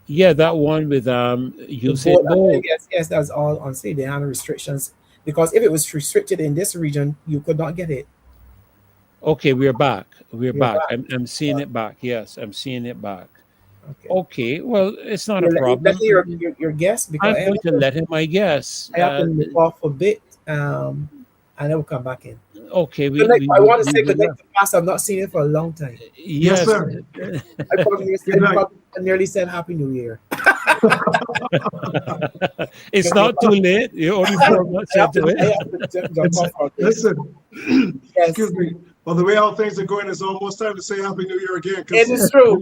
C: yeah, that one with
E: The boat,
C: Usain
E: I think,
C: Bolt.
E: yes, that's all on sale. They have restrictions because if it was restricted in this region, you could not get it.
C: Okay, we're back. We're
E: You're
C: back.
E: back.
C: I'm seeing it back. Yes, I'm seeing it back.
E: Okay.
C: Okay, well, it's not a
E: You're
C: problem.
E: letting your guest because
C: I'm going to let him, I guess.
E: I have to move off a bit, and I will come back in.
C: Okay,
E: Good night. I want to
C: we
E: say
C: will
E: good night
C: have,
E: to Pastor. I've not seen him for a long time.
A: Yes,
C: yes.
A: sir.
E: I probably nearly said Happy New Year.
C: It's not too late. You're only 4 months
E: I have
C: into
E: to
C: it.
E: jump off for a bit.
A: Listen,
E: Yes.
A: excuse me. Well, the way how things are going, it's almost time to say Happy New Year again
E: It
A: because
E: is true.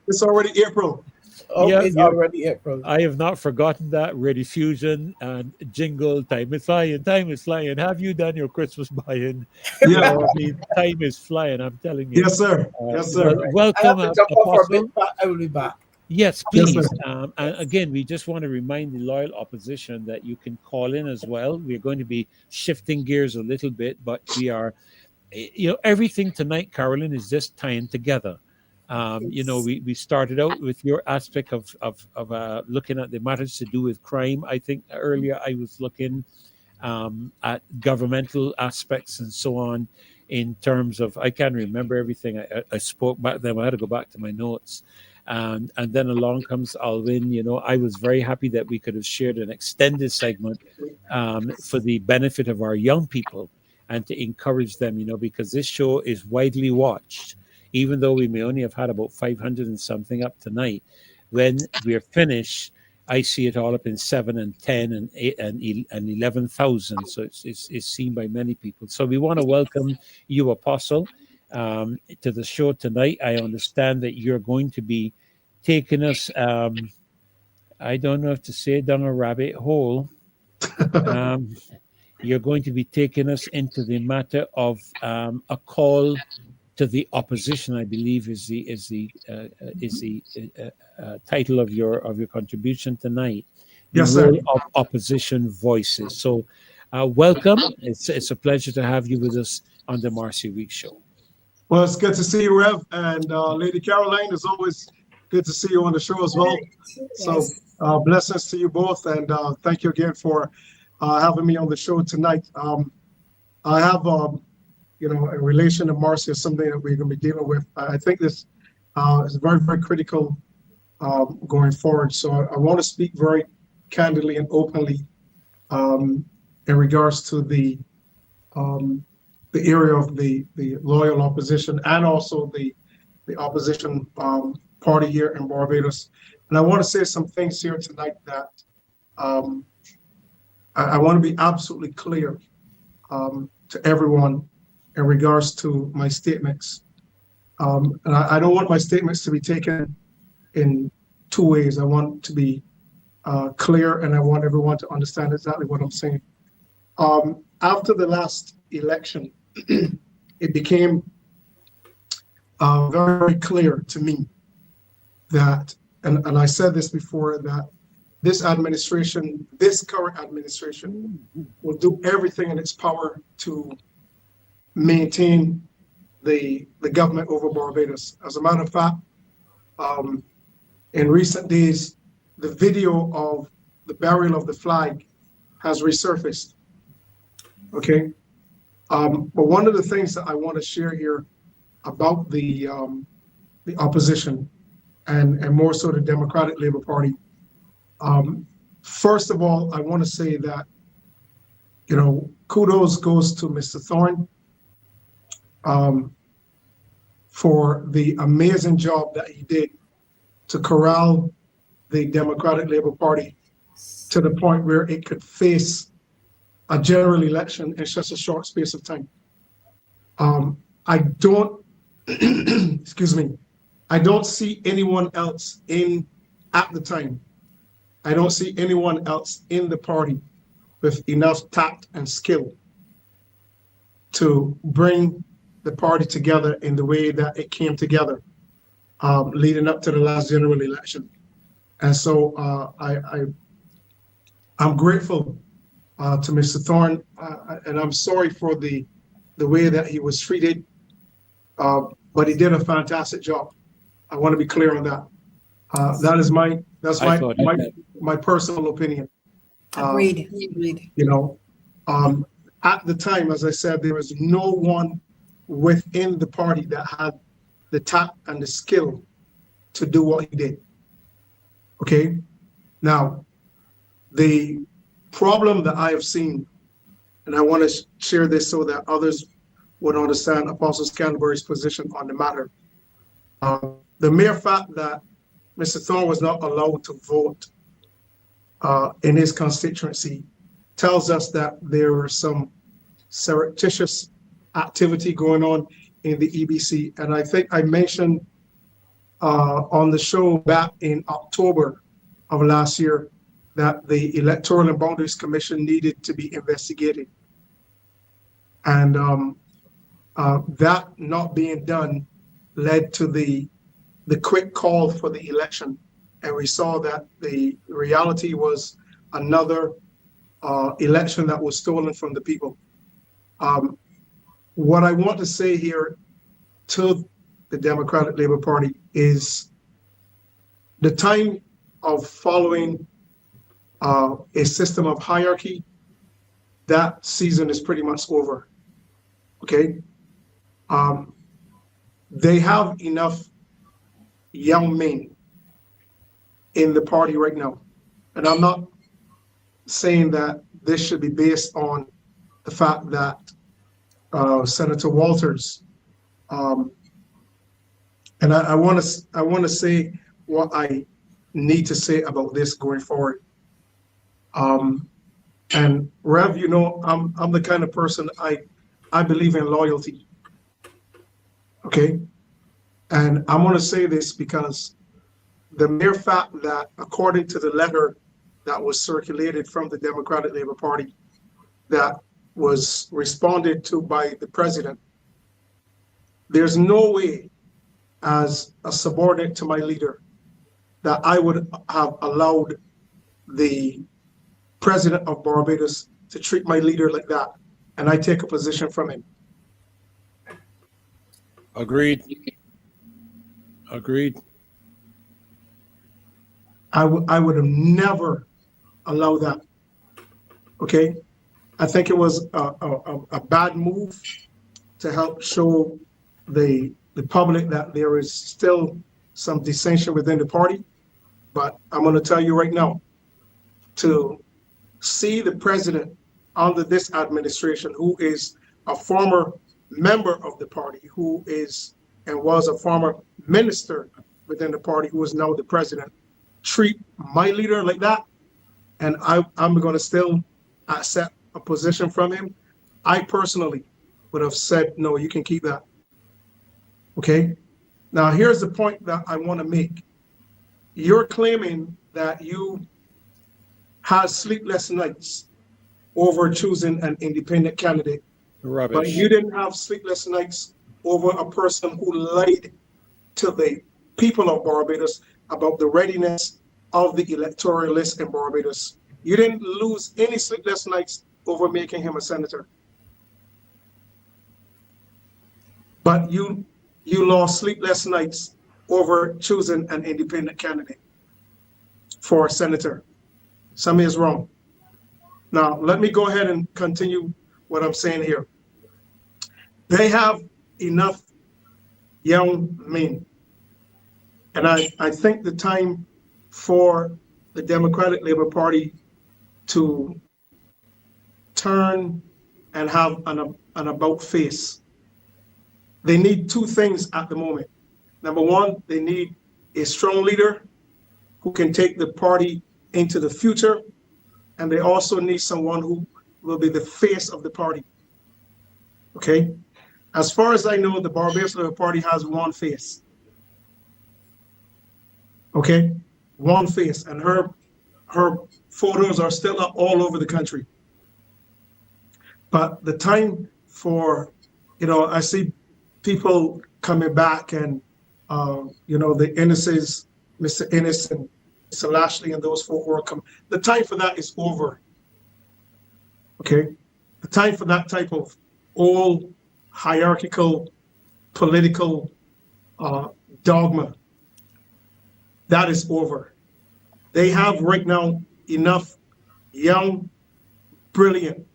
A: it's already April.
E: Oh,
C: Yeah,
E: it's
C: yeah.
E: already April.
C: I have not forgotten that rediffusion and jingle. Time is flying. Time is flying. Have you done your Christmas buying? You
A: Yeah.
C: know, I mean, time is flying. I'm telling you.
A: Yes, sir. Yes, sir.
C: Well,
E: I
C: welcome,
E: have to jump off for a bit,
C: Apostle.
E: but I will be back.
C: Yes,
A: Yes,
C: please.
A: sir.
C: And again, we just want to remind the loyal opposition that you can call in as well. We're going to be shifting gears a little bit, but we are, everything tonight, Carolyn, is just tying together. We started out with your aspect of looking at the matters to do with crime. I think earlier I was looking at governmental aspects and so on in terms of, I can't remember everything I spoke back then. I had to go back to my notes. And then along comes ALWYN. I was very happy that we could have shared an extended segment for the benefit of our young people and to encourage them, because this show is widely watched, even though we may only have had about 500 and something up tonight. When we're finished, I see it all up in 7 and 10 and 8 and 11,000. So it's seen by many people. So we want to welcome you, Apostle, to the show tonight. I understand that you're going to be taking us, I don't know if to say down a rabbit hole. You're going to be taking us into the matter of a call to the opposition. I believe is the title of your contribution tonight. The
A: Yes, sir.
C: role of opposition voices. So, welcome. It's a pleasure to have you with us on the Marcy Week Show.
A: Well, it's good to see you, Rev, and Lady Caroline. It's always good to see you on the show as well. So, blessings to you both, and thank you again for having me on the show tonight. I have, in relation to Marcy, is something that we're going to be dealing with. I think this is very, very critical going forward. So I want to speak very candidly and openly in regards to the area of the loyal opposition and also the opposition party here in Barbados. And I want to say some things here tonight that I want to be absolutely clear to everyone in regards to my statements. And I don't want my statements to be taken in two ways. I want to be clear, and I want everyone to understand exactly what I'm saying. After the last election, it became very, very clear to me that, and I said this before, that this administration, this current administration, will do everything in its power to maintain the government over Barbados. As a matter of fact, in recent days, the video of the burial of the flag has resurfaced. Okay, but one of the things that I want to share here about the opposition and more so the Democratic Labour Party. First of all, I want to say that kudos goes to Mr. Thorne for the amazing job that he did to corral the Democratic Labour Party to the point where it could face a general election in such a short space of time. I don't, excuse me, I don't see anyone else at the time. I don't see anyone else in the party with enough tact and skill to bring the party together in the way that it came together leading up to the last general election. And so I'm grateful
H: to Mr. Thorne, and I'm sorry for the way that he was treated, but he did a fantastic job. I want to be clear on that. That's my personal opinion.
D: Agreed.
H: You know, at the time, as I said, there was no one within the party that had the tact and the skill to do what he did. Okay. Now, the problem that I have seen, and I want to share this so that others would understand Apostle Scantlebury's position on the matter. The mere fact that Mr. Thorne was not allowed to vote in his constituency tells us that there was some surreptitious activity going on in the EBC. And I think I mentioned on the show back in October of last year that the Electoral and Boundaries Commission needed to be investigated. And that not being done led to the quick call for the election. And we saw that the reality was another election that was stolen from the people. What I want to say here to the Democratic Labour Party is the time of following a system of hierarchy, that season is pretty much over. Okay. They have enough young men in the party right now. And I'm not saying that this should be based on the fact that Senator Walters, and I want to say what I need to say about this going forward. And Rev, you know, I'm the kind of person I believe in loyalty. Okay, and I'm going to say this because the mere fact that, according to the letter that was circulated from the Democratic Labour Party, that was responded to by the president, there's no way, as a subordinate to my leader, that I would have allowed the president of Barbados to treat my leader like that, and I take a position from him.
C: Agreed.
H: I would have never allowed that. Okay, I think it was a bad move to help show the public that there is still some dissension within the party. But I'm going to tell you right now, to see the president under this administration, who is a former member of the party, who is and was a former minister within the party, who is now the president, treat my leader like that, and I'm going to still accept a position from him, I personally would have said, no, you can keep that. Okay. Now, here's the point that I want to make. You're claiming that you had sleepless nights over choosing an independent candidate.
C: Rubbish.
H: But you didn't have sleepless nights over a person who lied to the people of Barbados about the readiness of the electoral list in Barbados. You didn't lose any sleepless nights over making him a senator. But you lost sleepless nights over choosing an independent candidate for a senator. Something is wrong. Now, let me go ahead and continue what I'm saying here. They have enough young men. And I think the time for the Democratic Labour Party to turn and have an about face. They need two things at the moment. Number one, they need a strong leader who can take the party into the future. And they also need someone who will be the face of the party. Okay? As far as I know, the Barbados Labour Party has one face. Okay? One face. And her photos are still up all over the country. But the time for, I see people coming back and, the Innes's, Mr. Innes and Mr. Lashley and those folk who are coming. The time for that is over. Okay, the time for that type of old hierarchical political dogma, that is over. They have right now enough young, brilliant,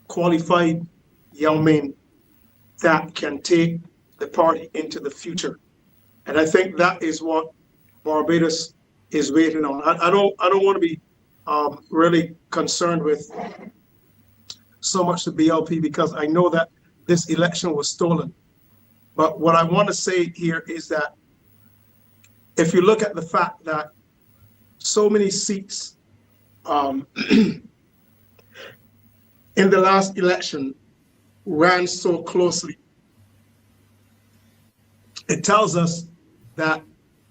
H: qualified young men that can take the party into the future. And I think that is what Barbados is waiting on. I don't want to be really concerned with so much the BLP, because I know that this election was stolen. But what I want to say here is that if you look at the fact that so many seats in the last election ran so closely, it tells us that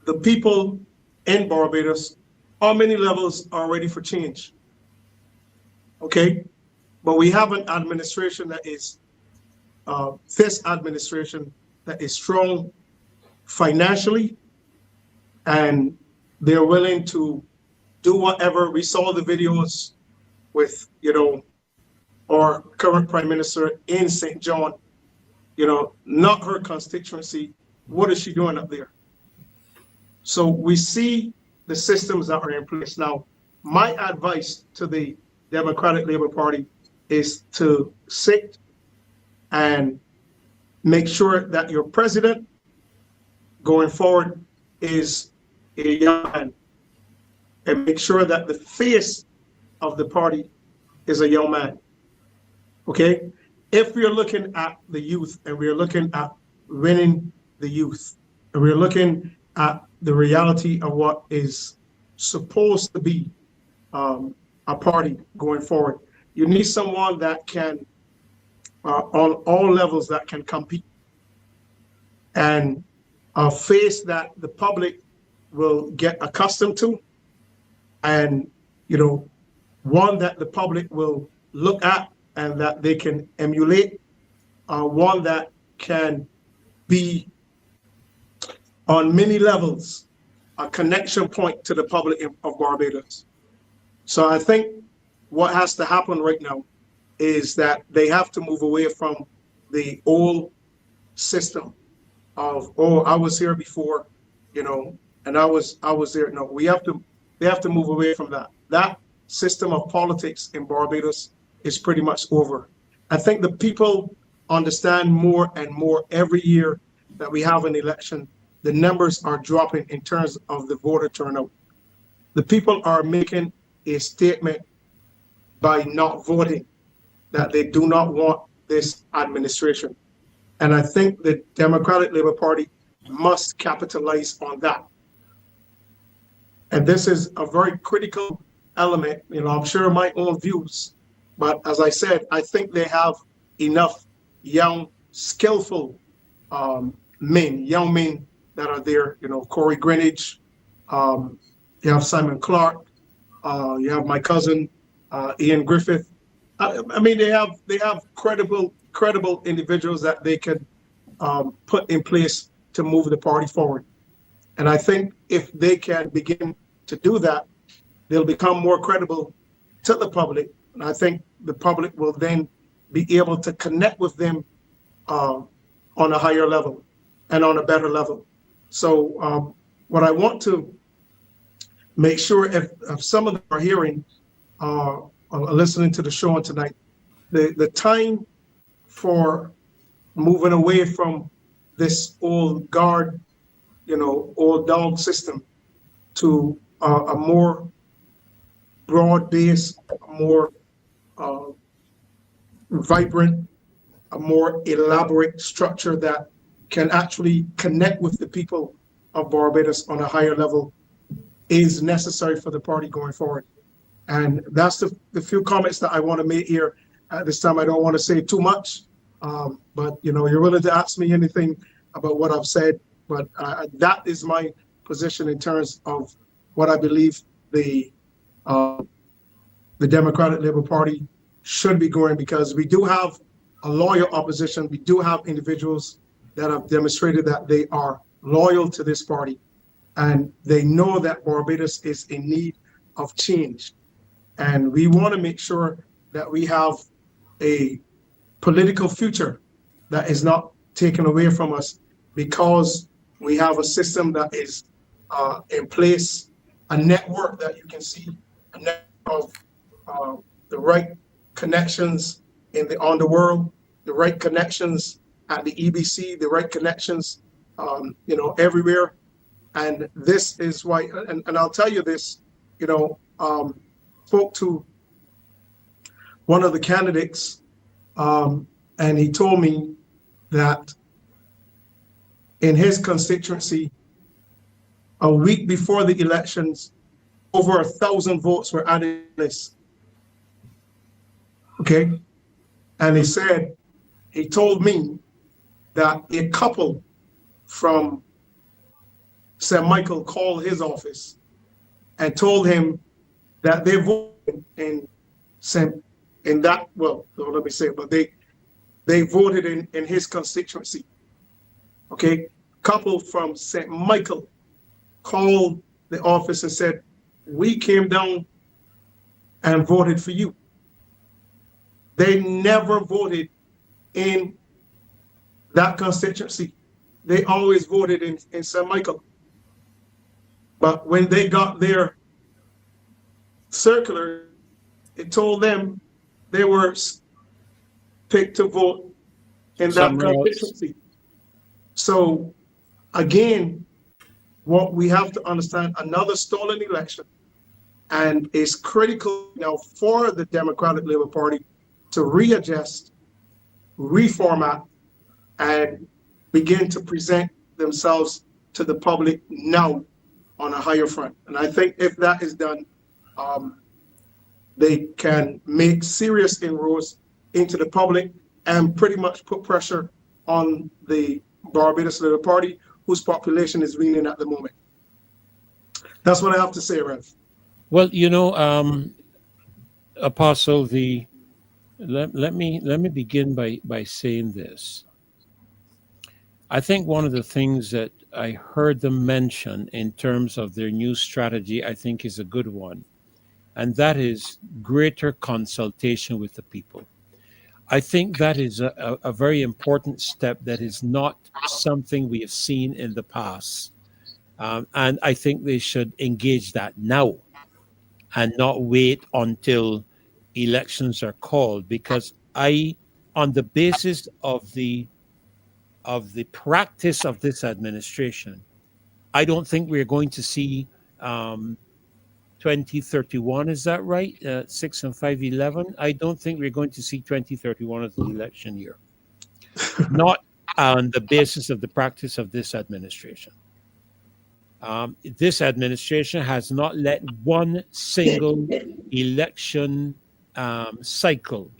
H: the people in Barbados on many levels are ready for change. Okay, but we have an administration that is this administration that is strong financially, and they're willing to do whatever. We saw the videos with, our current prime minister in St. John, not her constituency. What is she doing up there? So we see the systems that are in place. Now, my advice to the Democratic Labour Party is to sit and make sure that your president going forward is a young man, and make sure that the face of the party is a young man. Okay? If we're looking at the youth, and we're looking at winning the youth, and we're looking at the reality of what is supposed to be a party going forward, you need someone that can, on all levels, that can compete, and a face that the public will get accustomed to, and one that the public will look at and that they can emulate, one that can be on many levels a connection point to the public of Barbados. So I think what has to happen right now is that they have to move away from the old system of, oh, I was here before, and I was there. No, they have to move away from that. That system of politics in Barbados is pretty much over. I think the people understand more and more every year that we have an election. The numbers are dropping in terms of the voter turnout. The people are making a statement by not voting that they do not want this administration. And I think the Democratic Labour Party must capitalize on that. And this is a very critical element. I'm sure my own views, but as I said, I think they have enough young, skillful young men that are there. Corey Greenwich, you have Simon Clark, you have my cousin, Ian Griffith. I mean, they have credible individuals that they can put in place to move the party forward. And I think if they can begin to do that, they'll become more credible to the public. And I think the public will then be able to connect with them on a higher level and on a better level. So what I want to make sure, if some of them are hearing, are listening to the show tonight, the time for moving away from this old guard, old dog system to a more broad-based, a more vibrant, a more elaborate structure that can actually connect with the people of Barbados on a higher level is necessary for the party going forward. And that's the few comments that I want to make here at this time. I don't want to say too much, but you're willing to ask me anything about what I've said, but that is my position in terms of what I believe the Democratic Labour Party should be going, because we do have a loyal opposition. We do have individuals that have demonstrated that they are loyal to this party, and they know that Barbados is in need of change. And we want to make sure that we have a political future that is not taken away from us because we have a system that is in place, a network that you can see, a network of the right connections on the world, the right connections at the EBC, the right connections, everywhere. And this is why, and I'll tell you this, spoke to one of the candidates, and he told me that in his constituency, a week before the elections, over 1,000 votes were added to this. Okay. And he told me that a couple from St. Michael called his office and told him that they voted they voted in his constituency. Okay. Couple from St. Michael called the office and said, we came down and voted for you. They never voted in that constituency. They always voted in St. Michael. But when they got their circular, it told them they were picked to vote in that constituency. So again, what we have to understand, another stolen election, and it's critical now for the Democratic Labour Party to readjust, reformat, and begin to present themselves to the public now on a higher front. And I think if that is done, they can make serious inroads into the public and pretty much put pressure on the Barbados Labour Party, whose population is reeling at the moment. That's what I have to say, Rev.
C: Well, Apostle, let me begin by saying this. I think one of the things that I heard them mention in terms of their new strategy, I think is a good one, and that is greater consultation with the people. I think that is a very important step that is not something we have seen in the past. And I think they should engage that now and not wait until elections are called, because on the basis of the practice of this administration, I don't think we're going to see 2031, is that right? 6 and 5, 11. I don't think we're going to see 2031 as the election year. Not on the basis of the practice of this administration. This administration has not let one single election cycle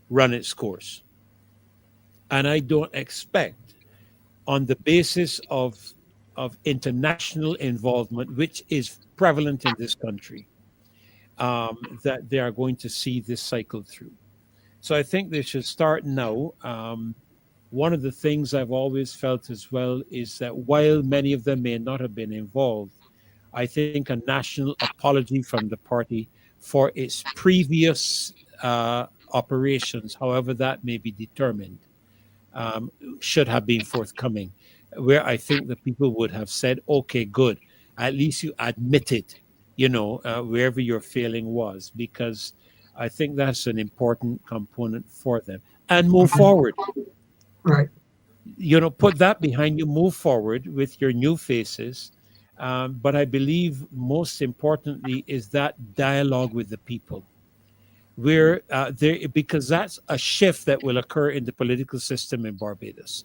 C: run its course. And I don't expect, on the basis of international involvement, which is prevalent in this country, that they are going to see this cycle through. So I think they should start now. One of the things I've always felt as well is that while many of them may not have been involved, I think a national apology from the party for its previous operations, however that may be determined, should have been forthcoming, where I think the people would have said, okay, good, at least you admitted, wherever your failing was, because I think that's an important component for them. And move forward.
H: Right.
C: Put that behind you, move forward with your new faces. But I believe most importantly is that dialogue with the people, where because that's a shift that will occur in the political system in Barbados.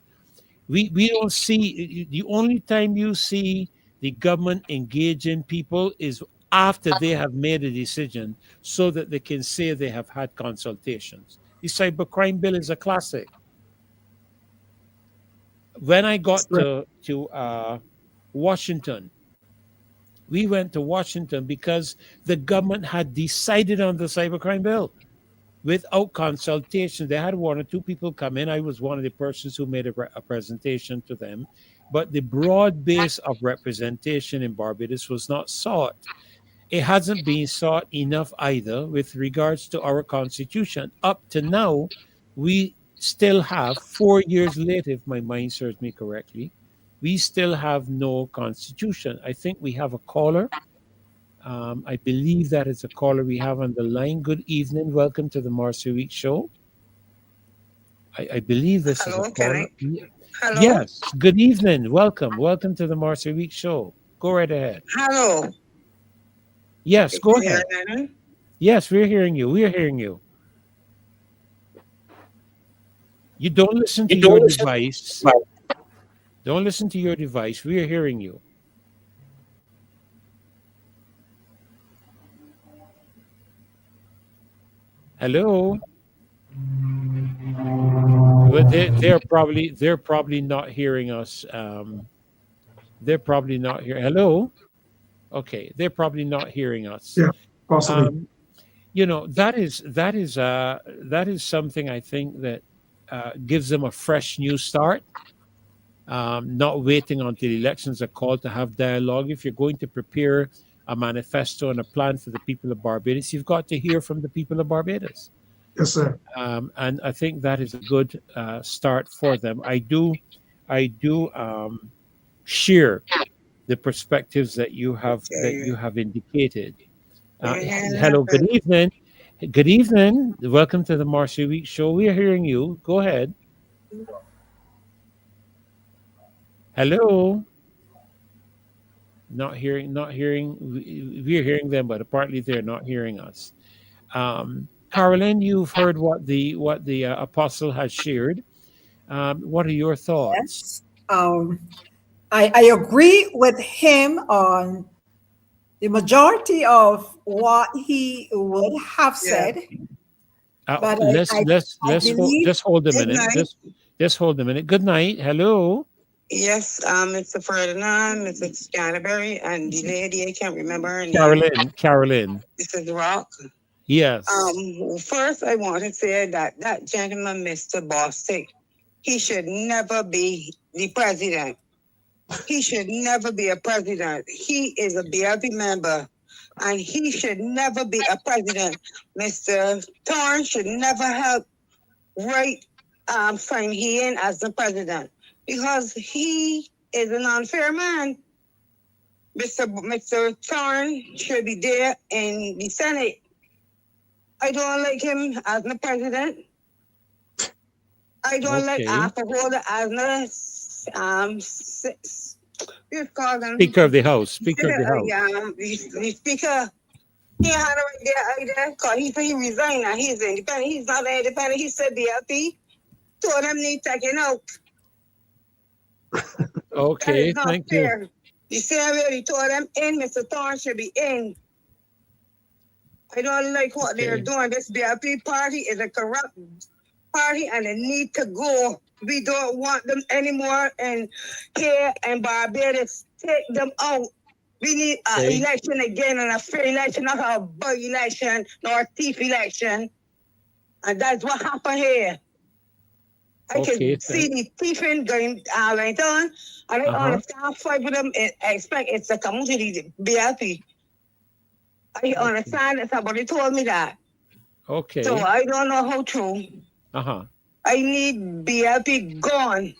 C: We don't see, the only time you see the government engaging people is after they have made a decision so that they can say they have had consultations. The cybercrime bill is a classic. When I got to Washington, we went to Washington because the government had decided on the cybercrime bill without consultation. They had one or two people come in. I was one of the persons who made a presentation to them. But the broad base of representation in Barbados was not sought. it hasn't been sought enough either with regards to our constitution. Up to now, we still have 4 years later, if my mind serves me correctly, we still have no constitution. I think we have a caller. I believe that is a caller we have on the line. Good evening. Welcome to the Marcy Week Show. I believe this is a
I: Hello, can
C: caller.
I: I? Hello,
C: Yes. Good evening. Welcome. Welcome to the Marcy Week Show. Go right ahead.
I: hello.
C: Yes,
I: Is
C: go
I: it
C: ahead.
I: hearing?
C: Yes, we're hearing you. We're hearing you. You don't listen to your device. Don't listen to your device. We are hearing you. Hello. But they're probably not hearing us. They're probably not here. Hello. Okay, they're probably not hearing us.
H: Yeah, possibly.
C: You know, that is something I think that gives them a fresh new start. Not waiting until elections are called to have dialogue. If you're going to prepare a manifesto and a plan for the people of Barbados, you've got to hear from the people of Barbados.
H: Yes, sir.
C: And I think that is a good start for them. I do share the perspectives that you have indicated. Hello, good evening. Good evening. Welcome to the Marcy Week Show. We are hearing you. Go ahead. Hello. Not hearing. We're hearing them, but apparently they're not hearing us. Carolyn, you've heard what the apostle has shared. What are your thoughts?
D: Yes. I agree with him on the majority of what he would have said. But
C: Let's
D: believe
C: just hold a
I: Good
C: minute.
I: night.
C: Just hold a minute. Good night. Hello.
I: Yes, Mr. Ferdinand, Mr. Scanterbury, and the lady, I can't remember her name.
C: Carolyn.
I: This is Rock.
C: Yes.
I: First, I want to say that gentleman, Mr. Bostic, he should never be the president. He should never be a president. He is a BLP member, and he should never be a president. Mr. Torrance should never have sign he in as the president because he is an unfair man. Mr. Torrance should be there in the Senate. I don't like him as the president. I don't like Holder as the
C: Speaker of the House. Speaker of the House.
I: The speaker. He had it right there either because he resigned now. He's independent. He's not independent. He said BLP. Told him need taken out.
C: Okay, thank
I: fair.
C: you.
I: You see, I already told them in. Mr. Thorne should be in. I don't like what they're doing. This BLP party is a corrupt party and they need to go. We don't want them anymore. And here in Barbados, take them out. We need an election again and a fair election, not a bug election, nor a thief election. And that's what happened here. I can see the thieving going right on. And I understand fight with them. I expect it's a community BLP. I understand that somebody told me that.
C: Okay.
I: So I don't know how true. I need BLP gone.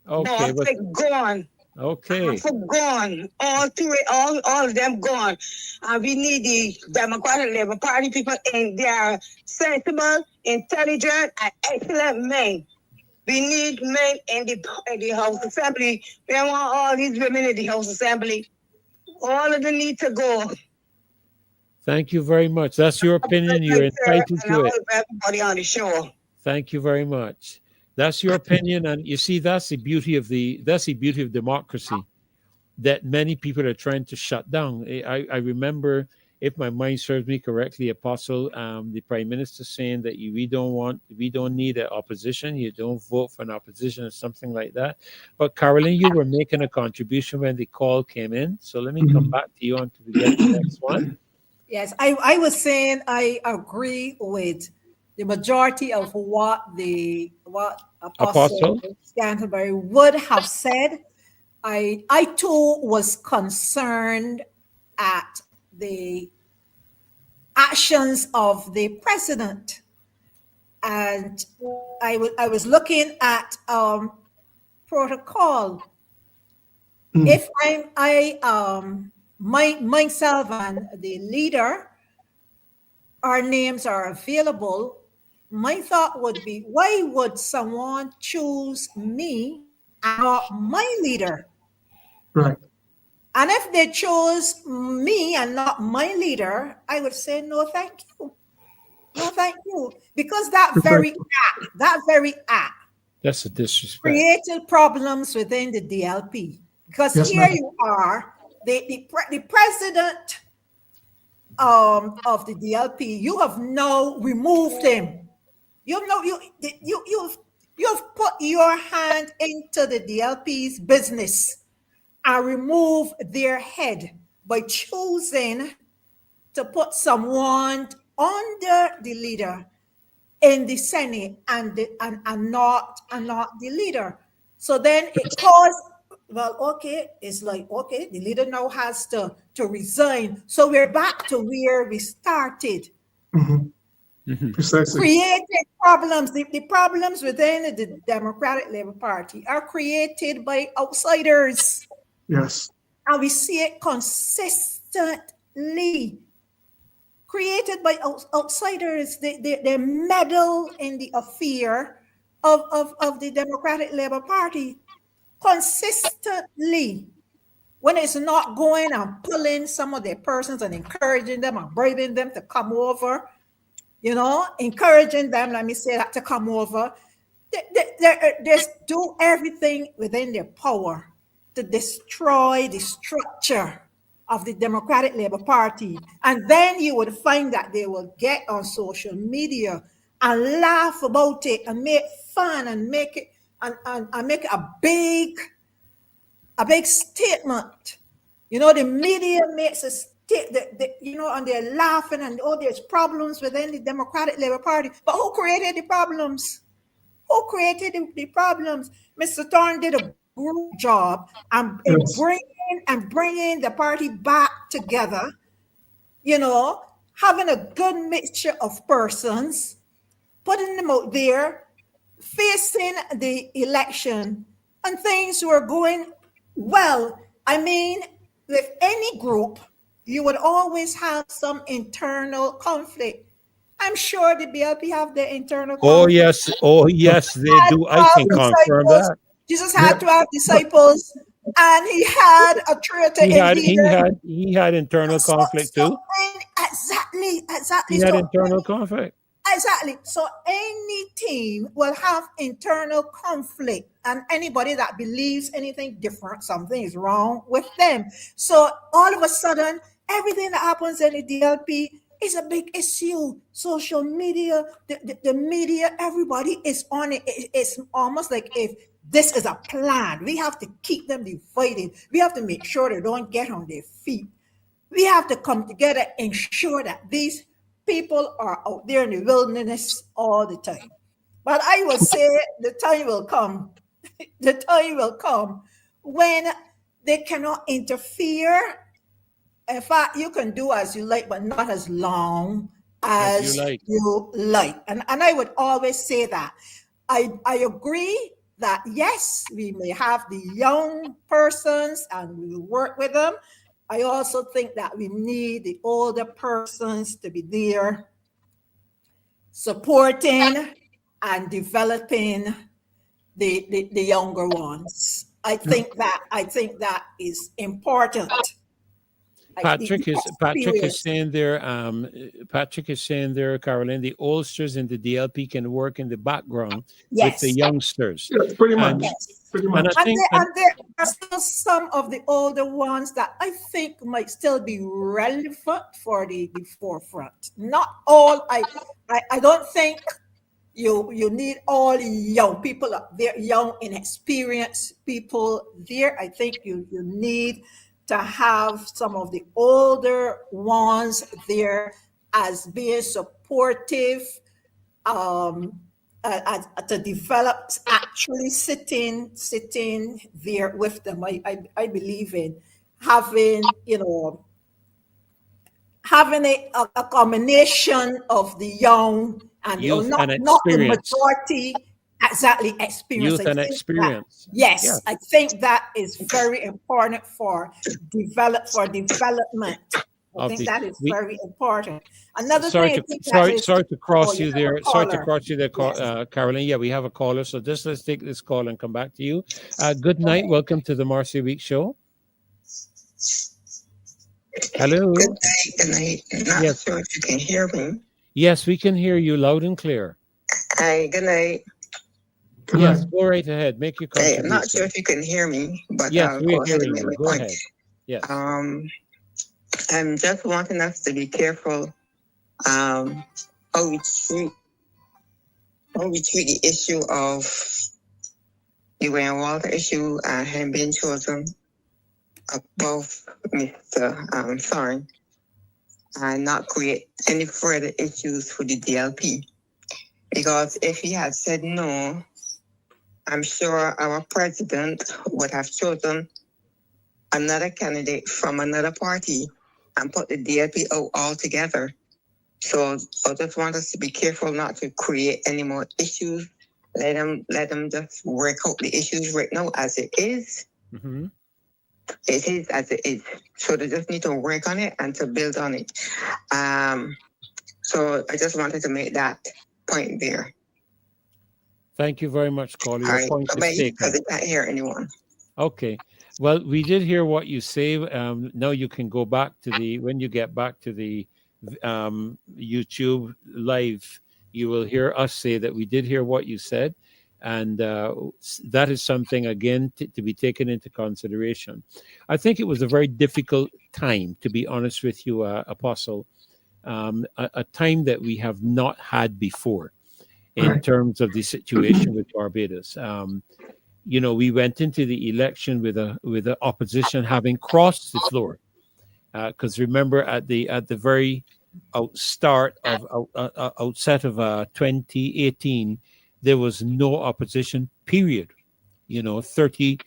C: Okay.
I: Gone.
C: Okay.
I: Gone. All of them gone. And we need the Democratic Labour Party people in. They are sensible, intelligent, and excellent men. We need men in the House Assembly. We don't want all these women in the House Assembly. All of them need to go.
C: Thank you very much. That's your opinion. You're entitled to it.
I: Everybody on the show.
C: Thank you very much. That's your opinion, and you see, that's the beauty of democracy that many people are trying to shut down. I remember, if my mind serves me correctly, Apostle, the Prime Minister saying that we don't need an opposition. You don't vote for an opposition or something like that. But Carolyn, you were making a contribution when the call came in, so let me come back to you until we get to the next one.
D: Yes, I was saying I agree with the majority of what Apostle Scantlebury would have said. I too was concerned at the actions of the president. And I was looking at protocol. If myself and the leader, our names are available, my thought would be, why would someone choose me and not my leader?
H: Right.
D: And if they chose me and not my leader, I would say, no, thank you. No, thank you. Because that very act
C: That's a disrespect.
D: created problems within the DLP. Because
H: Yes,
D: here
H: ma'am.
D: you are, the president of the DLP, you have now removed him. You've put your hand into the DLP's business and remove their head by choosing to put someone under the leader in the Senate and not the leader. So then it caused, well, okay, it's like, okay, the leader now has to resign. So we're back to where we started.
H: Precisely.
D: Created problems. The problems within the Democratic Labour Party are created by outsiders.
H: Yes.
D: And we see it consistently. Created by outsiders. They meddle in the affair of the Democratic Labour Party consistently. When it's not going and pulling some of their persons and encouraging them and bribing them to come over, encouraging them, let me say that, to come over. They do everything within their power to destroy the structure of the Democratic Labour Party. And then you would find that they will get on social media and laugh about it and make fun and make it and make a big statement. The media makes a and they're laughing and, there's problems within the Democratic Labour Party. But who created the problems? Who created the problems? Mr. Thorne did a great job in bringing the party back together, having a good mixture of persons, putting them out there, facing the election, and things were going well. I mean, with any group, you would always have some internal conflict. I'm sure the BLP have their internal conflict.
C: Oh yes, they do. I can confirm that.
D: Jesus had 12 disciples, and he had a traitor
C: He had internal conflict too.
D: Exactly.
C: He had internal conflict.
D: Exactly. So any team will have internal conflict, and anybody that believes anything different, something is wrong with them. So all of a sudden, everything that happens in the DLP is a big issue. Social media, the media, everybody is on it. It's almost like if this is a plan. We have to keep them divided. We have to make sure they don't get on their feet. We have to come together and ensure that these people are out there in the wilderness all the time. But I will say the time will come. The time will come when they cannot interfere. In fact, you can do as you like, but not as long as you like. And I would always say that. I agree that, yes, we may have the young persons and we will work with them. I also think that we need the older persons to be there supporting and developing the younger ones. I think that is important.
C: Patrick is saying there, Caroline, the oldsters in the DLP can work in the background with the youngsters.
H: Yes, pretty much. Pretty much.
D: And there are still some of the older ones that I think might still be relevant for the forefront. Not all. I don't think you need all young people up there, young, inexperienced people there. I think you need to have some of the older ones there as being supportive, to develop, actually sitting there with them. I believe in having, having a combination of the young and
C: Youth
D: not,
C: and
D: not the
C: experience.
D: majority exactly experience.
C: Youth
D: I
C: and
D: think
C: experience.
D: That, yes,
C: Yeah.
D: I think that is very important for development. I think that is very important. Another thing I think that is
C: sorry to cross
D: you
C: you
D: have a
C: there. Sorry to
D: caller.
C: cross you there,
D: Yes.
C: Carolyn. Yeah, we have a caller. So just let's take this call and come back to you. Good night. Welcome to the Marcy Week Show. Hello.
J: Good night. Good night. Not
C: Yes.
J: sure if you can hear me.
C: Yes, we can hear you loud and clear.
J: Hi. Good night.
C: Yes, go right ahead. Make your
J: Hey,
C: contribution.
J: I'm not sure if you can hear me, but
C: yes,
J: I'll
C: we're
J: go ahead and
C: hearing
J: make
C: you.
J: my
C: Go
J: point.
C: ahead. Yes.
J: I'm just wanting us to be careful how we treat the issue of the Wayne Walter issue and him being chosen above Mr. Thorne, and not create any further issues for the DLP. Because if he had said no, I'm sure our president would have chosen another candidate from another party and put the DLP out altogether. So I just want us to be careful not to create any more issues. Let them just work out the issues right now as it is.
C: Mm-hmm.
J: It is as it is. So they just need to work on it and to build on it. So I just wanted to make that point there.
C: Thank you very much, caller. Your point is taken.
J: Because I can't hear anyone.
C: Okay. Well, we did hear what you say. Now you can go back to when you get back to the YouTube live, you will hear us say that we did hear what you said. And that is something, again, to be taken into consideration. I think it was a very difficult time, to be honest with you, Apostle, a time that we have not had before in terms of the situation with Barbados. We went into the election with the opposition having crossed the floor, because remember at the very outset of 2018, there was no opposition. Period. 30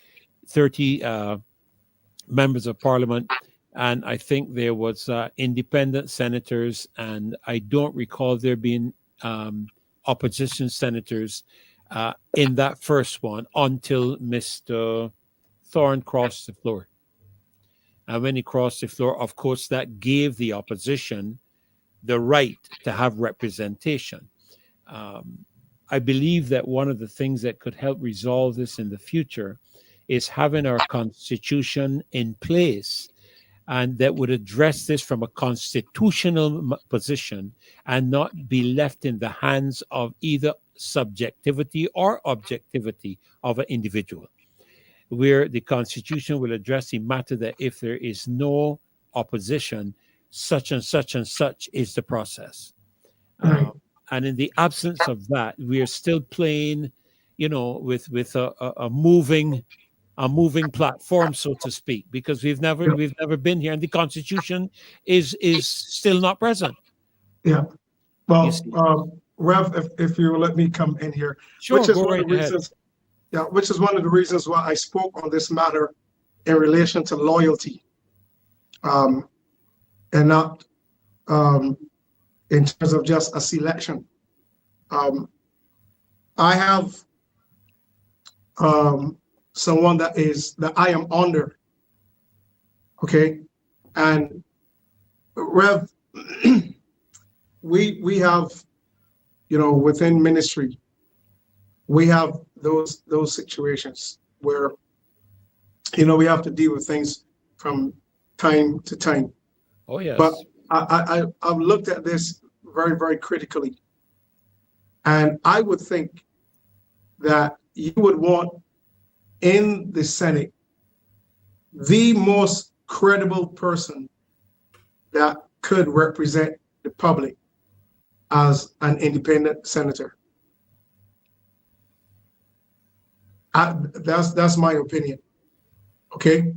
C: members of parliament, and I think there was independent senators, and I don't recall there being opposition senators in that first one until Mr. Thorne crossed the floor. And when he crossed the floor, of course, that gave the opposition the right to have representation. I believe that one of the things that could help resolve this in the future is having our constitution in place, and that would address this from a constitutional position and not be left in the hands of either subjectivity or objectivity of an individual, where the constitution will address the matter that if there is no opposition, such and such and such is the process. And in the absence of that, we are still playing, with a moving platform, so to speak, because we've never been here, and the constitution is still not present.
H: Yeah. Well, Rev, if you will let me come in here,
C: sure,
H: which is
C: go
H: one
C: right
H: of the
C: ahead.
H: reasons. Yeah, which is one of the reasons why I spoke on this matter in relation to loyalty, and not in terms of just a selection. I have someone that I am under, okay, and Rev, we have, within ministry, we have those situations where, we have to deal with things from time to time.
C: Oh yes.
H: But I've looked at this very, very critically, and I would think that you would want in the Senate the most credible person that could represent the public as an independent senator. That's my opinion. Okay.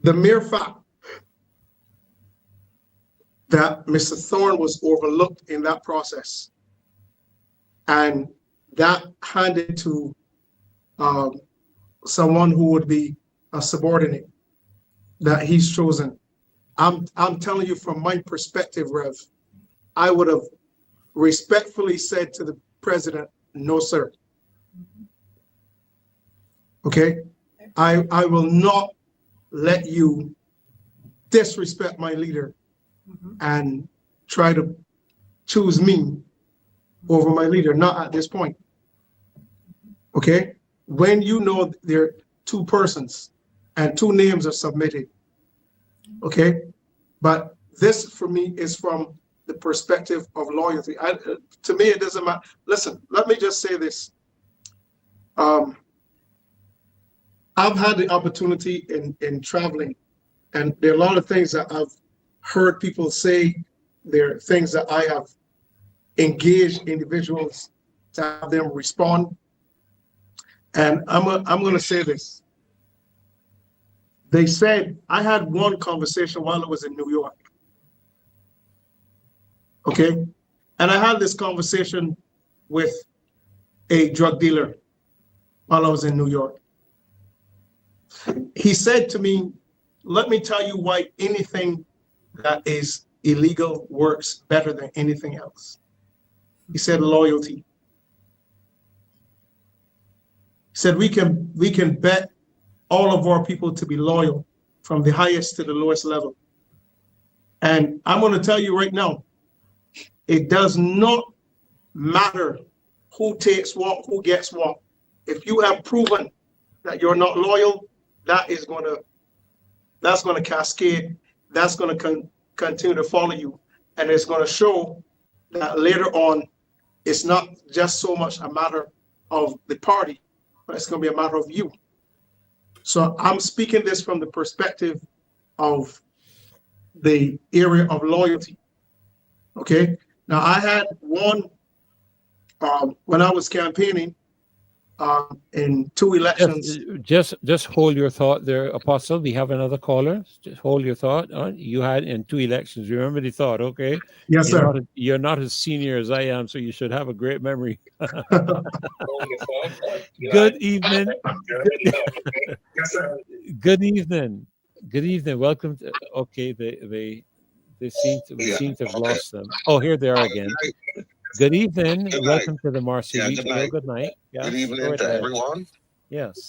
H: The mere fact that Mr. Thorne was overlooked in that process, and that handed to someone who would be a subordinate that he's chosen, I'm telling you from my perspective, Rev, I would have respectfully said to the president, no, sir. Okay? I will not let you disrespect my leader and try to choose me over my leader, not at this point. Okay? When you know there are two persons and two names are submitted, okay? But this for me is from the perspective of loyalty. To me, it doesn't matter. Listen, let me just say this. I've had the opportunity in traveling, and there are a lot of things that I've heard people say. There are things that I have engaged individuals to have them respond. And I'm going to say this. They said, I had one conversation while I was in New York. Okay? And I had this conversation with a drug dealer while I was in New York. He said to me, let me tell you why anything that is illegal works better than anything else. He said loyalty. He said we can bet all of our people to be loyal from the highest to the lowest level. And I'm going to tell you right now, it does not matter who takes what, who gets what. If you have proven that you're not loyal, that's going to cascade. That's going to continue to follow you. And it's going to show that later on, it's not just so much a matter of the party, but it's going to be a matter of you. So I'm speaking this from the perspective of the area of loyalty. Okay. Now I had one when I was campaigning in 2 elections.
C: Just hold your thought there, Apostle. We have another caller. Just hold your thought. You had in 2 elections. Remember the thought, okay?
H: Yes, sir.
C: You're not as senior as I am, so you should have a great memory. Good evening. Good evening. Good evening. Welcome to, okay, they seem to have lost them. Oh, here they are again. Good evening.
K: Good
C: Welcome to the Marcia Week.
K: Good night.
C: Good night. Yes.
K: Good evening to everyone.
C: Yes.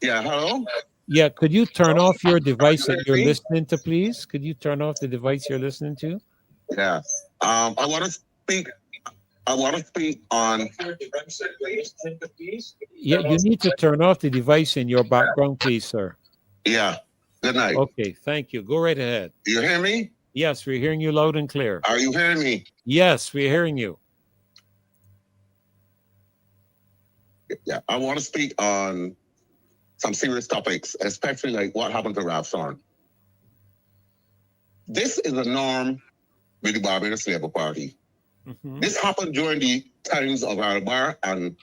K: Yeah, hello?
C: Yeah, could you turn off your device that you're
K: me?
C: listening to, please? Could you turn off the device you're listening to?
K: Yeah. I want to speak on...
C: Yeah, you need to turn off the device in your background, please, sir.
K: Yeah. Good night.
C: Okay, thank you. Go right ahead.
K: You hear me?
C: Yes, we're hearing you loud and clear.
K: Are you hearing me?
C: Yes, we're hearing you.
K: Yeah, I want to speak on some serious topics, especially like what happened to Ralph Thorne. This is a norm with the Barbados Labour Party. Mm-hmm. This happened during the times of Albar and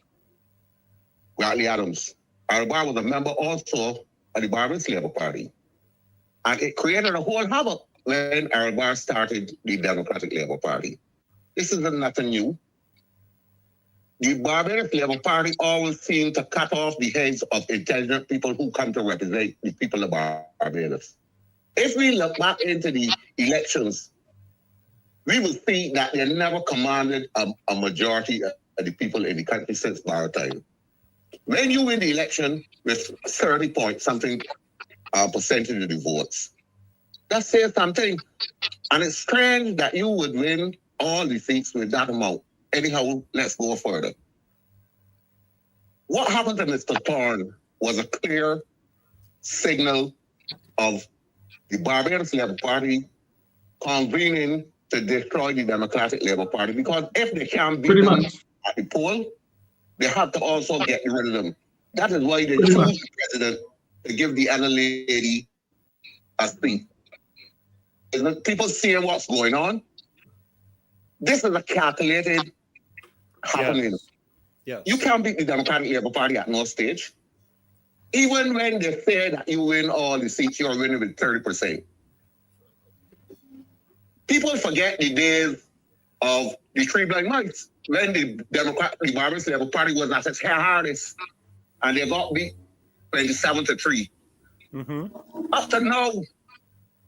K: Bradley Adams. Albar was a member also of the Barbados Labour Party. And it created a whole havoc when Albar started the Democratic Labour Party. This isn't nothing new. The Barbados Labour Party always seemed to cut off the heads of intelligent people who come to represent the people of Barbados. If we look back into the elections, we will see that they never commanded a majority of the people in the country since our time. When you win the election with 30 point something percentage of the votes, that says something. And it's strange that you would win all the seats with that amount. Anyhow, let's go further. What happened to Mr. Thorne was a clear signal of the Barbados Labour Party convening to destroy the Democratic Labour Party, because if they can't beat them at the poll, they have to also get rid of them. That is why they choose the president to give the other lady a seat. Isn't people seeing what's going on? This is a calculated happening.
C: Yes. Yes.
K: You can't beat the Democratic Labour Party at no stage. Even when they say that you win all the seats, you're winning with 30%. People forget the days of the Three Blind Mice, when the Barbados Labour Party was at its hardest, and they got beat 27-3. Mm-hmm. Up to now,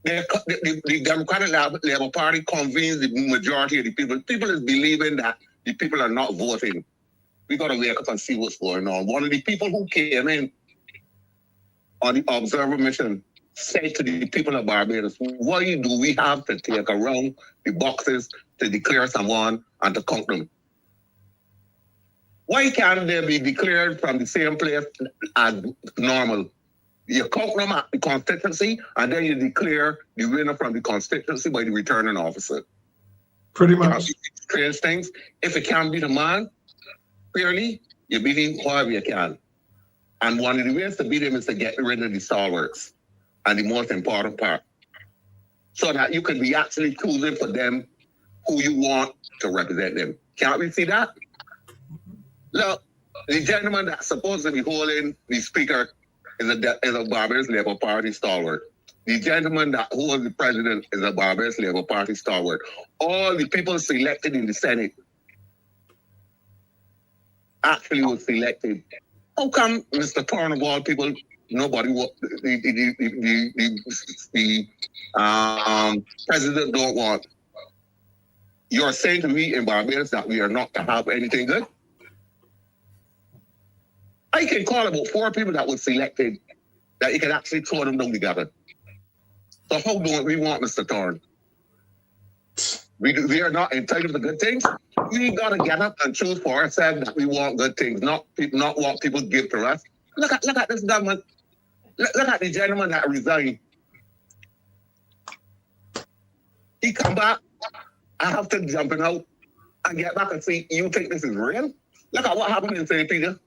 K: the Democratic Labour Party convenes the majority of the people. People is believing that the people are not voting. We got to wake up and see what's going on. One of the people who came in on the observer mission said to the people of Barbados, why do we have to take around the boxes to declare someone and to count them? Why can't they be declared from the same place as normal? You count them at the constituency, and then you declare the winner from the constituency by the returning officer.
H: Pretty much.
K: Strange things. If it can't be the man, clearly, you beat him however you can. And one of the ways to beat him is to get rid of the stalwarts. And the most important part, so that you can be actually choosing for them who you want to represent them. Can't we see that? Look, the gentleman that's supposed to be holding the speaker is a Barbados Labour Party stalwart. The gentleman that holds the president is a Barbados Labour Party stalwart. All the people selected in the Senate actually was selected. How come Mr. Thorne of all people, nobody, the president don't want? You're saying to me in Barbados that we are not to have anything good? I can call about 4 people that were selected that you can actually throw them down together. So how do we want Mr. Thorne? We are not entitled to good things. We got to get up and choose for ourselves that we want good things, not what people give to us. Look at this government. Look at the gentleman that resigned. He come back. I have to jump out and get back and see, you think this is real? Look at what happened in St. Peter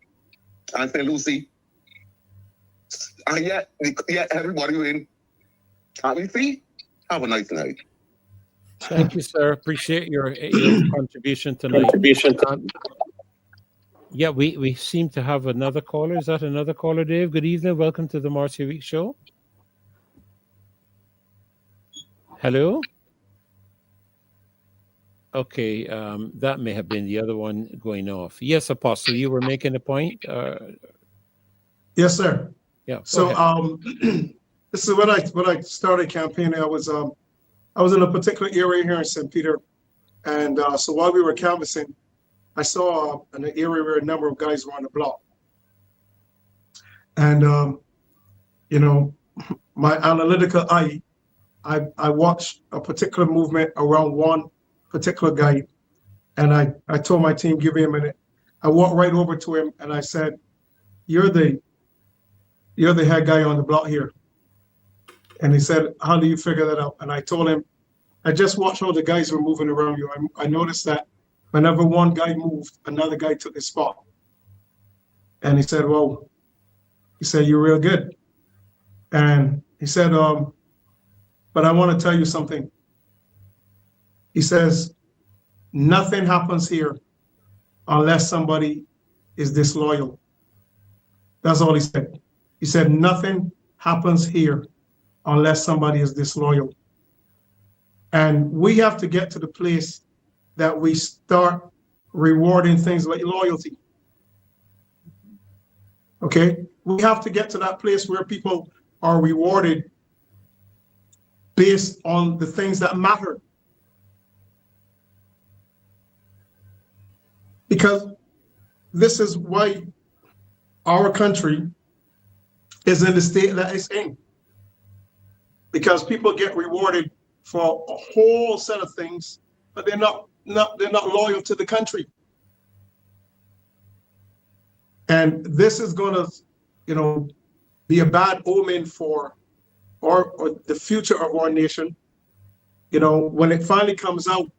K: and St. Lucie. And yet everybody win. Can we see? Have a nice night.
C: Thank you, sir. Appreciate your contribution tonight. Yeah, we seem to have another caller. Is that another caller, Dave? Good evening. Welcome to the Marcia Week Show. Hello? Okay, that may have been the other one going off. Yes, Apostle, you were making a point?
H: Yes, sir.
C: Yeah.
H: So this is when I started campaigning. I was in a particular area here in St. Peter, and so while we were canvassing, I saw an area where a number of guys were on the block, and you know, my analytical eye, I watched a particular movement around one particular guy, and I told my team, give me a minute. I walked right over to him and I said, you're the head guy on the block here. And he said, how do you figure that out? And I told him, I just watched how the guys were moving around you. I noticed that whenever one guy moved, another guy took his spot. And he said, well, you're real good. And he said, but I want to tell you something. He says, nothing happens here unless somebody is disloyal. That's all he said. He said, nothing happens here unless somebody is disloyal. And we have to get to the place that we start rewarding things like loyalty. Okay? We have to get to that place where people are rewarded based on the things that matter. Because this is why our country is in the state that it's in. Because people get rewarded for a whole set of things, but they're not loyal to the country. And this is going to, be a bad omen for or the future of our nation. When it finally comes out,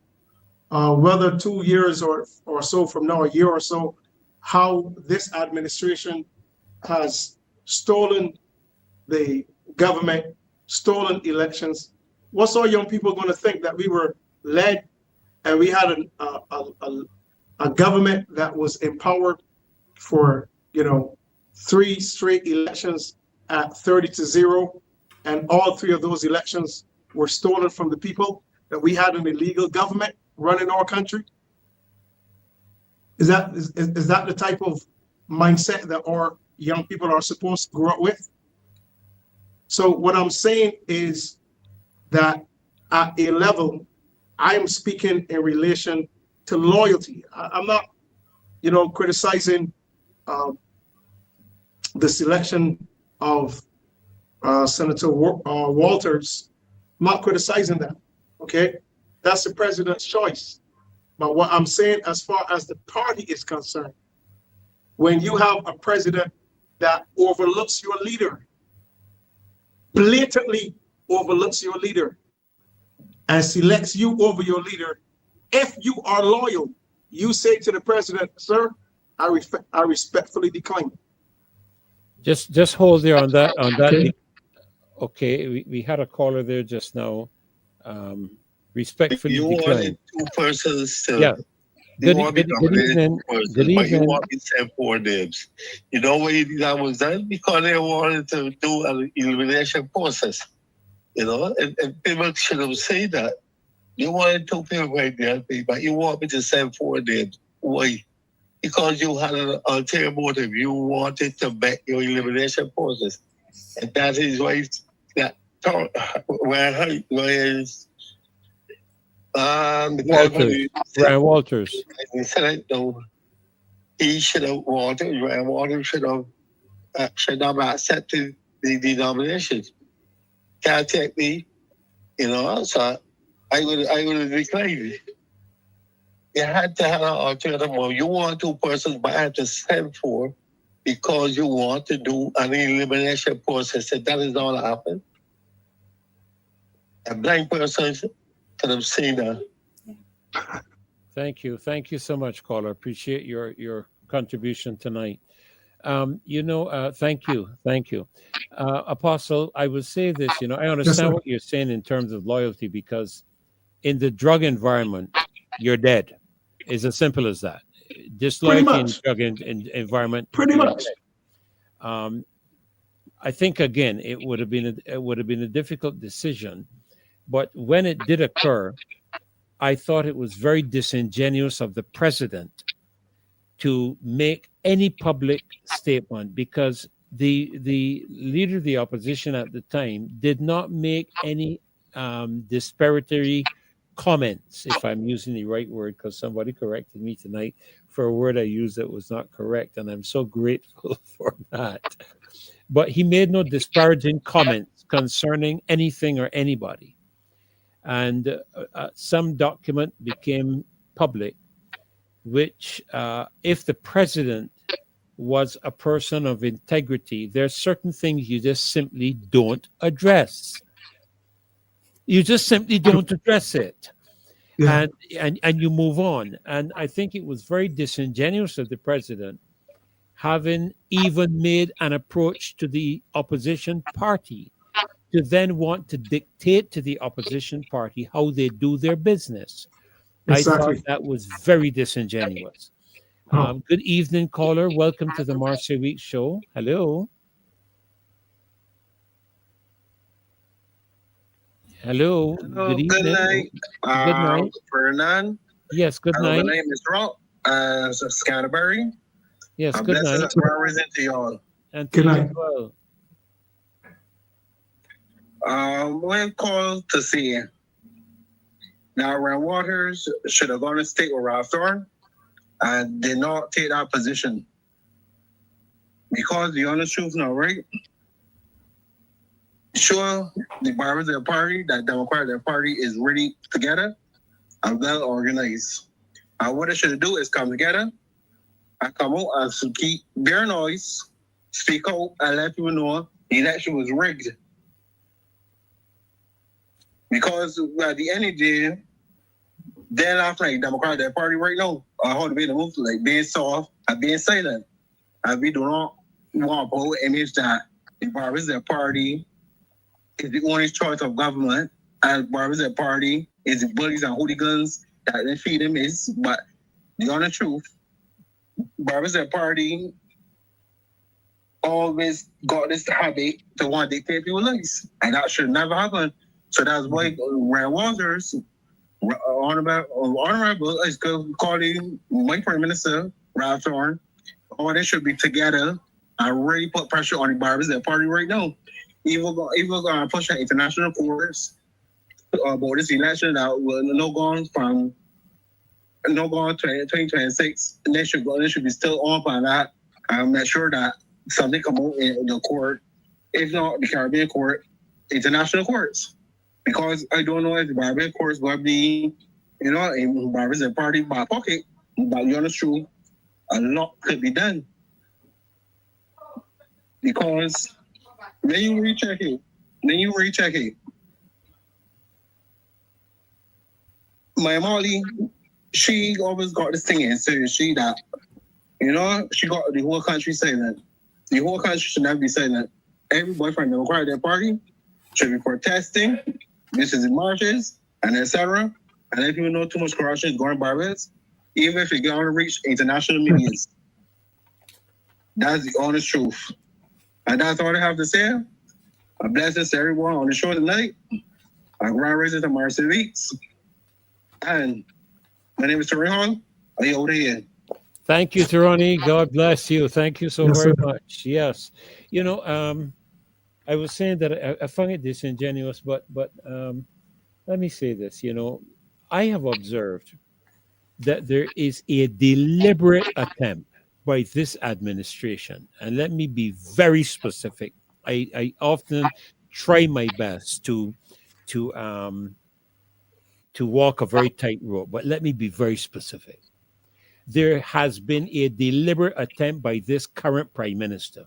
H: whether 2 years or so from now, a year or so, how this administration has stolen the government, stolen elections. What's our young people going to think? That we were led and we had a government that was empowered for 3 straight elections at 30-0, and all 3 of those elections were stolen from the people, that we had an illegal government running our country? Is that the type of mindset that our young people are supposed to grow up with? So what I'm saying is, that at a level, I am speaking in relation to loyalty. I'm not, criticizing the selection of Senator Walters. I'm not criticizing that, okay? That's the president's choice. But what I'm saying, as far as the party is concerned, when you have a president that overlooks your leader, blatantly overlooks your leader, and selects you over your leader, if you are loyal, you say to the president, sir, I respectfully decline.
C: Just hold there on that.
H: Okay.
C: Okay, we had a caller there just now. Respectfully
K: You
C: decline.
K: wanted two persons to.
C: Yeah.
K: You
C: Good
K: want me to
C: evening.
K: nominate
C: Good
K: but you
C: evening.
K: want me to send 4 names. You know why that was done? Because they wanted to do an elimination process. And people should have said that. You wanted 2 people right there, but you want me to send 4 names. Why? Because you had an ulterior motive. You wanted to back your elimination process. And that is why that
C: Ryan Walters.
K: He said no. He should have Ryan Walters should have accepted the nomination. Can't take me, so I would have declined it. You had to have an alternative. Well, you want 2 persons, but I have to send 4 because you want to do an elimination process. And that is not what happened. A blind person could have seen that.
C: Thank you so much, caller. Appreciate your contribution tonight. Thank you. Apostle, I would say this, I understand what you're saying in terms of loyalty, because in the drug environment, you're dead. It's as simple as that. Disloyalty in the drug environment.
H: Pretty much.
C: I think, again, it would have been a difficult decision, but when it did occur, I thought it was very disingenuous of the president to make any public statement, because the leader of the opposition at the time did not make any disparatory comments, if I'm using the right word, because somebody corrected me tonight for a word I used that was not correct, and I'm so grateful for that. But he made no disparaging comments concerning anything or anybody. And some document became public, which if the president was a person of integrity, there's certain things you just simply don't address. You just simply don't address it. Yeah. And you move on. And I think it was very disingenuous of the president, having even made an approach to the opposition party, to then want to dictate to the opposition party how they do their business. Exactly. I thought that was very disingenuous. Good evening, caller. Welcome to the Marcia Week Show. Hello. Hello. Good evening.
L: Good night.
C: Good night.
L: Fernand.
C: Yes, good night.
L: My name is Rob. SCANTLEBURY.
C: Yes, good night.
L: Represent to y'all.
C: And good night. Well.
L: We're called to see. Now, Ryan Walters should have gone to state with Ralph Thorne and did not take that position. Because the honest truth now, right? Sure, the Barbados Party, that Democratic Party, is really together and well organized. And what they should do is come together and come out and keep their noise, speak out, and let people know the election was rigged. Because at the end of the day, they're not like Democratic Party right now. I hold to be the move like being soft and being silent. And we do not want to put an image that the Barbados Party is the only choice of government, and Barbados Party is the bullies and hooligans that they feed them is. But the honest truth, Barbados Party always got this habit to want to dictate people's lives, and that should never happen. So that's why Ryan Walters, honorable, is calling my Prime Minister, Ralph Thorne, they should be together and really put pressure on the Barbados Party right now. Even push an international courts about this election that will no going from no going 2026. And they should be still on by that. I'm not sure that something come out in the court, if not the Caribbean court, international courts. Because I don't know if the Caribbean courts will be, in Barbados party by pocket, but you're not true. A lot could be done. Because when you recheck it, my Molly, she always got this thing in so she that, she got the whole country silent. The whole country should never be silent. Every boyfriend that required their party should be protesting, this is in marches, and etc. And if you know too much corruption is going Barbados, even if it gonna reach international medias. That's the honest truth. And that's all I have to say. A blessing to everyone on the show tonight. A grand raises to Marcy Weeks. And my name is Terry Hall. Are you over here?
C: Thank you, Tironi. God bless you. Thank you so very much. Yes. I was saying that I find it disingenuous, but let me say this. I have observed that there is a deliberate attempt by this administration, and let me be very specific. I often try my best to walk a very tight rope, but let me be very specific. There has been a deliberate attempt by this current prime minister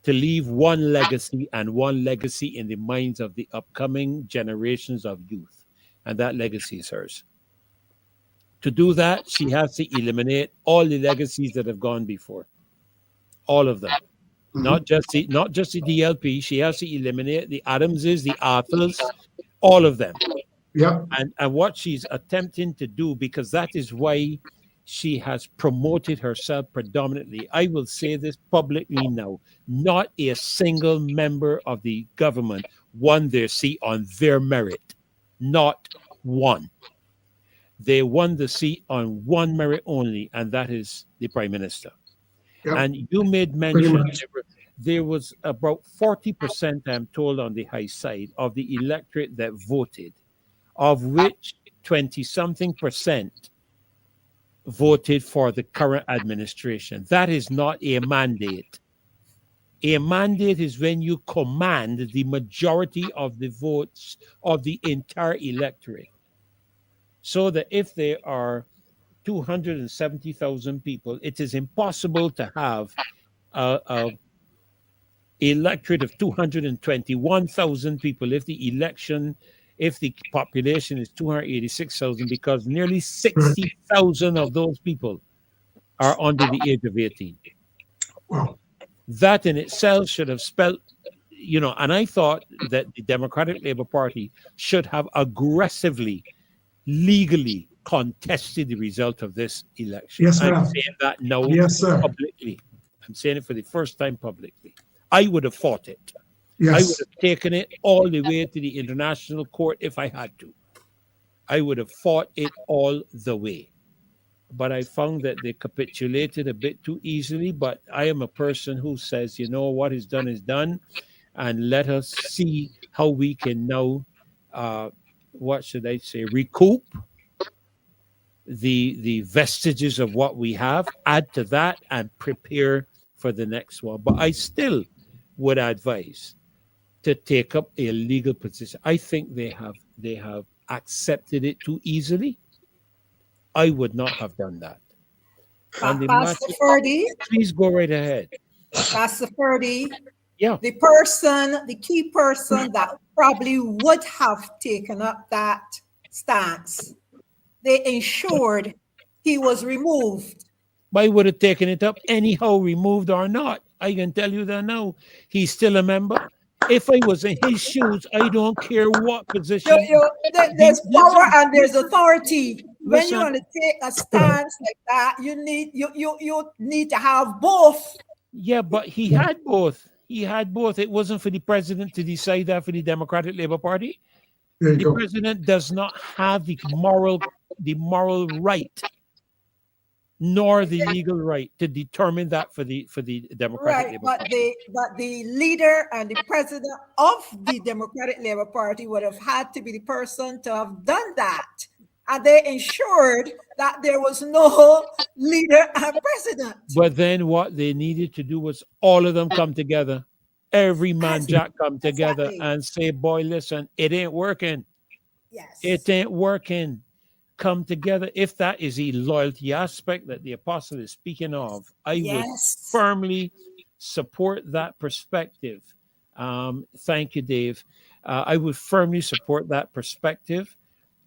C: to leave one legacy and one legacy in the minds of the upcoming generations of youth, and that legacy is hers. To do that, she has to eliminate all the legacies that have gone before, all of them. Not just the DLP. She has to eliminate the Adamses, the Arthurs, all of them.
H: Yeah.
C: And what she's attempting to do, because that is why she has promoted herself predominantly. I will say this publicly now. Not a single member of the government won their seat on their merit. Not one. They won the seat on one merit only, and that is the prime minister. Yep. And you made mention there was about 40%, I'm told, on the high side of the electorate that voted, of which 20-something% voted for the current administration. That is not a mandate. A mandate is when you command the majority of the votes of the entire electorate. So that if there are 270,000 people, it is impossible to have a electorate of 221,000 people if the population is 286,000, because nearly 60,000 of those people are under the age of 18.
H: Wow.
C: That in itself should have spelled, and I thought that the Democratic Labour Party should have aggressively, legally contested the result of this election.
H: Yes,
C: I'm saying that now publicly. I'm saying it for the first time publicly. I would have fought it.
H: Yes.
C: I would have taken it all the way to the international court if I had to. I would have fought it all the way. But I found that they capitulated a bit too easily. But I am a person who says, what is done, and let us see how we can now, recoup the vestiges of what we have, add to that, and prepare for the next one. But I still would advise to take up a legal position. I think they have accepted it too easily. I would not have done that.
D: Pastor Ferdy,
C: please go right ahead.
D: Pastor Ferdy,
C: yeah,
D: the key person that probably would have taken up that stance, they ensured he was removed.
C: I would have taken it up anyhow, removed or not. I can tell you that now. He's still a member. If I was in his shoes, I don't care what position.
D: There's power and there's authority. When you want to take a stance like that, you need to have both.
C: Yeah, but he had both. It wasn't for the president to decide that for the Democratic Labour Party. The president does not have the moral right, nor the legal right to determine that for the Democratic
D: Right,
C: Labour
D: but
C: Party.
D: the leader and the president of the Democratic Labour Party would have had to be the person to have done that, and they ensured that there was no leader and president.
C: But then what they needed to do was all of them come together. Every man
D: As-
C: jack come together
D: exactly.
C: and say, boy, listen, it ain't working.
D: Yes.
C: It ain't working. Come together. If that is a loyalty aspect that the apostle is speaking of, I would
D: Yes.
C: firmly support that perspective. Thank you, Dave. I would firmly support that perspective.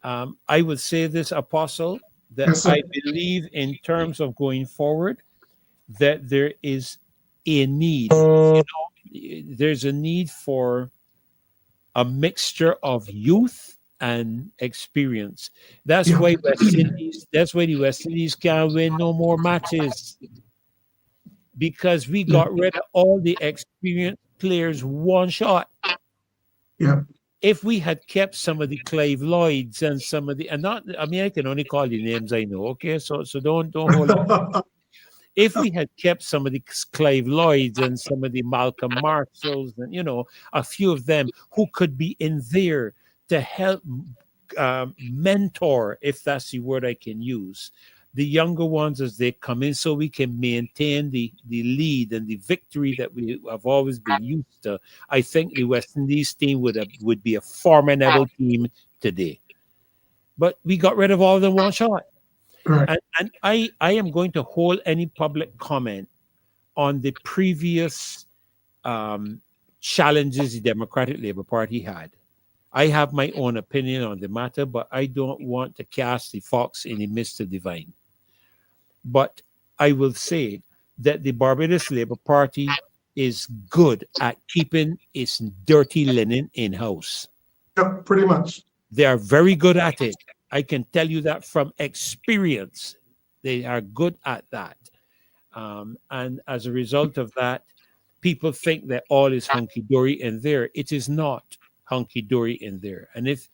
C: I would say this, apostle, that
H: Yes, sir.
C: I believe in terms of going forward, that there is a need. There's a need for a mixture of youth and experience. That's
H: Yeah.
C: why West Indies. That's why the West Indies can't win no more matches, because we got rid of all the experienced players one shot.
H: Yeah.
C: If we had kept some of the Clive Lloyds and some of the, and not, I mean, I can only call the names I know. Okay, so don't hold it. If we had kept some of the Clive Lloyds and some of the Malcolm Marshalls and, a few of them who could be in there to help mentor, if that's the word I can use, the younger ones as they come in, so we can maintain the lead and the victory that we have always been used to, I think the West Indies team would be a formidable team today. But we got rid of all of them one shot.
H: Right.
C: And I am going to hold any public comment on the previous challenges the Democratic Labour Party had. I have my own opinion on the matter, but I don't want to cast the fox in the midst of the vine. But I will say that the Barbados Labour Party is good at keeping its dirty linen in-house.
H: Yeah, pretty much.
C: They are very good at it. I can tell you that from experience. They are good at that. And as a result of that, people think that all is hunky-dory in there. It is not hunky-dory in there. And if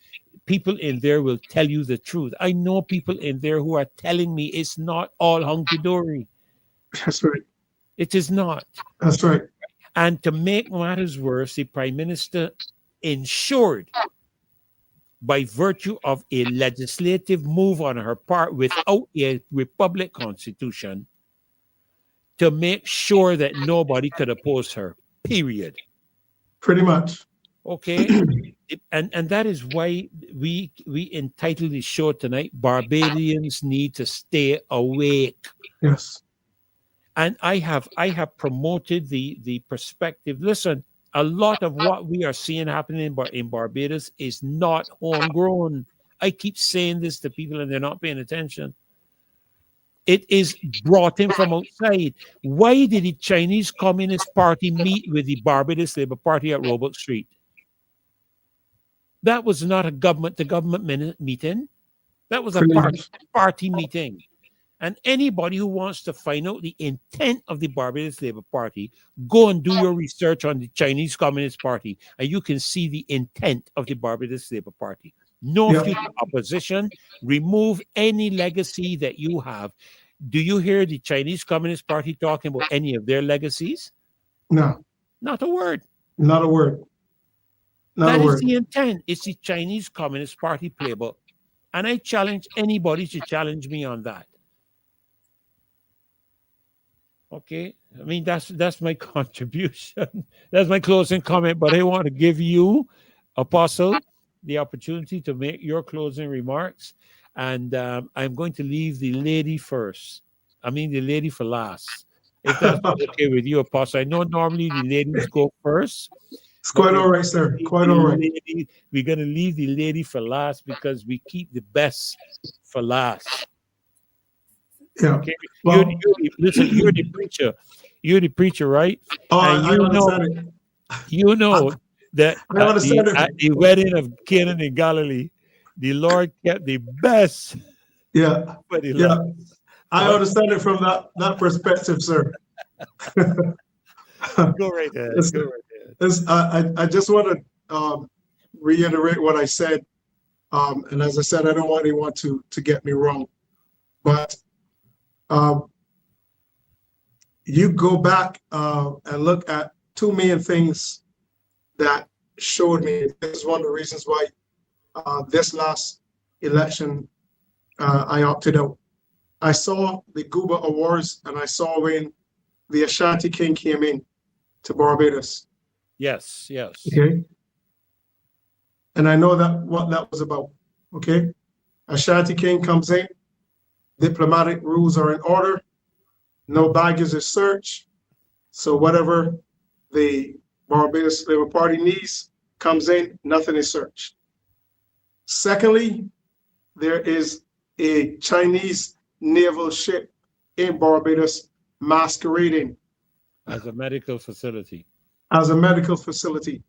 C: people in there will tell you the truth, I know people in there who are telling me it's not all hunky-dory.
H: That's right.
C: It is not.
H: That's right.
C: And to make matters worse, the Prime Minister ensured, by virtue of a legislative move on her part without a republic constitution, to make sure that nobody could oppose her, period.
H: Pretty much.
C: Okay? and that is why we entitled the show tonight, Barbadians Need to Stay Awake.
H: Yes.
C: And I have promoted the perspective. Listen, a lot of what we are seeing happening in Barbados is not homegrown. I keep saying this to people and they're not paying attention. It is brought in from outside. Why did the Chinese Communist Party meet with the Barbados Labour Party at Roebuck Street? That was not a government-to-government meeting. That was a party meeting. And anybody who wants to find out the intent of the Barbados Labour Party, go and do your research on the Chinese Communist Party, and you can see the intent of the Barbados Labour Party. No future opposition. Remove any legacy that you have. Do you hear the Chinese Communist Party talking about any of their legacies?
H: No.
C: Not a word.
H: Not a word.
C: That is the intent. It's the Chinese Communist Party playbook. And I challenge anybody to challenge me on that. Okay, I mean, that's my contribution. That's my closing comment, but I want to give you, Apostle, the opportunity to make your closing remarks. And I'm going to leave the lady first. I mean, the lady for last. If that's okay with you, Apostle. I know normally the ladies go first.
H: It's quite all right, sir. Quite all right.
C: We're going to leave the lady for last because we keep the best for last.
H: Yeah.
C: Okay. Well, listen, you're the preacher. You're the preacher, right?
H: Oh,
C: and
H: I understand it.
C: You know that at the wedding of Cana and Galilee, the Lord kept the best.
H: Yeah.
C: For the
H: last. I understand it from that perspective, sir.
C: Go right ahead. Go right ahead.
H: I just want to reiterate what I said. And as I said, I don't want anyone to get me wrong. But You go back and look at two main things that showed me. This is one of the reasons why this last election I opted out. I saw the Guba Awards, and I saw when the Ashanti King came in to Barbados.
C: Yes, yes.
H: Okay. And I know that what that was about. Okay. Ashanti King comes in, diplomatic rules are in order, no baggage is searched. So whatever the Barbados Labour Party needs comes in, nothing is searched. Secondly, there is a Chinese naval ship in Barbados masquerading
C: as a medical facility.
H: As a medical facility.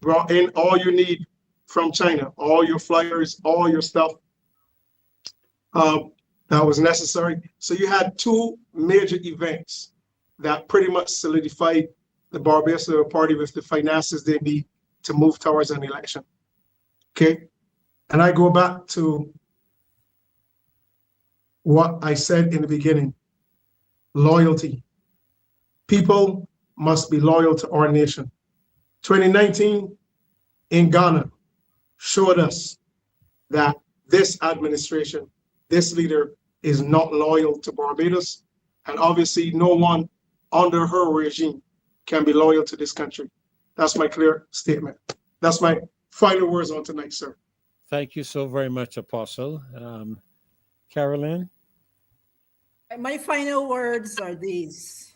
H: Brought in all you need from China, all your flyers, all your stuff that was necessary. So you had two major events that pretty much solidified the Barbados Labour Party with the finances they need to move towards an election. Okay. And I go back to what I said in the beginning, loyalty. People must be loyal to our nation. 2019 in Ghana showed us that this administration, this leader is not loyal to Barbados, and obviously no one under her regime can be loyal to this country. That's my clear statement. That's my final words on tonight, sir.
C: Thank you so very much, Apostle. Carolyn?
D: My final words are these.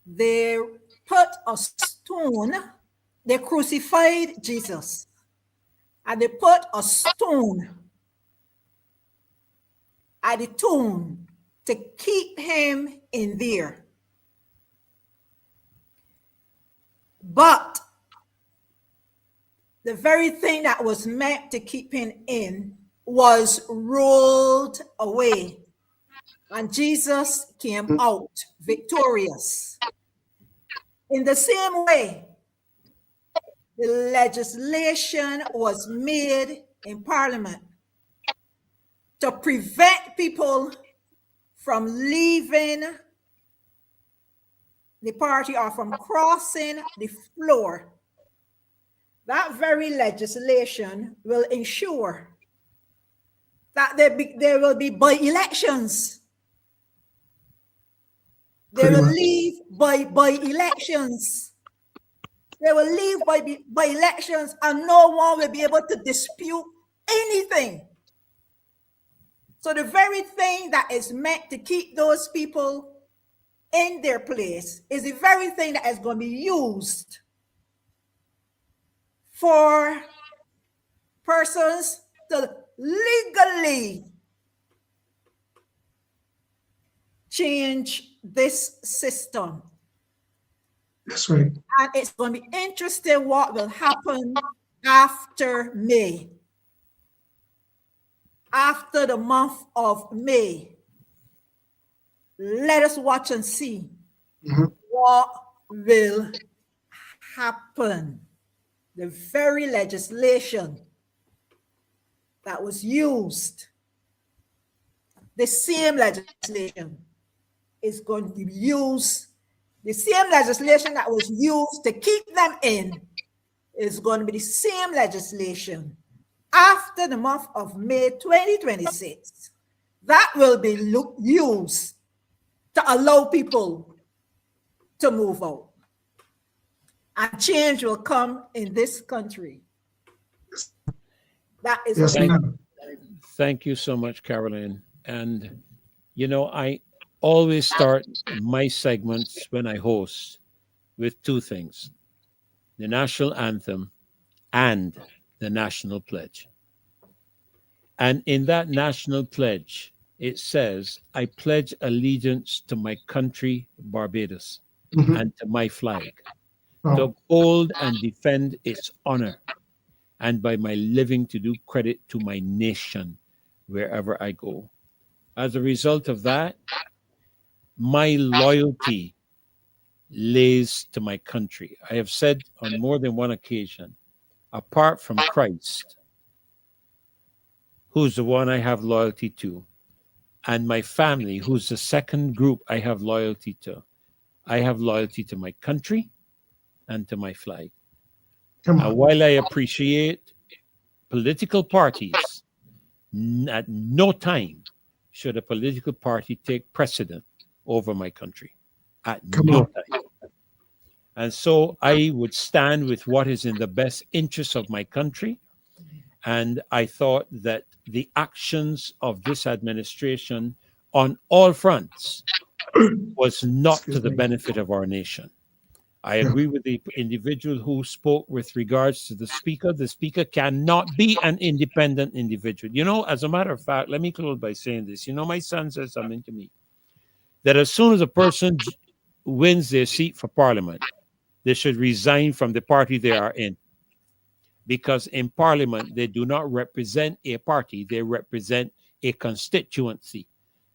D: They put a stone, they crucified Jesus, and they put a stone at the tomb to keep him in there. But the very thing that was meant to keep him in was rolled away. And Jesus came out victorious. In the same way, the legislation was made in Parliament to prevent people from leaving the party or from crossing the floor. That very legislation will ensure that there will be by-elections. They will leave by elections. They will leave by elections, and no one will be able to dispute anything. So the very thing that is meant to keep those people in their place is the very thing that is going to be used for persons to legally change this system.
H: That's right.
D: And it's going to be interesting what will happen after May. After the month of May. Let us watch and see what will happen. The very legislation that was used, the same legislation is going to be used. The same legislation that was used to keep them in is going to be the same legislation after the month of May 2026. That will be used to allow people to move out. And change will come in this country. That is
C: Thank you so much, Caroline. And, you know, I always start my segments when I host with two things: the national anthem and the national pledge. And in that national pledge, it says, I pledge allegiance to my country, Barbados, and to my flag, to uphold and defend its honor, and by my living to do credit to my nation wherever I go. As a result of that, my loyalty lays to my country. I have said on more than one occasion, apart from Christ, who's the one I have loyalty to, and my family, who's the second group I have loyalty to. I have loyalty to my country and to my flag.
H: Come
C: And
H: on.
C: while I appreciate political parties, at no time should a political party take precedent over my country. At
H: Come
C: no
H: on.
C: time. And so I would stand with what is in the best interest of my country. And I thought that the actions of this administration on all fronts was not to
H: Excuse
C: the
H: me.
C: benefit of our nation. I
H: Yeah.
C: agree with the individual who spoke with regards to the speaker. The speaker cannot be an independent individual. You know, as a matter of fact, let me close by saying this. You know, my son said something to me that as soon as a person wins their seat for parliament, they should resign from the party they are in. Because in parliament, they do not represent a party, they represent a constituency.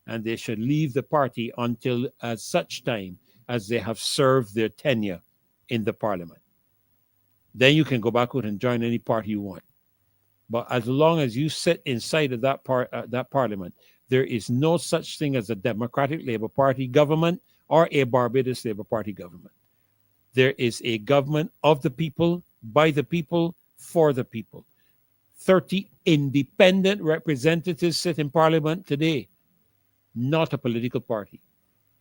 C: And they should leave the party until at such time as they have served their tenure in the parliament. Then you can go back out and join any party you want. But as long as you sit inside of that parliament, there is no such thing as a Democratic Labour Party government or a Barbados Labour Party government. There is a government of the people, by the people, for the people. 30 independent representatives sit in parliament today, not a political party.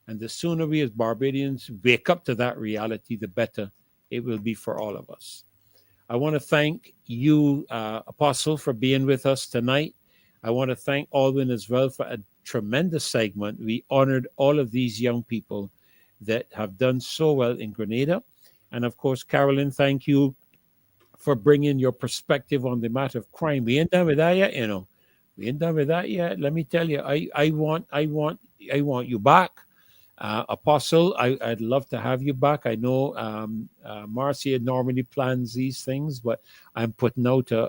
C: And the sooner we as Barbadians wake up to that reality, the better it will be for all of us. I want to thank you, Apostle, for being with us tonight. I want to thank ALWYN as well for a tremendous segment. We honored all of these young people that have done so well in Grenada. And of course, Carolyn, thank you for bringing your perspective on the matter of crime. We ain't done with that yet, you know. We ain't done with that yet. Let me tell you, I want you back. Apostle, I'd love to have you back. I know Marcia normally plans these things, but I'm putting out a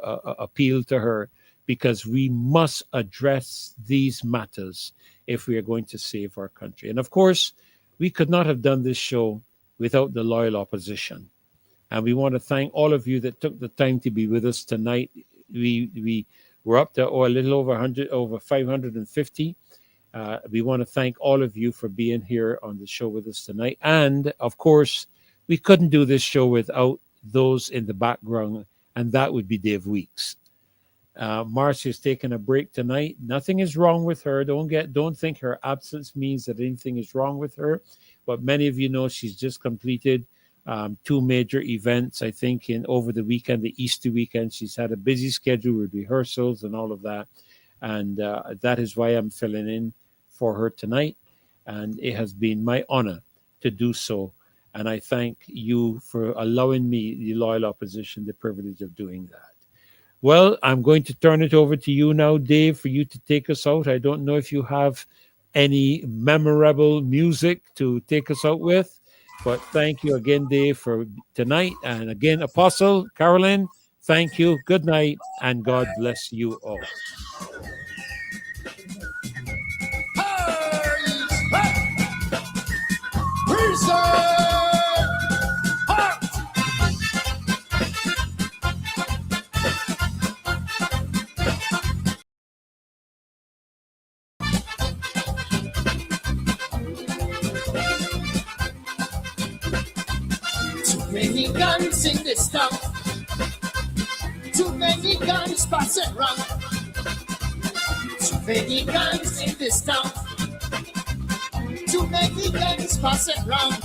C: appeal to her because we must address these matters if we are going to save our country. And of course, we could not have done this show without the loyal opposition. And we want to thank all of you that took the time to be with us tonight. We were up to a little over 100, over 550. We want to thank all of you for being here on the show with us tonight. And of course, we couldn't do this show without those in the background, and that would be Dave Weeks. Marcia's taking a break tonight. Nothing is wrong with her. Don't think her absence means that anything is wrong with her. But many of you know she's just completed 2 major events, I think, over the weekend, the Easter weekend. She's had a busy schedule with rehearsals and all of that. And that is why I'm filling in for her tonight. And it has been my honor to do so. And I thank you for allowing me, the loyal opposition, the privilege of doing that. Well, I'm going to turn it over to you now, Dave, for you to take us out. I don't know if you have any memorable music to take us out with, but thank you again, Dave, for tonight. And again, Apostle, Carolyn, thank you. Good night, and God bless you all.
A: Too many guns in this town. Too many guns passing round. Too many guns in this town. Too many guns passing round.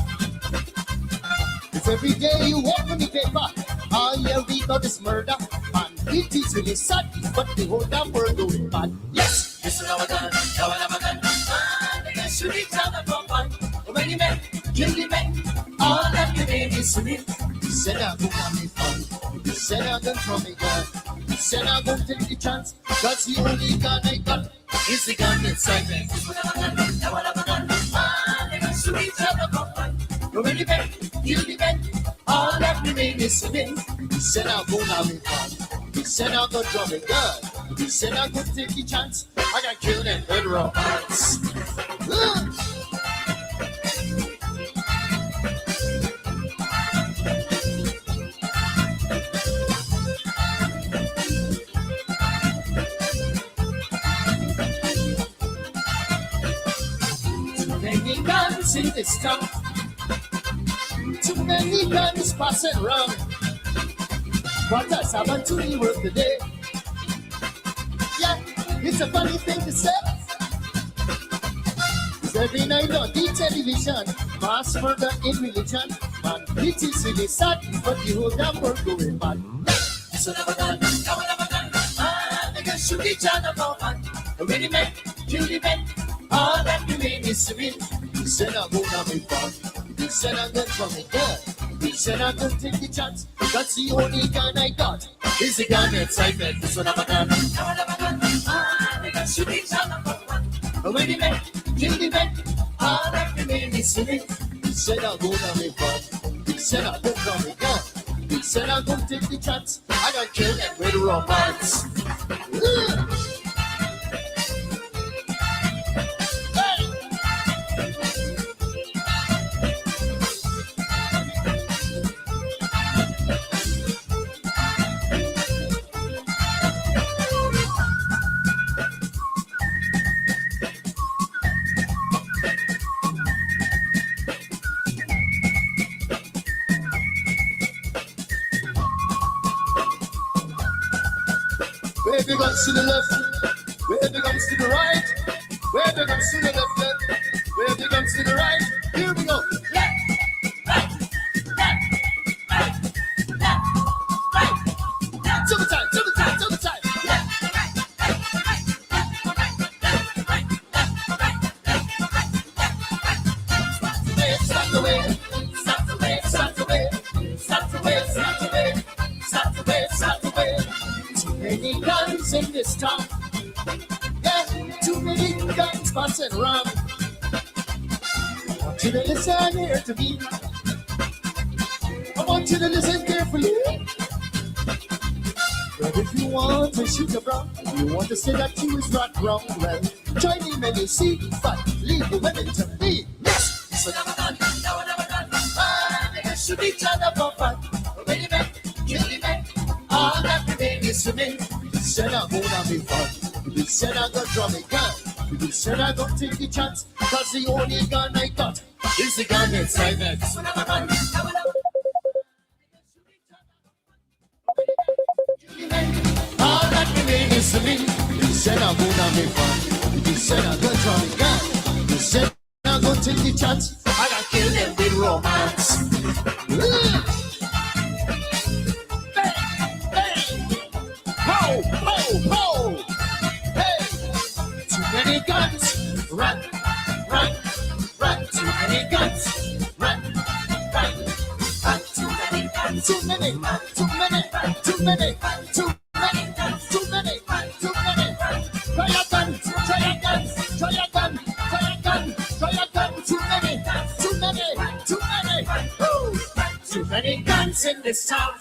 A: If every day you open the paper, all you read about is murder. And it is really sad, but the whole damn world going bad. Yes, this is our gun, now another gun. And they can shoot each other for fun. But when you men, kill the men, all that the name is live. Said I'm gonna be fun. Said I'm gonna throw me gun. Said I'm gonna take the chance. Cause the only gun I got is the gun inside me. This is our gun, now another gun. And they can shoot each other for fun. But when you men, kill the men, all that the name is live. Said I'm gonna be fun. He said I'm gonna draw me gun. He said I'm gonna take the chance. I got killed in federal hearts. guns in this town. Too many guns passing around. What has happened to the world today? Yeah, it's a funny thing to say. Every night on the television, mass murder in religion. Man, it is really sad, but the whole damn world going mad. So never done, niggas shoot each other for fun. When the men kill the men, all that remain is to win. He said I'm gonna be fun. He said I'm gonna from a gun. He said I'm gonna take the chance. That's the only gun I got. Is the gun excitement. So never done, niggas shoot each other for fun. When the men kill the men, all that remain is to win. He said I'm gonna be fun. He said I'm gonna from a gun. He said I'm gonna take the chance. I got killed them with romance. Wave your guns to the left, wave your guns to the right, wave your guns to the left, wave your guns to the right. Here we go. Left, right, left, right, left, right, left. To the time, to the time, to the time. Left, right, left, right, left, right, left, right, left, right, left, right, left, right. Stop the way, stop the way, stop the way, stop the way, stop the way, stop the way, stop the way. Too many guns in this town. Yeah, too many guns passing around. I want you to listen here to me. I want you to listen carefully. But if you want to shoot a brown, you want to say that you is not wrong, well, join me when you see, but leave the women to me. Yes, so never done, never done. Niggas shoot each other for fun. When you men, kill the men. All that remain is to me. He said I'm gonna be fun. He said I'm gonna draw me gun. He said I'm gonna take the chance. Cause the only gun I got is the gun inside me. All that remain is to me. He said I'm gonna be fun. He said I'm gonna draw me gun. He said I'm gonna take the chance. I gotta kill them with romance. Ho, ho, ho! Hey! Too many guns, run, run, run. Too many guns, run, run, run. Too many guns, too many, too many, too many, too many, too many, too many. Try your gun, try your gun, try your gun, try your gun, try your gun. Too many, too many, too many. Woo! Too many guns in this town.